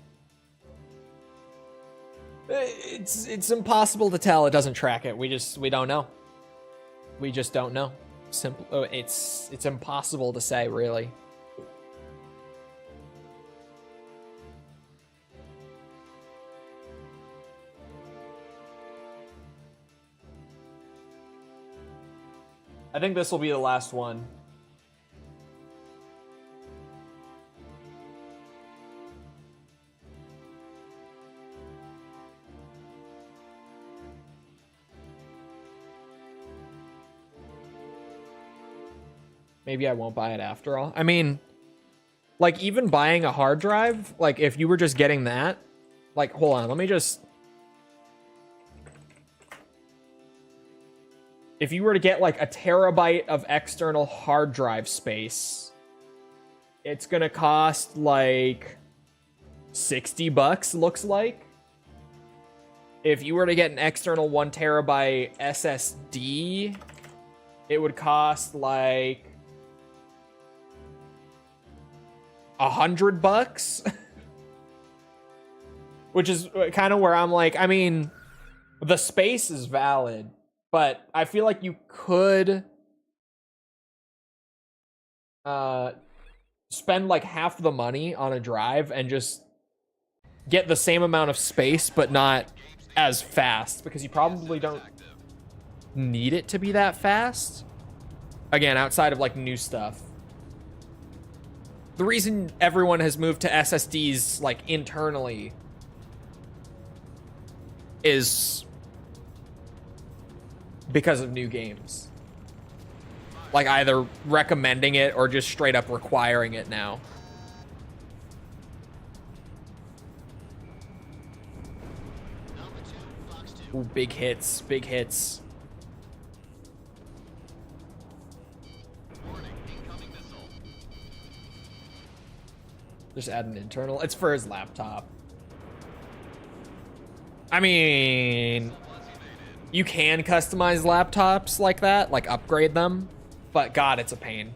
It's impossible to tell. It doesn't track it. We don't know. We just don't know. Simple. It's impossible to say, really. I think this will be the last one. Maybe I won't buy it after all. I mean, like, even buying a hard drive, like, if you were just getting that, like, hold on, let me just... If you were to get, like, a terabyte of external hard drive space, it's gonna cost, like, $60, looks like. If you were to get an external 1 terabyte SSD, it would cost, like... $100, which is kind of where I'm like, I mean, the space is valid, but I feel like you could spend like half the money on a drive and just get the same amount of space, but not as fast, because you probably don't need it to be that fast. Again, outside of like new stuff. The reason everyone has moved to SSDs, like, internally is because of new games. Like, either recommending it or just straight up requiring it now. Ooh, big hits, big hits. Just add an internal. It's for his laptop. I mean, you can customize laptops like that, like upgrade them, but God, it's a pain.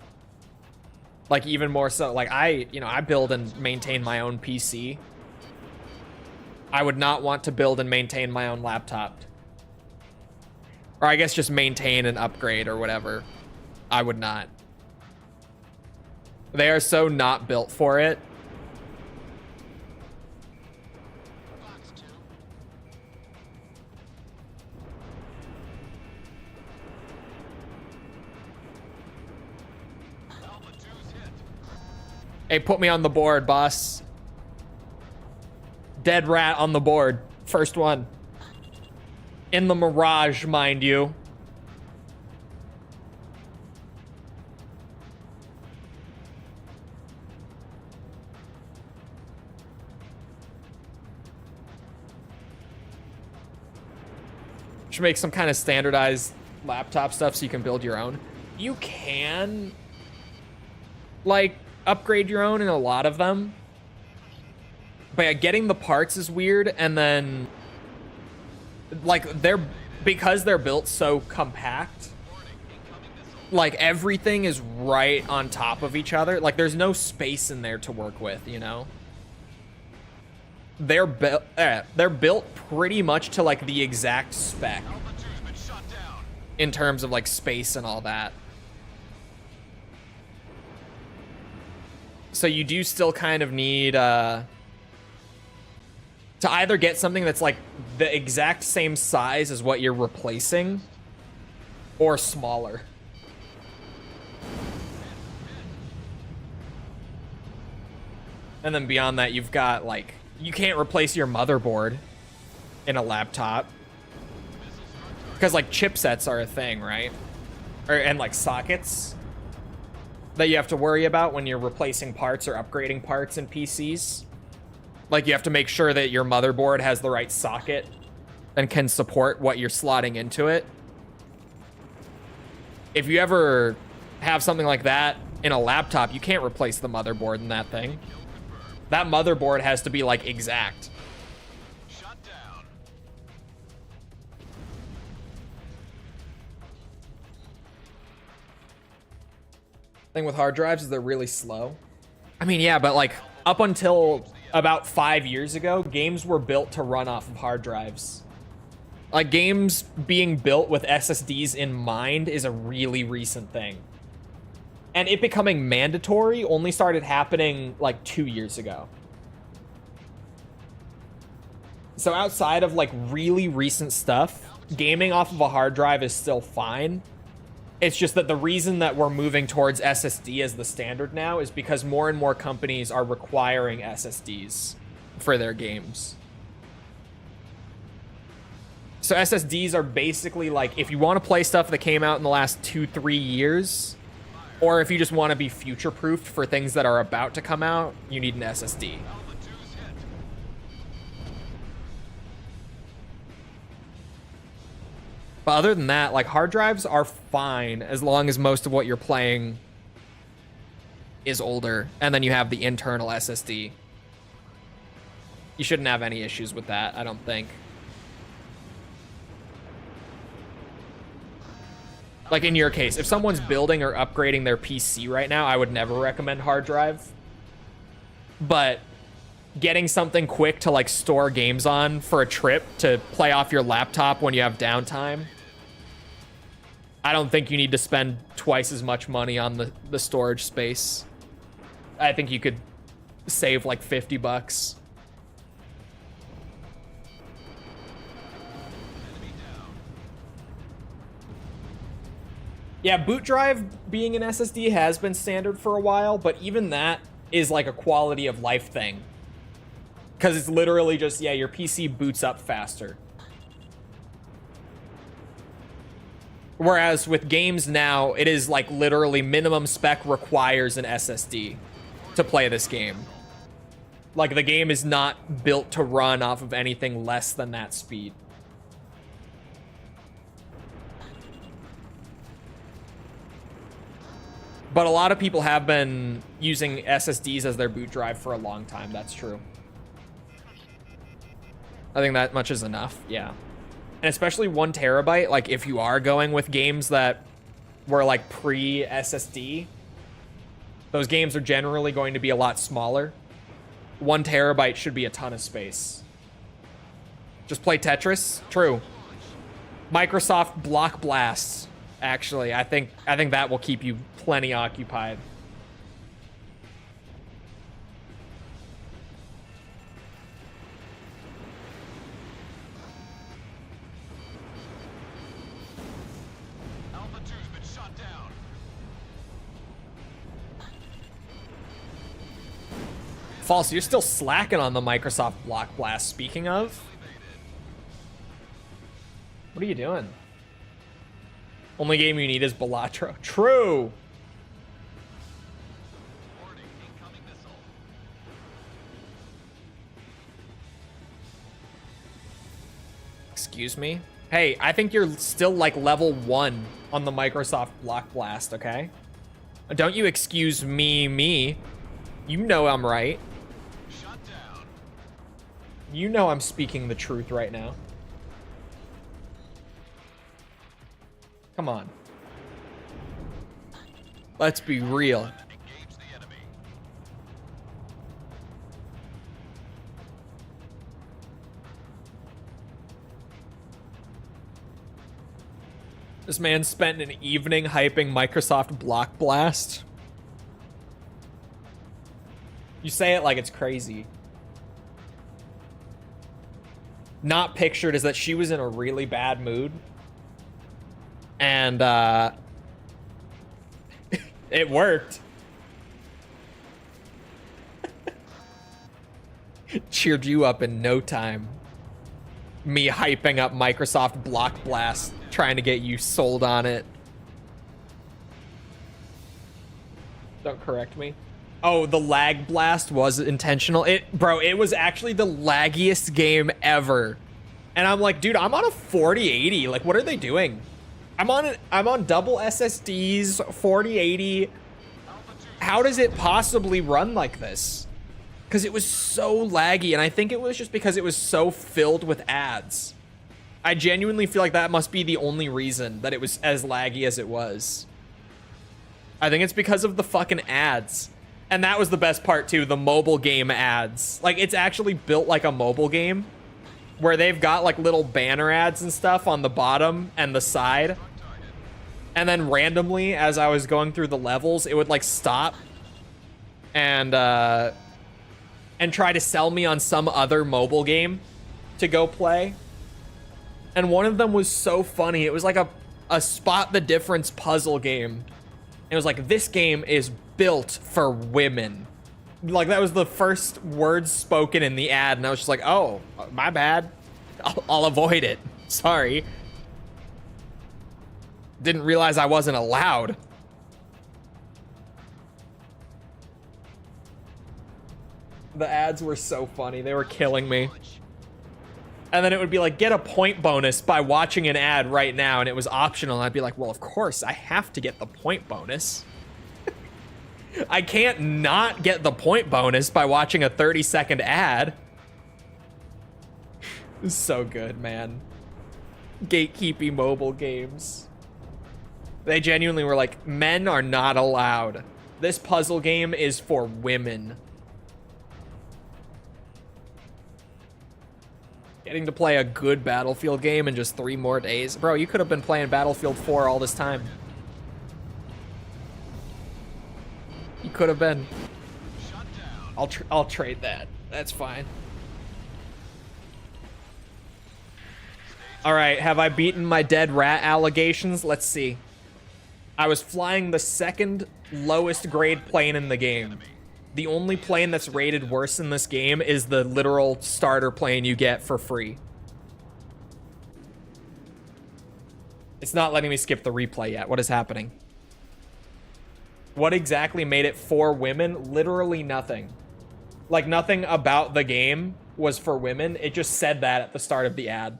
Like, even more so, like, I build and maintain my own PC. I would not want to build and maintain my own laptop. Or I guess just maintain and upgrade or whatever. I would not. They are so not built for it. Hey, put me on the board, boss. Dead rat on the board. First one. In the Mirage, mind you. Should make some kind of standardized laptop stuff so you can build your own. You can, like upgrade your own in a lot of them. But yeah, getting the parts is weird, and then like because they're built so compact, like everything is right on top of each other. Like there's no space in there to work with, you know? They're built pretty much to like the exact spec in terms of like space and all that. So you do still kind of need to either get something that's like the exact same size as what you're replacing or smaller. And then beyond that, you've got like, you can't replace your motherboard in a laptop because like chipsets are a thing, right? And like sockets that you have to worry about when you're replacing parts or upgrading parts in PCs. Like you have to make sure that your motherboard has the right socket and can support what you're slotting into it. If you ever have something like that in a laptop, you can't replace the motherboard in that thing. That motherboard has to be like exact. Shut down. Thing with hard drives is they're really slow. I mean, yeah, but like up until about 5 years ago, games were built to run off of hard drives. Like games being built with SSDs in mind is a really recent thing. And it becoming mandatory only started happening like 2 years ago. So outside of like really recent stuff, gaming off of a hard drive is still fine. It's just that the reason that we're moving towards SSD as the standard now is because more and more companies are requiring SSDs for their games. So SSDs are basically like, if you want to play stuff that came out in the last 2-3 years, or if you just want to be future-proofed for things that are about to come out, you need an SSD. But other than that, like hard drives are fine as long as most of what you're playing is older, and then you have the internal SSD. You shouldn't have any issues with that, I don't think. Like in your case, if someone's building or upgrading their PC right now, I would never recommend hard drive. But getting something quick to like store games on for a trip to play off your laptop when you have downtime, I don't think you need to spend twice as much money on the storage space. I think you could save like $50. Yeah, boot drive being an SSD has been standard for a while, but even that is like a quality of life thing. Because it's literally just, yeah, your PC boots up faster. Whereas with games now, it is like literally minimum spec requires an SSD to play this game. Like the game is not built to run off of anything less than that speed. But a lot of people have been using SSDs as their boot drive for a long time. That's true. I think that much is enough. Yeah. And especially 1 terabyte, like if you are going with games that were like pre-SSD, those games are generally going to be a lot smaller. 1 terabyte should be a ton of space. Just play Tetris? True. Microsoft Block Blast. Actually, I think that will keep you plenty occupied. Alpha 2's been shot down. False, you're still slacking on the Microsoft Block Blast. Speaking of, what are you doing? Only game you need is Balatro. True. Warning, incoming missile. Excuse me? Hey, I think you're still like level 1 on the Microsoft Block Blast, okay? Don't you excuse me. You know I'm right. Shut down. You know I'm speaking the truth right now. Come on. Let's be real. Engage the enemy. This man spent an evening hyping Microsoft Block Blast. You say it like it's crazy. Not pictured is that she was in a really bad mood. And, it worked. Cheered you up in no time. Me hyping up Microsoft Block Blast, trying to get you sold on it. Don't correct me. Oh, the lag blast was intentional. Bro, it was actually the laggiest game ever. And I'm like, dude, I'm on a 4080. Like, what are they doing? I'm on double SSDs, 4080. How does it possibly run like this? Because it was so laggy, and I think it was just because it was so filled with ads. I genuinely feel like that must be the only reason that it was as laggy as it was. I think it's because of the fucking ads. And that was the best part too, the mobile game ads. Like, it's actually built like a mobile game where they've got like little banner ads and stuff on the bottom and the side. And then randomly, as I was going through the levels, it would like stop and try to sell me on some other mobile game to go play. And one of them was so funny. It was like a spot the difference puzzle game. It was like, this game is built for women. Like, that was the first words spoken in the ad, and I was just like, oh, my bad. I'll avoid it. Sorry. Didn't realize I wasn't allowed. The ads were so funny. They were killing me. And then it would be like, get a point bonus by watching an ad right now, and it was optional. And I'd be like, well, of course, I have to get the point bonus. I can't not get the point bonus by watching a 30-second ad. It's so good, man. Gatekeeping mobile games. They genuinely were like, men are not allowed. This puzzle game is for women. Getting to play a good Battlefield game in just 3 more days. Bro, you could have been playing Battlefield 4 all this time. You could have been. I'll trade that. That's fine. All right, have I beaten my dead rat allegations? Let's see. I was flying the second lowest grade plane in the game. The only plane that's rated worse in this game is the literal starter plane you get for free. It's not letting me skip the replay yet. What is happening? What exactly made it for women? Literally nothing. Like, nothing about the game was for women. It just said that at the start of the ad.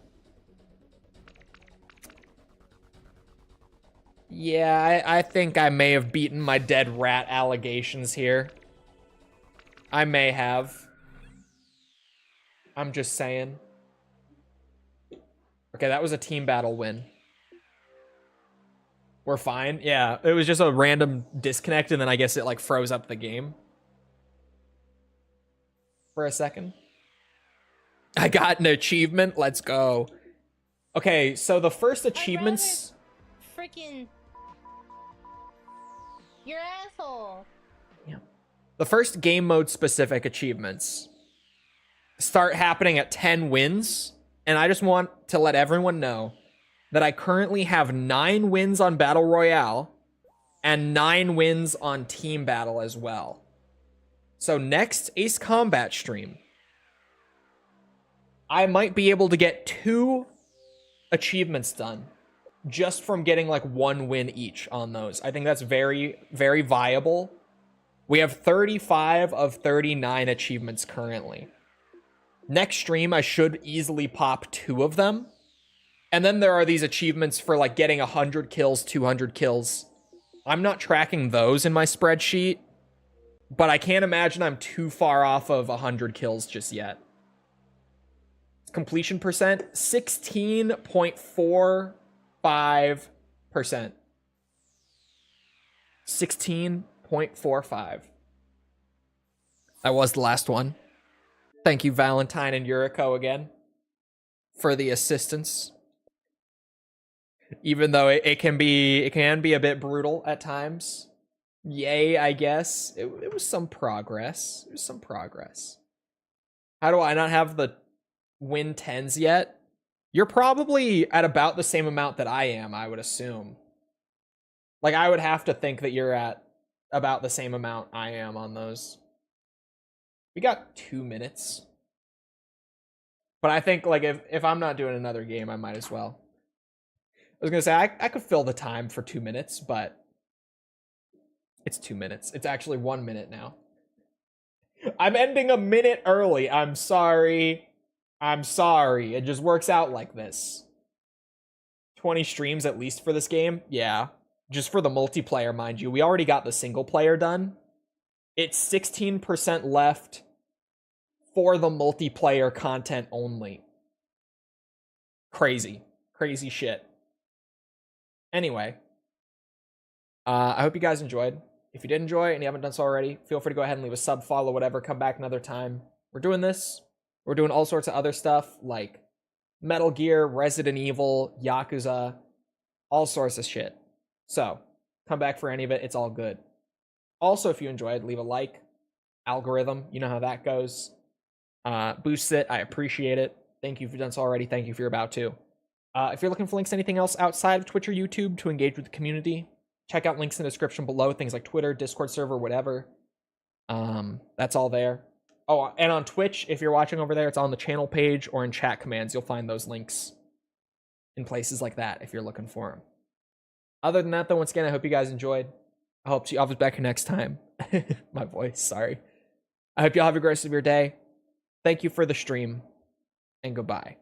Yeah, I think I may have beaten my dead rat allegations here. I may have. I'm just saying. Okay, that was a team battle win. We're fine. Yeah, it was just a random disconnect, and then I guess it like froze up the game for a second. I got an achievement. Let's go. Okay, so the first achievements. Freaking. You're an asshole. Yeah. The first game mode specific achievements start happening at 10 wins, and I just want to let everyone know that I currently have 9 wins on Battle Royale and 9 wins on Team Battle as well. So next Ace Combat stream, I might be able to get 2 achievements done just from getting like 1 win each on those. I think that's very, very viable. We have 35 of 39 achievements currently. Next stream, I should easily pop 2 of them. And then there are these achievements for like getting 100 kills, 200 kills. I'm not tracking those in my spreadsheet, but I can't imagine I'm too far off of 100 kills just yet. Completion percent, 16.45%. 16.45. That was the last one. Thank you, Valentine and Yuriko, again, for the assistance. Even though it can be a bit brutal at times. Yay, I guess. It was some progress. It was some progress. How do I not have the win 10s yet? You're probably at about the same amount that I am, I would assume. Like, I would have to think that you're at about the same amount I am on those. We got 2 minutes. But I think, like, if I'm not doing another game, I might as well. I was going to say, I could fill the time for 2 minutes, but it's 2 minutes. It's actually 1 minute now. I'm ending a minute early. I'm sorry. I'm sorry. It just works out like this. 20 streams at least for this game? Yeah. Just for the multiplayer, mind you. We already got the single player done. It's 16% left for the multiplayer content only. Crazy. Crazy shit. Anyway. I hope you guys enjoyed. If you did enjoy and you haven't done so already, feel free to go ahead and leave a sub, follow, whatever. Come back another time. We're doing this. We're doing all sorts of other stuff like Metal Gear, Resident Evil, Yakuza, all sorts of shit. So, come back for any of it. It's all good. Also, if you enjoyed, leave a like. Algorithm, you know how that goes. Boost it. I appreciate it. Thank you if you've done so already. Thank you if you're about to. If you're looking for links to anything else outside of Twitch or YouTube to engage with the community, check out links in the description below. Things like Twitter, Discord server, whatever. That's all there. Oh, and on Twitch, if you're watching over there, it's on the channel page or in chat commands. You'll find those links in places like that if you're looking for them. Other than that, though, once again, I hope you guys enjoyed. I hope I'll be back here next time. My voice, sorry. I hope y'all have a great rest of your day. Thank you for the stream, and goodbye.